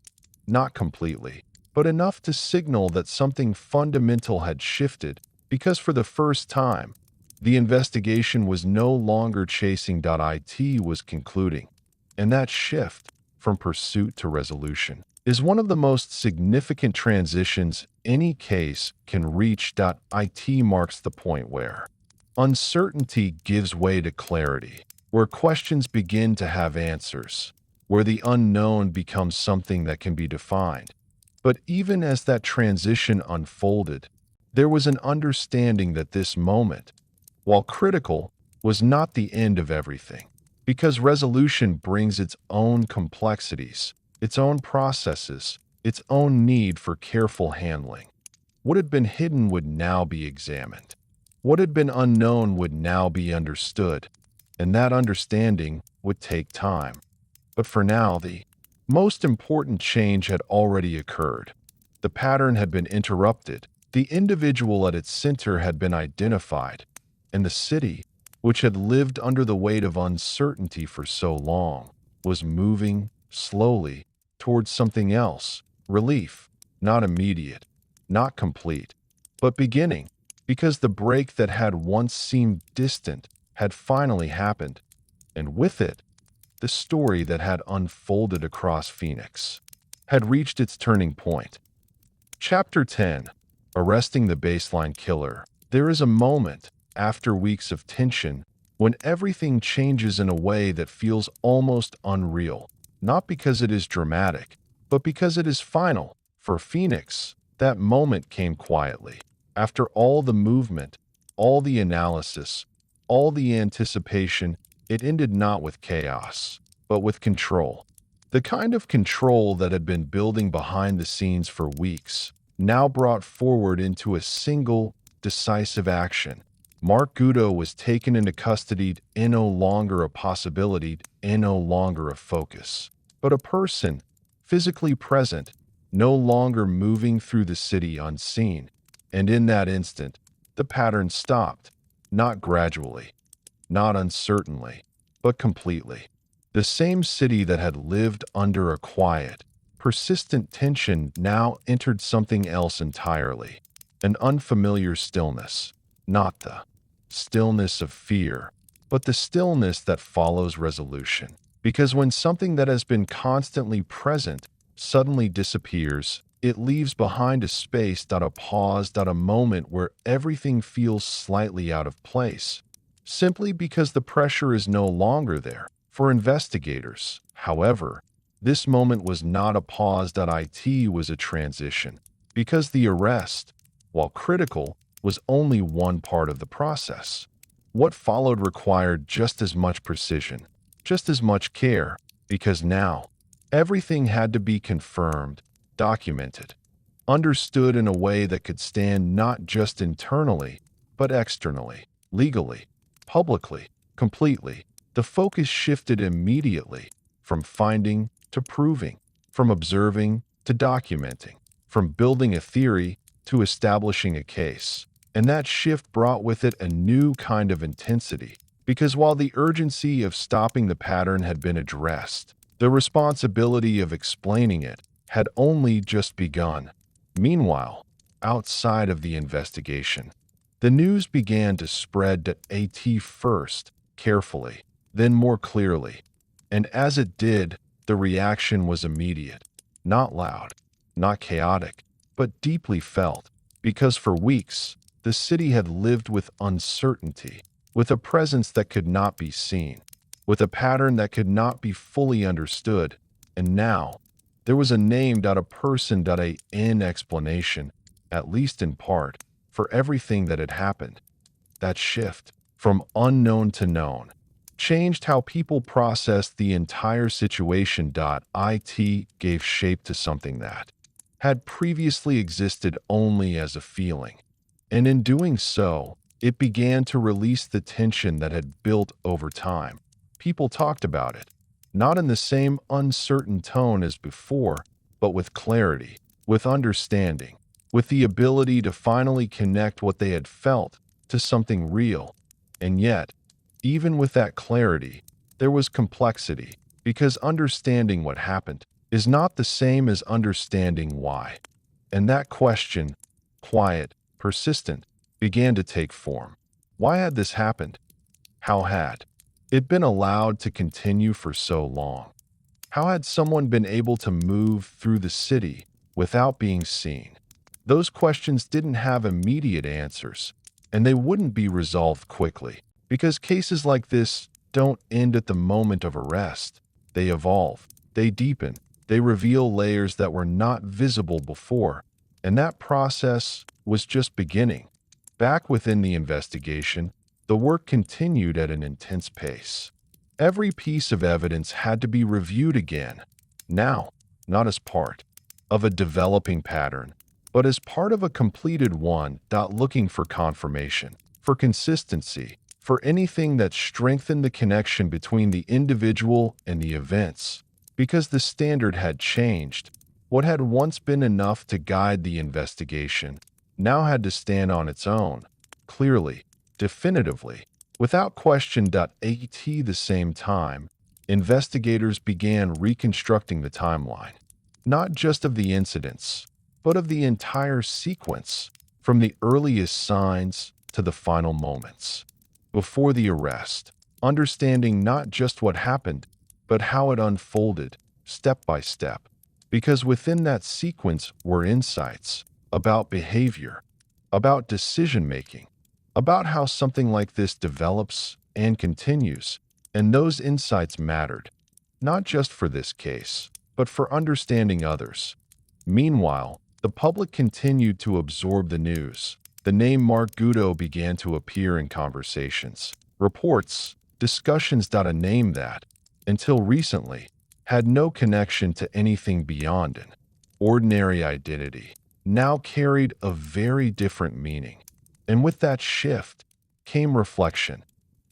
not completely, but enough to signal that something fundamental had shifted, because for the first time, the investigation was no longer chasing. It was concluding. And that shift, from pursuit to resolution, is one of the most significant transitions any case can reach. It marks the point where uncertainty gives way to clarity, where questions begin to have answers, where the unknown becomes something that can be defined. But even as that transition unfolded, there was an understanding that this moment, while critical, was not the end of everything, because resolution brings its own complexities, its own processes, its own need for careful handling. What had been hidden would now be examined. What had been unknown would now be understood, and that understanding would take time. But for now, the most important change had already occurred. The pattern had been interrupted, the individual at its center had been identified, and the city, which had lived under the weight of uncertainty for so long, was moving, slowly, towards something else. Relief, not immediate, not complete, but beginning, because the break that had once seemed distant had finally happened, and with it, the story that had unfolded across Phoenix had reached its turning point. Chapter 10: Arresting the Baseline Killer. There is a moment, after weeks of tension, when everything changes in a way that feels almost unreal, not because it is dramatic, but because it is final. For Phoenix, that moment came quietly. After all the movement, all the analysis, all the anticipation, it ended not with chaos, but with control. The kind of control that had been building behind the scenes for weeks, now brought forward into a single, decisive action. Mark Goudeau was taken into custody, in no longer a possibility, in no longer a focus, but a person, physically present, no longer moving through the city unseen. And in that instant, the pattern stopped, not gradually, not uncertainly, but completely. The same city that had lived under a quiet, persistent tension now entered something else entirely, an unfamiliar stillness, not the stillness of fear, but the stillness that follows resolution. Because when something that has been constantly present suddenly disappears, it leaves behind a space, a pause, a moment where everything feels slightly out of place, simply because the pressure is no longer there. For investigators, however, this moment was not a pause. It was a transition, because the arrest, while critical, was only one part of the process. What followed required just as much precision, just as much care, because now everything had to be confirmed, documented, understood in a way that could stand not just internally, but externally, legally, publicly, completely. The focus shifted immediately, from finding to proving, from observing to documenting, from building a theory to establishing a case. And that shift brought with it a new kind of intensity, because while the urgency of stopping the pattern had been addressed, the responsibility of explaining it had only just begun. Meanwhile, outside of the investigation, the news began to spread first, carefully, then more clearly. And as it did, the reaction was immediate, not loud, not chaotic, but deeply felt, because for weeks, the city had lived with uncertainty, with a presence that could not be seen, with a pattern that could not be fully understood. And now, there was a name, a person, an explanation, at least in part, for everything that had happened. That shift, from unknown to known, changed how people processed the entire situation. It gave shape to something that had previously existed only as a feeling. And in doing so, it began to release the tension that had built over time. People talked about it, not in the same uncertain tone as before, but with clarity, with understanding, with the ability to finally connect what they had felt to something real. And yet, even with that clarity, there was complexity, because understanding what happened is not the same as understanding why. And that question, quiet, persistent, began to take form. Why had this happened? How had it been allowed to continue for so long? How had someone been able to move through the city without being seen? Those questions didn't have immediate answers, and they wouldn't be resolved quickly, because cases like this don't end at the moment of arrest. They evolve, they deepen, they reveal layers that were not visible before, and that process was just beginning. Back within the investigation, the work continued at an intense pace. Every piece of evidence had to be reviewed again, now, not as part of a developing pattern, but as part of a completed one. Looking for confirmation, for consistency, for anything that strengthened the connection between the individual and the events. Because the standard had changed, What had once been enough to guide the investigation now had to stand on its own, clearly, definitively, without question. At the same time, investigators began reconstructing the timeline, not just of the incidents, but of the entire sequence, from the earliest signs to the final moments. Before the arrest, understanding not just what happened, but how it unfolded, step by step. Because within that sequence were insights about behavior, about decision-making, about how something like this develops and continues, and those insights mattered, not just for this case, but for understanding others. Meanwhile, the public continued to absorb the news. The name Mark Goudeau began to appear in conversations, reports, discussions. A name that, until recently, had no connection to anything beyond an ordinary identity, now carried a very different meaning. And with that shift came reflection.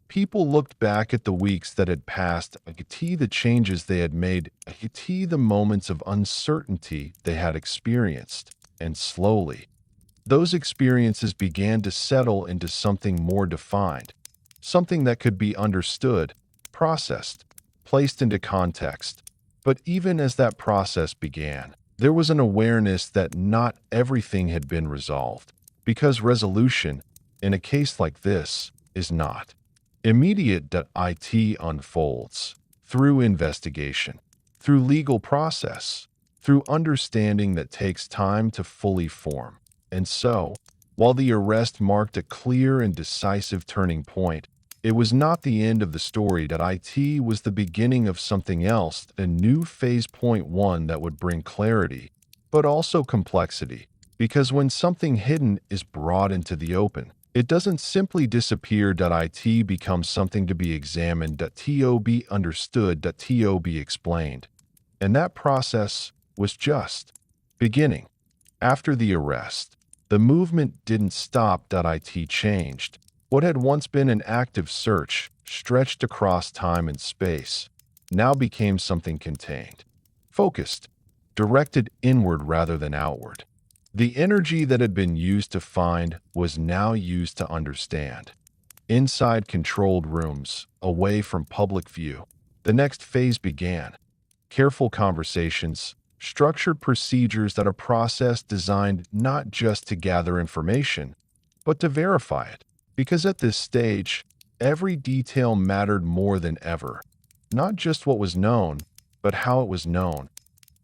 People looked back at the weeks that had passed, the changes they had made, the moments of uncertainty they had experienced, and slowly, those experiences began to settle into something more defined, something that could be understood, processed, placed into context. But even as that process began, there was an awareness that not everything had been resolved, because resolution, in a case like this, is not immediate. It unfolds through investigation, through legal process, through understanding that takes time to fully form. And so, while the arrest marked a clear and decisive turning point, it was not the end of the story. It was the beginning of something else, a new phase. Point one that would bring clarity, but also complexity. Because when something hidden is brought into the open, it doesn't simply disappear. It becomes something to be examined. To be understood. To be explained. And that process was just beginning. After the arrest, the movement didn't stop. It changed. What had once been an active search, stretched across time and space, now became something contained, focused, directed inward rather than outward. The energy that had been used to find was now used to understand. Inside controlled rooms, away from public view, the next phase began. Careful conversations, structured procedures. A process designed not just to gather information, but to verify it. Because at this stage, every detail mattered more than ever. Not just what was known, but how it was known,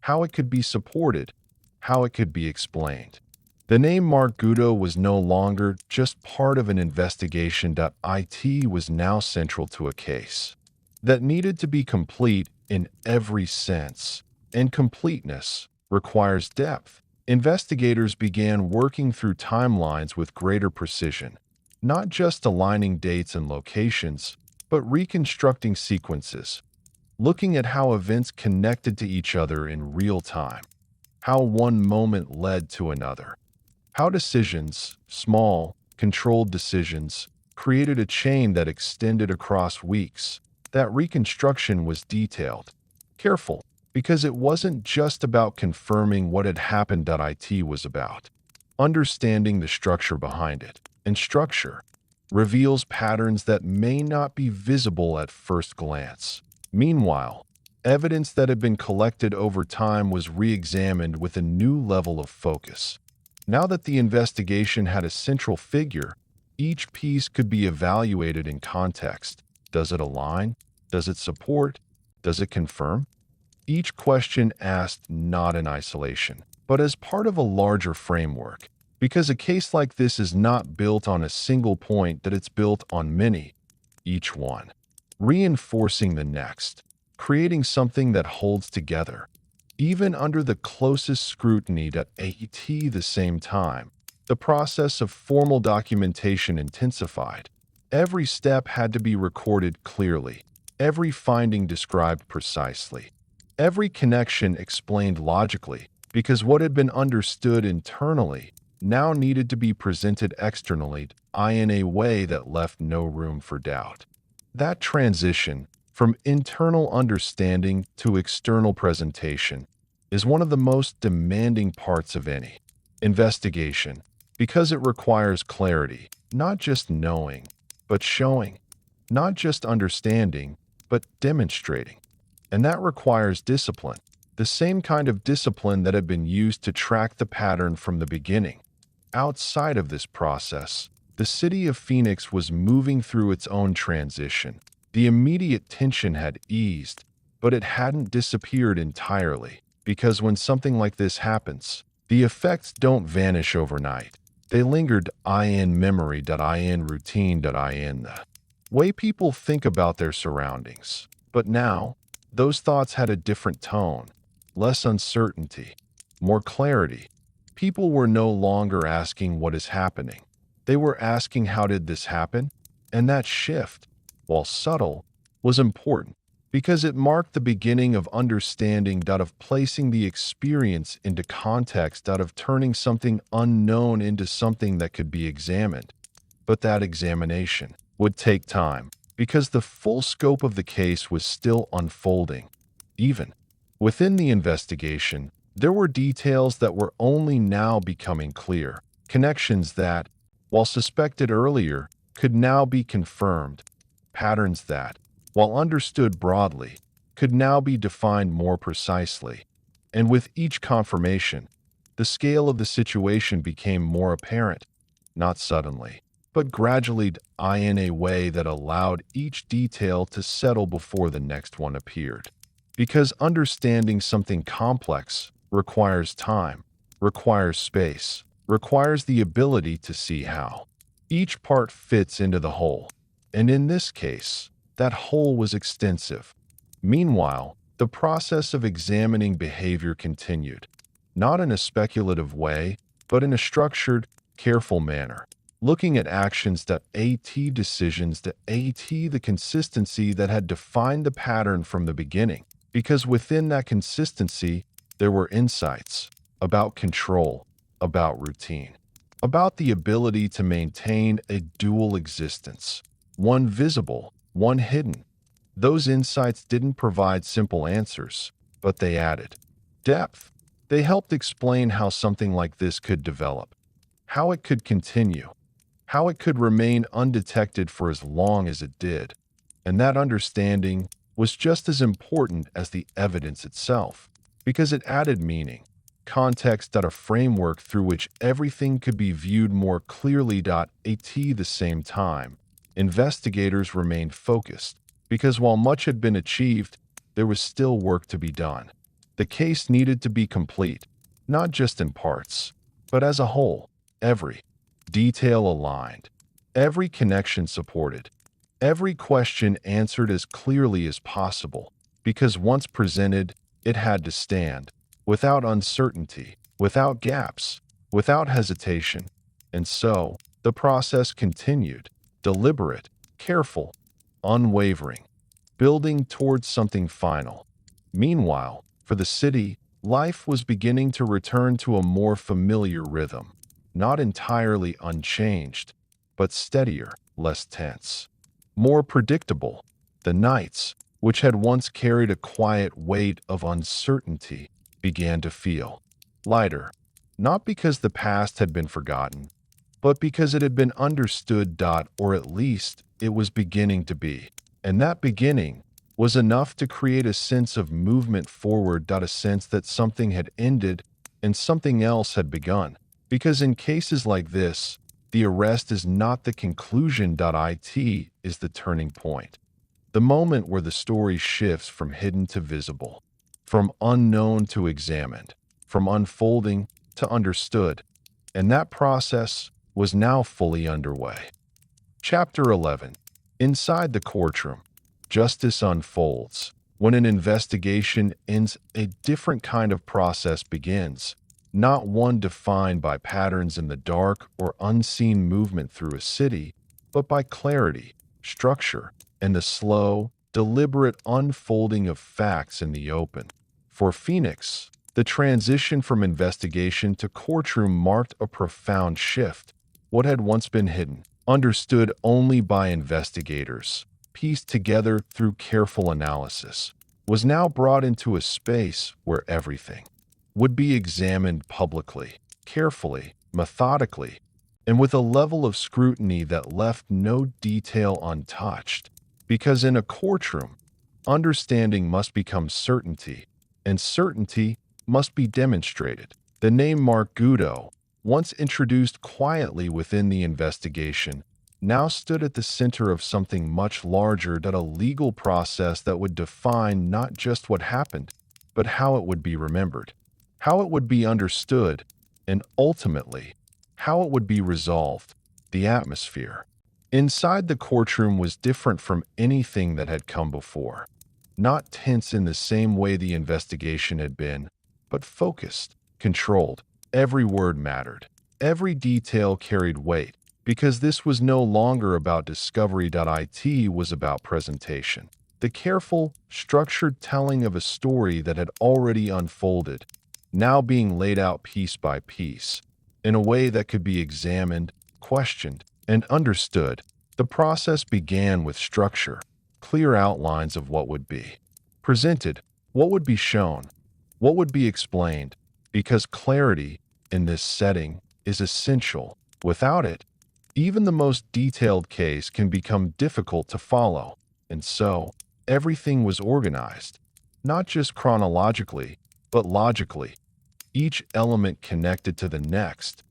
how it could be supported, how it could be explained. The name Mark Goudeau was no longer just part of an investigation. It was now central to a case that needed to be complete in every sense, and completeness requires depth. Investigators began working through timelines with greater precision, not just aligning dates and locations, but reconstructing sequences, looking at how events connected to each other in real time, how one moment led to another, how decisions, small, controlled decisions, created a chain that extended across weeks. That reconstruction was detailed, careful, because it wasn't just about confirming what had happened. It was about understanding the structure behind it. And structure reveals patterns that may not be visible at first glance. Meanwhile, evidence that had been collected over time was re-examined with a new level of focus. Now that the investigation had a central figure, each piece could be evaluated in context. Does it align? Does it support? Does it confirm? Each question asked not in isolation, but as part of a larger framework. Because a case like this is not built on a single point, that it's built on many, each one reinforcing the next, creating something that holds together. Even under the closest scrutiny. At the same time, the process of formal documentation intensified. Every step had to be recorded clearly, every finding described precisely, every connection explained logically, because what had been understood internally now needed to be presented externally in a way that left no room for doubt. That transition from internal understanding to external presentation is one of the most demanding parts of any investigation because it requires clarity, not just knowing, but showing, not just understanding, but demonstrating. And that requires discipline, the same kind of discipline that had been used to track the pattern from the beginning. Outside of this process, the city of Phoenix was moving through its own transition. The immediate tension had eased, but it hadn't disappeared entirely, because when something like this happens, the effects don't vanish overnight. They lingered in memory, in routine, in the way people think about their surroundings. But now, those thoughts had a different tone, less uncertainty, more clarity. People were no longer asking what is happening. They were asking, how did this happen? And that shift, while subtle, was important because it marked the beginning of understanding, of placing the experience into context, of turning something unknown into something that could be examined. But that examination would take time because the full scope of the case was still unfolding. Even within the investigation, there were details that were only now becoming clear, connections that, while suspected earlier, could now be confirmed, patterns that, while understood broadly, could now be defined more precisely. And with each confirmation, the scale of the situation became more apparent, not suddenly, but gradually in a way that allowed each detail to settle before the next one appeared. Because understanding something complex requires time, requires space, requires the ability to see how each part fits into the whole. And in this case, that whole was extensive. Meanwhile, the process of examining behavior continued, not in a speculative way, but in a structured, careful manner, looking at actions decisions the consistency that had defined the pattern from the beginning. Because within that consistency, there were insights about control, about routine, about the ability to maintain a dual existence, one visible, one hidden. Those insights didn't provide simple answers, but they added depth. They helped explain how something like this could develop, how it could continue, how it could remain undetected for as long as it did. And that understanding was just as important as the evidence itself, because it added meaning, context, a framework through which everything could be viewed more clearly. At the same time, investigators remained focused, because while much had been achieved, there was still work to be done. The case needed to be complete, not just in parts, but as a whole, every detail aligned, every connection supported, every question answered as clearly as possible, because once presented, it had to stand, without uncertainty, without gaps, without hesitation. And so, the process continued, deliberate, careful, unwavering, building towards something final. Meanwhile, for the city, life was beginning to return to a more familiar rhythm, not entirely unchanged, but steadier, less tense, more predictable. The nights, which had once carried a quiet weight of uncertainty, began to feel lighter, not because the past had been forgotten, but because it had been understood, or at least it was beginning to be. And that beginning was enough to create a sense of movement forward, a sense that something had ended and something else had begun. Because in cases like this, the arrest is not the conclusion, it is the turning point. The moment where the story shifts from hidden to visible, from unknown to examined, from unfolding to understood. And that process was now fully underway. Chapter 11. Inside the courtroom, justice unfolds. When an investigation ends, a different kind of process begins. Not one defined by patterns in the dark or unseen movement through a city, but by clarity, structure, and the slow, deliberate unfolding of facts in the open. For Phoenix, the transition from investigation to courtroom marked a profound shift. What had once been hidden, understood only by investigators, pieced together through careful analysis, was now brought into a space where everything would be examined publicly, carefully, methodically, and with a level of scrutiny that left no detail untouched. Because in a courtroom, understanding must become certainty, and certainty must be demonstrated. The name Mark Goudeau, once introduced quietly within the investigation, now stood at the center of something much larger than a legal process that would define not just what happened, but how it would be remembered, how it would be understood, and ultimately, how it would be resolved. The atmosphere inside the courtroom was different from anything that had come before. Not tense in the same way the investigation had been, but focused, controlled. Every word mattered. Every detail carried weight, because this was no longer about discovery. It was about presentation. The careful, structured telling of a story that had already unfolded, now being laid out piece by piece, in a way that could be examined, questioned, and understood. The process began with structure, clear outlines of what would be presented, what would be shown, what would be explained, because clarity in this setting is essential. Without it, even the most detailed case can become difficult to follow. And so, everything was organized, not just chronologically, but logically. Each element connected to the next,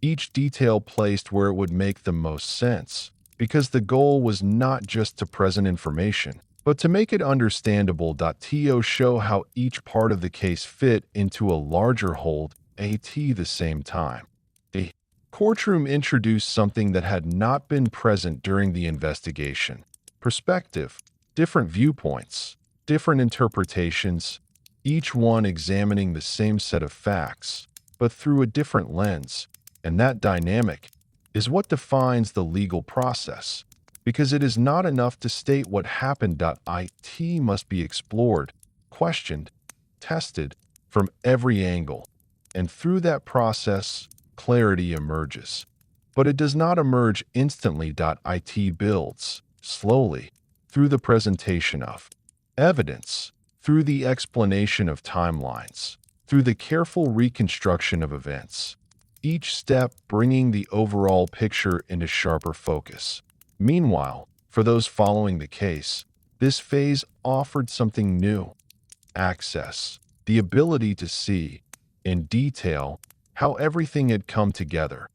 each detail placed where it would make the most sense, because the goal was not just to present information, but to make it understandable. To show how each part of the case fit into a larger whole at the same time. The courtroom introduced something that had not been present during the investigation: perspective, different viewpoints, different interpretations, each one examining the same set of facts, but through a different lens. And that dynamic is what defines the legal process, because it is not enough to state what happened. It must be explored, questioned, tested from every angle. And through that process, clarity emerges. But it does not emerge instantly. It builds, slowly, through the presentation of evidence, through the explanation of timelines, through the careful reconstruction of events, each step bringing the overall picture into sharper focus. Meanwhile, for those following the case, this phase offered something new: access, the ability to see, in detail, how everything had come together,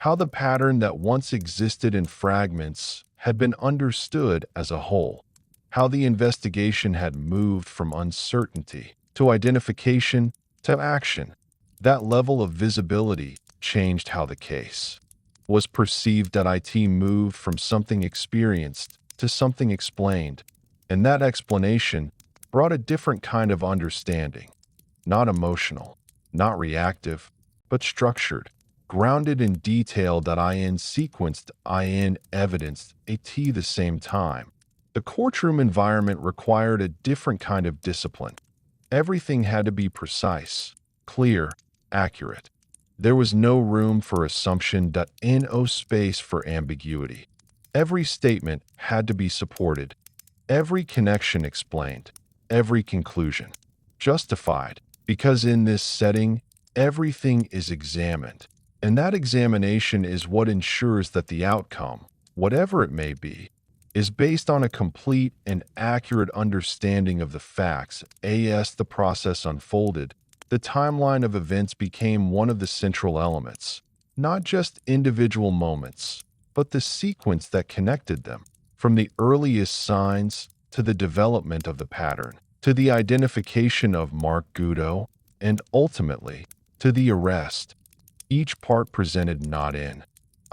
how the pattern that once existed in fragments had been understood as a whole, how the investigation had moved from uncertainty to identification to action. That level of visibility changed how the case was perceived. It moved from something experienced to something explained, and that explanation brought a different kind of understanding, not emotional, not reactive, but structured, grounded in detail. In sequenced, in evidenced at the same time. The courtroom environment required a different kind of discipline. Everything had to be precise, clear, accurate. There was no room for assumption. No space for ambiguity. Every statement had to be supported, every connection explained, every conclusion justified, because in this setting, everything is examined. And that examination is what ensures that the outcome, whatever it may be, is based on a complete and accurate understanding of the facts. As the process unfolded, the timeline of events became one of the central elements, not just individual moments, but the sequence that connected them, from the earliest signs to the development of the pattern, to the identification of Mark Goudeau, and ultimately to the arrest. Each part presented not in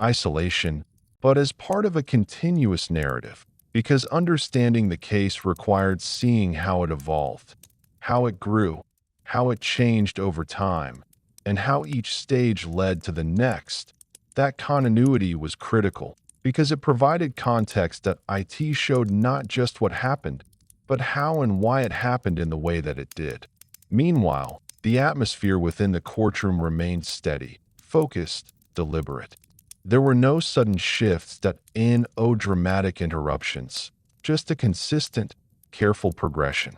isolation, but as part of a continuous narrative, because understanding the case required seeing how it evolved, how it grew, how it changed over time, and how each stage led to the next. That continuity was critical, because it provided context. That it showed not just what happened, but how and why it happened in the way that it did. Meanwhile, the atmosphere within the courtroom remained steady, focused, deliberate. There were no sudden shifts. No dramatic interruptions, just a consistent, careful progression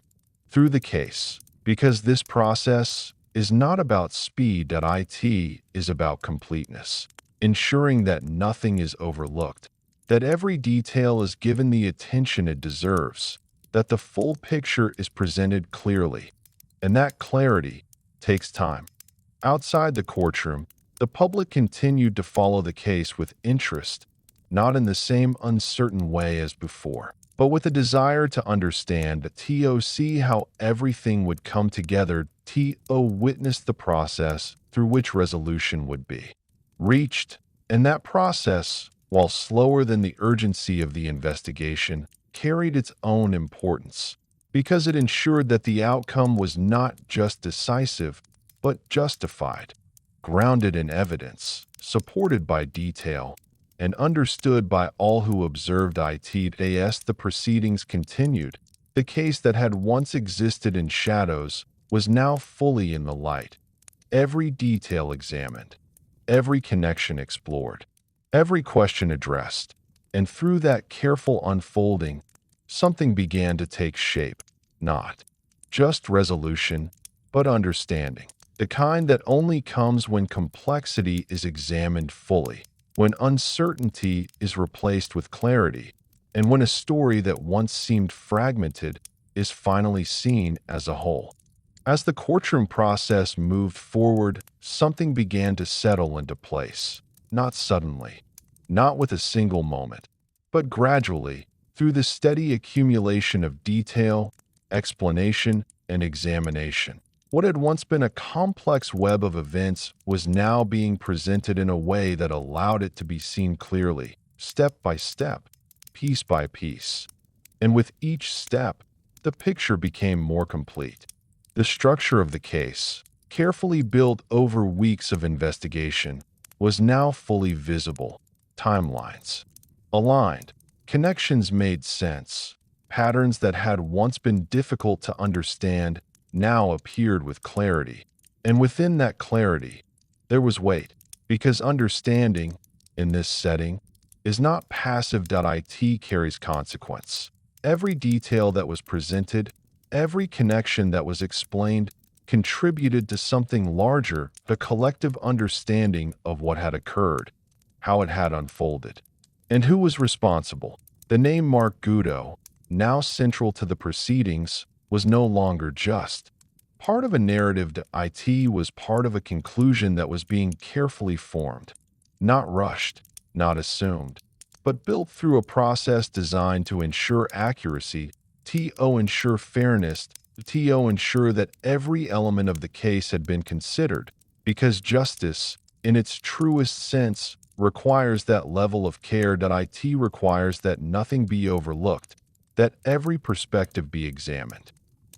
through the case. Because this process is not about speed, that it is about completeness, ensuring that nothing is overlooked, that every detail is given the attention it deserves, that the full picture is presented clearly, and that clarity takes time. Outside the courtroom, the public continued to follow the case with interest, not in the same uncertain way as before, but with a desire to understand the TOC how everything would come together. TO witnessed the process through which resolution would be reached, and that process, while slower than the urgency of the investigation, carried its own importance, because it ensured that the outcome was not just decisive, but justified, grounded in evidence, supported by detail, and understood by all who observed it. As the proceedings continued, the case that had once existed in shadows was now fully in the light, every detail examined, every connection explored, every question addressed, and through that careful unfolding, something began to take shape, not just resolution, but understanding, the kind that only comes when complexity is examined fully, when uncertainty is replaced with clarity, and when a story that once seemed fragmented is finally seen as a whole. As the courtroom process moved forward, something began to settle into place, not suddenly, not with a single moment, but gradually, through the steady accumulation of detail, explanation, and examination. What had once been a complex web of events was now being presented in a way that allowed it to be seen clearly, step by step, piece by piece. And with each step, the picture became more complete. The structure of the case, carefully built over weeks of investigation, was now fully visible. Timelines aligned, connections made sense, patterns that had once been difficult to understand now appeared with clarity. And within that clarity, there was weight, because understanding, in this setting, is not passive. It carries consequence. Every detail that was presented, every connection that was explained, contributed to something larger, the collective understanding of what had occurred, how it had unfolded, and who was responsible. The name Mark Goudeau, now central to the proceedings, was no longer just part of a narrative. It was part of a conclusion that was being carefully formed, not rushed, not assumed, but built through a process designed to ensure accuracy, to ensure fairness, to ensure that every element of the case had been considered, because justice, in its truest sense, requires that level of care. It requires that nothing be overlooked, that every perspective be examined,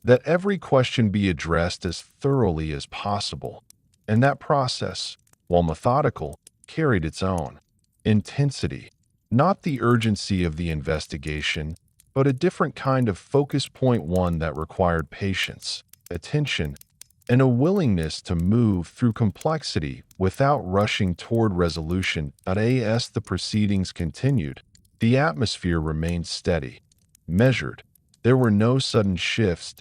that every question be addressed as thoroughly as possible. And that process, while methodical, carried its own intensity, not the urgency of the investigation, but a different kind of focus point, one that required patience, attention, and a willingness to move through complexity without rushing toward resolution. As the proceedings continued, the atmosphere remained steady, measured. There were no sudden shifts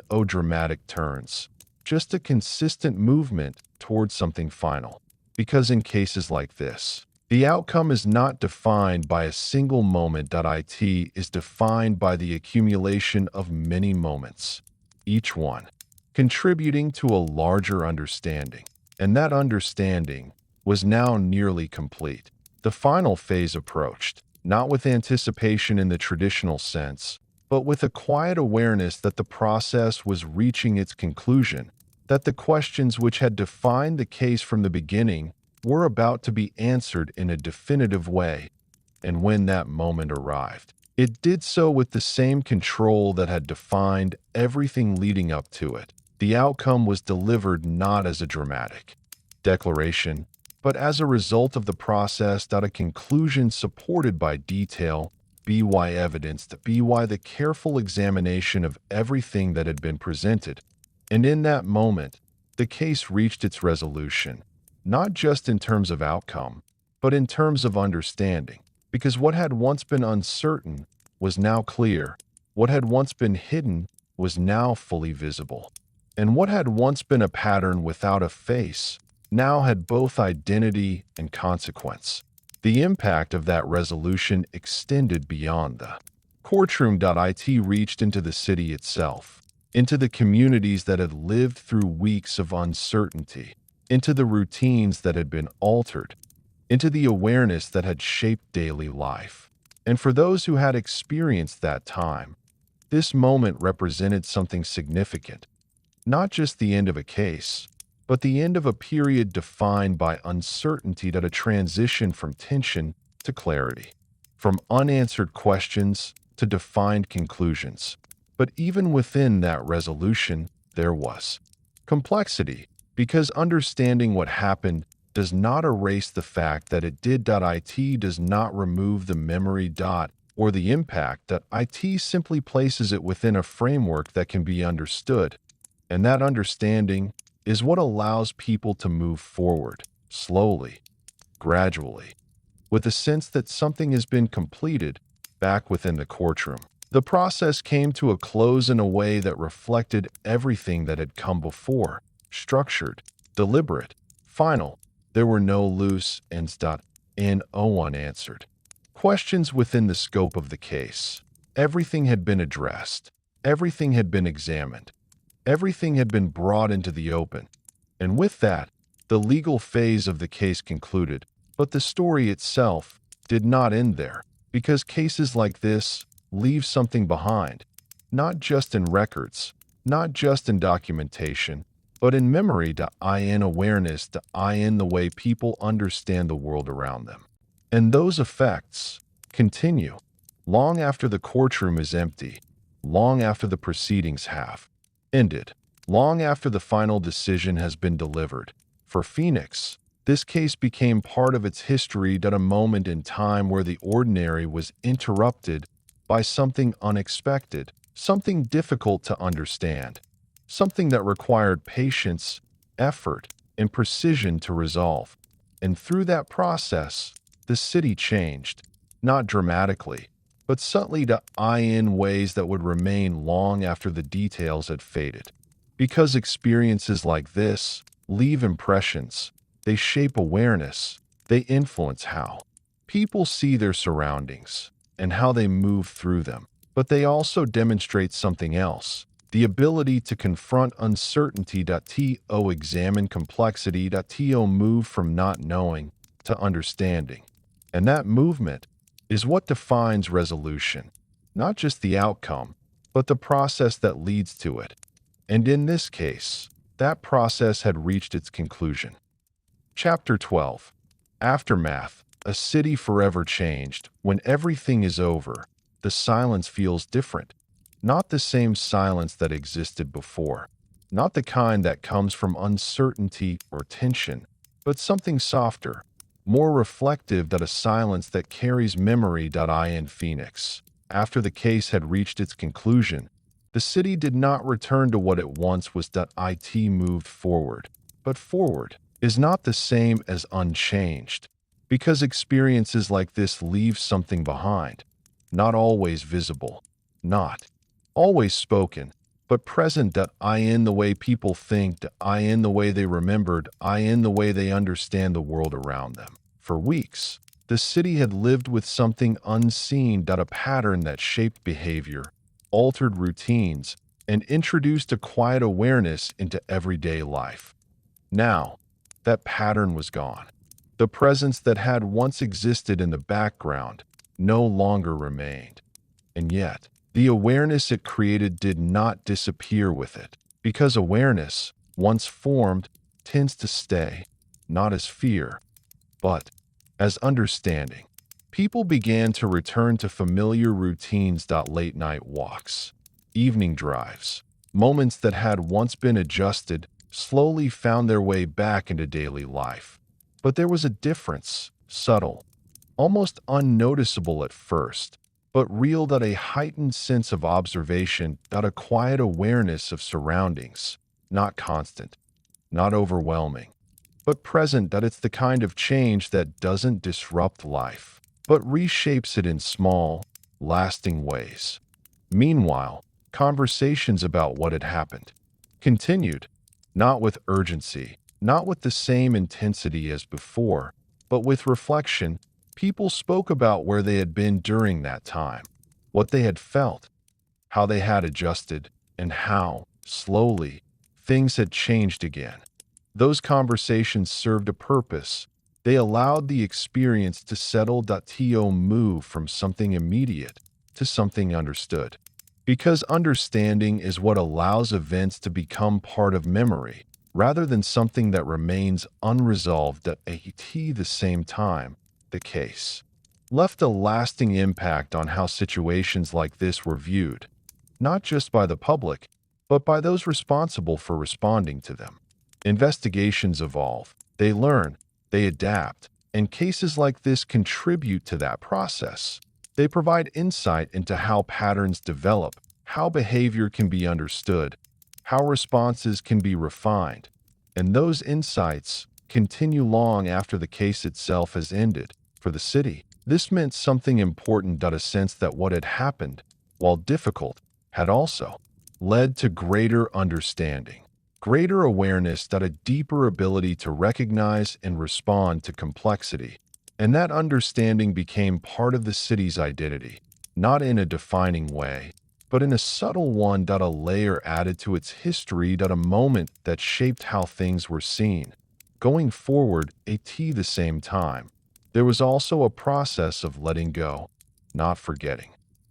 or dramatic turns, just a consistent movement toward something final. Because in cases like this, the outcome is not defined by a single moment. It is defined by the accumulation of many moments, each one contributing to a larger understanding. And that understanding was now nearly complete. The final phase approached, not with anticipation in the traditional sense, but with a quiet awareness that the process was reaching its conclusion, that the questions which had defined the case from the beginning were about to be answered in a definitive way. And when that moment arrived, it did so with the same control that had defined everything leading up to it. The outcome was delivered not as a dramatic declaration, but as a result of the process. A conclusion supported by detail, by evidence, by the careful examination of everything that had been presented. And in that moment, the case reached its resolution, not just in terms of outcome, but in terms of understanding, because what had once been uncertain was now clear. What had once been hidden was now fully visible. And what had once been a pattern without a face now had both identity and consequence. The impact of that resolution extended beyond the courtroom.it, reached into the city itself, into the communities that had lived through weeks of uncertainty, into the routines that had been altered, into the awareness that had shaped daily life. And for those who had experienced that time, this moment represented something significant, not just the end of a case, but the end of a period defined by uncertainty, that a transition from tension to clarity, from unanswered questions to defined conclusions. But even within that resolution, there was complexity, because understanding what happened does not erase the fact that it did. It does not remove the memory or the impact. That it simply places it within a framework that can be understood. And that understanding is what allows people to move forward, slowly, gradually, with a sense that something has been completed back within the courtroom. The process came to a close in a way that reflected everything that had come before: structured, deliberate, final. There were no loose ends. No unanswered questions within the scope of the case. Everything had been addressed. Everything had been examined. Everything had been brought into the open. And with that, the legal phase of the case concluded. But the story itself did not end there, because cases like this leave something behind, not just in records, not just in documentation, but in memory, in awareness, in the way people understand the world around them. And those effects continue long after the courtroom is empty, long after the proceedings have ended, long after the final decision has been delivered. For Phoenix, this case became part of its history, a moment in time where the ordinary was interrupted by something unexpected, something difficult to understand, something that required patience, effort, and precision to resolve. And through that process, the city changed, not dramatically, but subtly, in ways that would remain long after the details had faded. Because experiences like this leave impressions, they shape awareness, they influence how people see their surroundings and how they move through them. But they also demonstrate something else: the ability to confront uncertainty, examine complexity, move from not knowing to understanding. And that movement is what defines resolution, not just the outcome, but the process that leads to it. And in this case, that process had reached its conclusion. Chapter 12. Aftermath. A city forever changed. When everything is over, the silence feels different. Not the same silence that existed before. Not the kind that comes from uncertainty or tension, but something softer, more reflective, a silence that carries memory. In Phoenix, after the case had reached its conclusion, the city did not return to what it once was. It moved forward. But forward is not the same as unchanged, because experiences like this leave something behind, not always visible, not always spoken, but present. In the way people think, in the way they remembered, in the way they understand the world around them. For weeks, the city had lived with something unseen, a pattern that shaped behavior, altered routines, and introduced a quiet awareness into everyday life. Now, that pattern was gone. The presence that had once existed in the background no longer remained. And yet, the awareness it created did not disappear with it, because awareness, once formed, tends to stay, not as fear, but as understanding. People began to return to familiar routines. Late-night walks, evening drives, moments that had once been adjusted, slowly found their way back into daily life. But there was a difference, subtle, almost unnoticeable at first, but real. A heightened sense of observation, a quiet awareness of surroundings, not constant, not overwhelming, but present. It's the kind of change that doesn't disrupt life, but reshapes it in small, lasting ways. Meanwhile, conversations about what had happened continued, not with urgency, not with the same intensity as before, but with reflection. People spoke about where they had been during that time, what they had felt, how they had adjusted, and how, slowly, things had changed again. Those conversations served a purpose. They allowed the experience to settle. To move from something immediate to something understood. Because understanding is what allows events to become part of memory, rather than something that remains unresolved. At the same time, the case left a lasting impact on how situations like this were viewed, not just by the public, but by those responsible for responding to them. Investigations evolve, they learn, they adapt, and cases like this contribute to that process. They provide insight into how patterns develop, how behavior can be understood, how responses can be refined, and those insights continue long after the case itself has ended. For the city, this meant something important. A sense that what had happened, while difficult, had also led to greater understanding, greater awareness, a deeper ability to recognize and respond to complexity. And that understanding became part of the city's identity, not in a defining way, but in a subtle one. A layer added to its history. A moment that shaped how things were seen. Going forward, at the same time, there was also a process of letting go, not forgetting,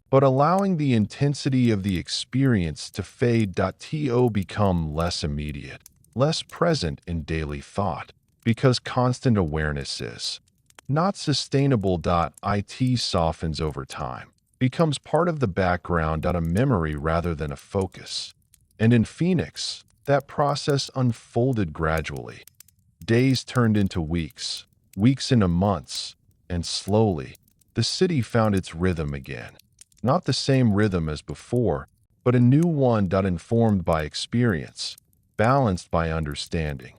but allowing the intensity of the experience to fade. To become less immediate, less present in daily thought, because constant awareness is not sustainable. It softens over time, becomes part of the background. A memory rather than a focus. And in Phoenix, that process unfolded gradually. Days turned into weeks, weeks into months, and slowly, the city found its rhythm again. Not the same rhythm as before, but a new one. Informed by experience, balanced by understanding,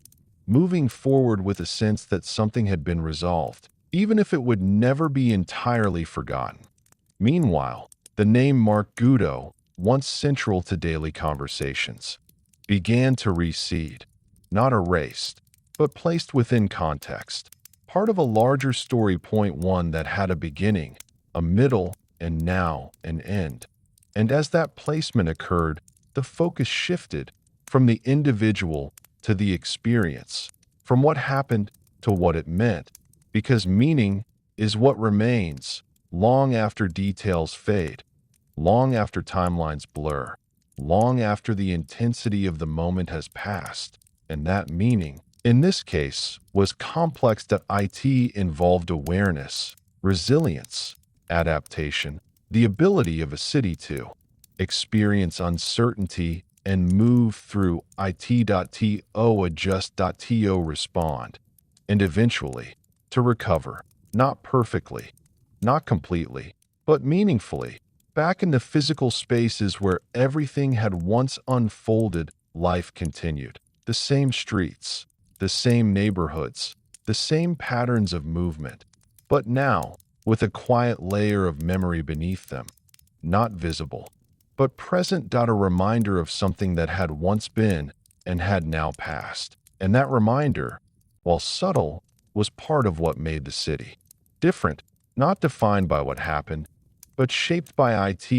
moving forward with a sense that something had been resolved, even if it would never be entirely forgotten. Meanwhile, the name Mark Goudeau, once central to daily conversations, began to recede, not erased, but placed within context, part of a larger story. One that had a beginning, a middle, and now an end. And as that placement occurred, the focus shifted from the individual to the experience, from what happened to what it meant, because meaning is what remains long after details fade, long after timelines blur, long after the intensity of the moment has passed. And that meaning, in this case, was complex. It involved awareness, resilience, adaptation, the ability of a city to experience uncertainty and move through it. Adjust. Respond, and eventually to recover, not perfectly, not completely, but meaningfully, back in the physical spaces where everything had once unfolded. Life continued. The same streets, the same neighborhoods, the same patterns of movement, but now with a quiet layer of memory beneath them, not visible, but present. A reminder of something that had once been and had now passed. And that reminder, while subtle, was part of what made the city different, not defined by what happened, but shaped by it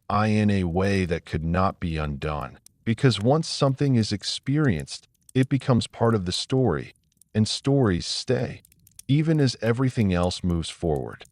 in a way that could not be undone. Because once something is experienced, it becomes part of the story, and stories stay, even as everything else moves forward.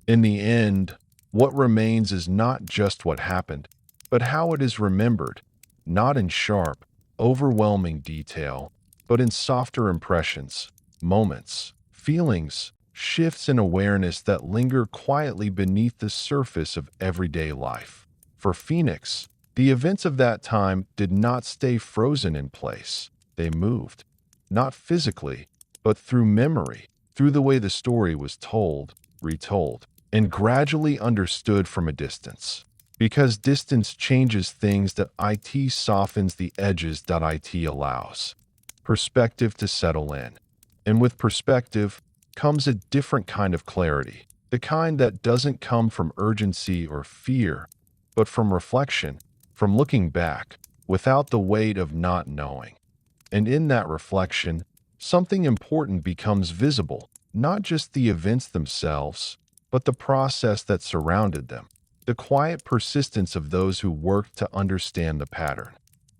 In the end, what remains is not just what happened, but how it is remembered, not in sharp, overwhelming detail, but in softer impressions, moments, feelings, shifts in awareness that linger quietly beneath the surface of everyday life. For Phoenix, the events of that time did not stay frozen in place. They moved, not physically, but through memory, through the way the story was told, retold, and gradually understood from a distance. Because distance changes things. It softens the edges. It allows perspective to settle in. And with perspective comes a different kind of clarity, the kind that doesn't come from urgency or fear, but from reflection, from looking back without the weight of not knowing. And in that reflection, something important becomes visible, not just the events themselves, but the process that surrounded them, the quiet persistence of those who worked to understand the pattern,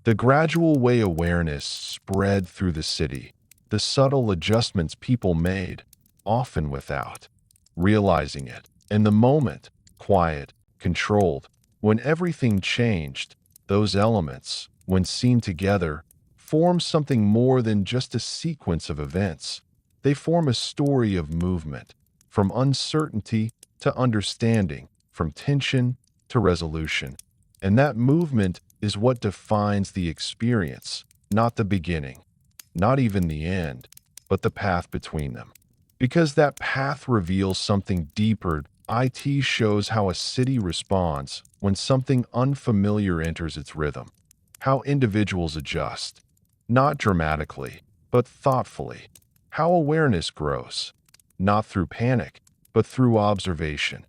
the gradual way awareness spread through the city, the subtle adjustments people made, often without realizing it. And the moment, quiet, controlled, when everything changed, those elements, when seen together, form something more than just a sequence of events. They form a story of movement, from uncertainty to understanding, from tension to resolution. And that movement is what defines the experience, not the beginning, not even the end, but the path between them. Because that path reveals something deeper. IT shows how a city responds when something unfamiliar enters its rhythm, how individuals adjust, not dramatically, but thoughtfully, how awareness grows, not through panic, but through observation,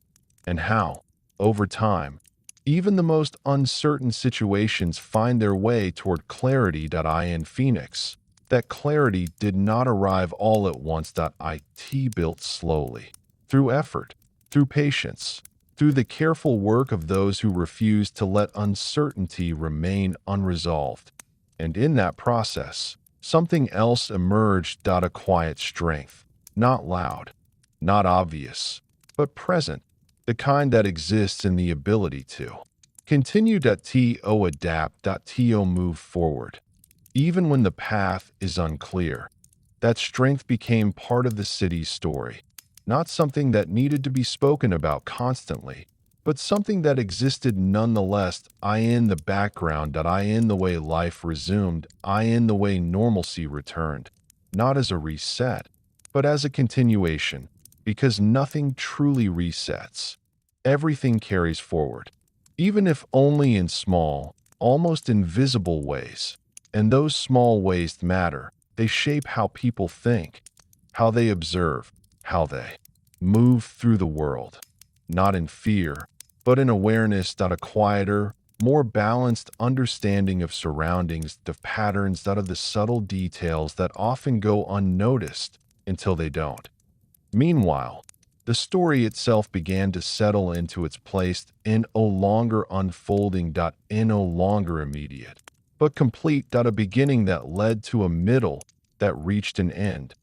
and how, over time, even the most uncertain situations find their way toward clarity. In Phoenix, that clarity did not arrive all at once. It built slowly, through effort, through patience, through the careful work of those who refused to let uncertainty remain unresolved. And in that process, something else emerged. A quiet strength, not loud, not obvious, but present, the kind that exists in the ability to continue. To adapt. To move forward, even when the path is unclear. That strength became part of the city's story, not something that needed to be spoken about constantly, but something that existed nonetheless. In the background. In the way life resumed. In the way normalcy returned, not as a reset, but as a continuation, because nothing truly resets. Everything carries forward, even if only in small, almost invisible ways. And those small ways matter. They shape how people think, how they observe, how they move through the world, not in fear, but in awareness. A quieter, more balanced understanding of surroundings, of patterns, of the subtle details that often go unnoticed until they don't. Meanwhile, the story itself began to settle into its place, in no longer unfolding. In no longer immediate, but complete. A beginning that led to a middle that reached an end.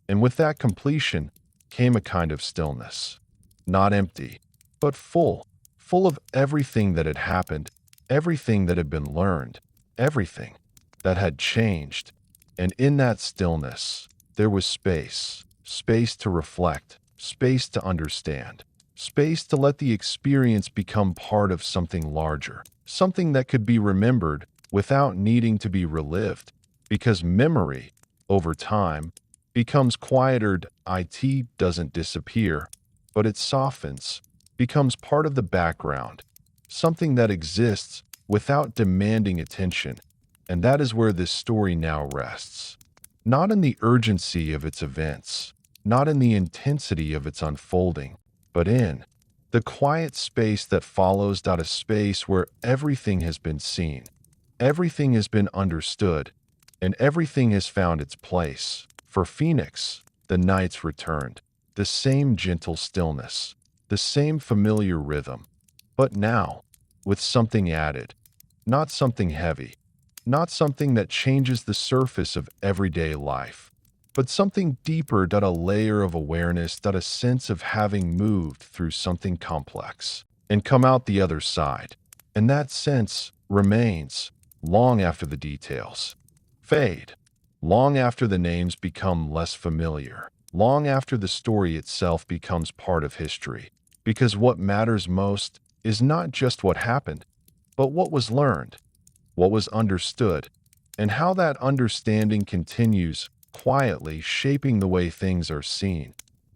And with that completion came a kind of stillness, not empty, but full, full of everything that had happened, everything that had been learned, everything that had changed. And in that stillness, there was space, space to reflect, space to understand, space to let the experience become part of something larger, something that could be remembered without needing to be relived, because memory, over time, becomes quieter. It doesn't disappear, but it softens, becomes part of the background, something that exists without demanding attention. And that is where this story now rests. Not in the urgency of its events, not in the intensity of its unfolding, but in the quiet space that follows. A space where everything has been seen, everything has been understood, and everything has found its place. For Phoenix, the nights returned, the same gentle stillness, the same familiar rhythm, but now, with something added, not something heavy, not something that changes the surface of everyday life, but something deeper. A layer of awareness. A sense of having moved through something complex and come out the other side. And that sense remains long after the details fade, long after the names become less familiar, long after the story itself becomes part of history. Because what matters most is not just what happened, but what was learned, what was understood, and how that understanding continues quietly shaping the way things are seen.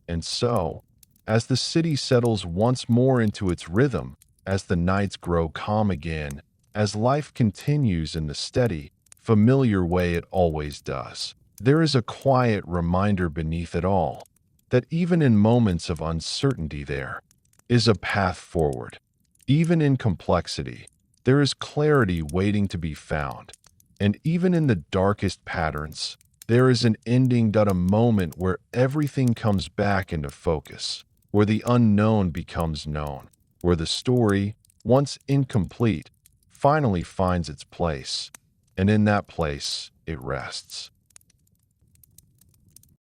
And so, as the city settles once more into its rhythm, as the nights grow calm again, as life continues in the steady, familiar way it always does, there is a quiet reminder beneath it all that even in moments of uncertainty there is a path forward. Even in complexity, There is clarity waiting to be found. And even in the darkest patterns, there is an ending, a moment where everything comes back into focus, where the unknown becomes known, where the story, once incomplete, finally finds its place. And in that place, it rests.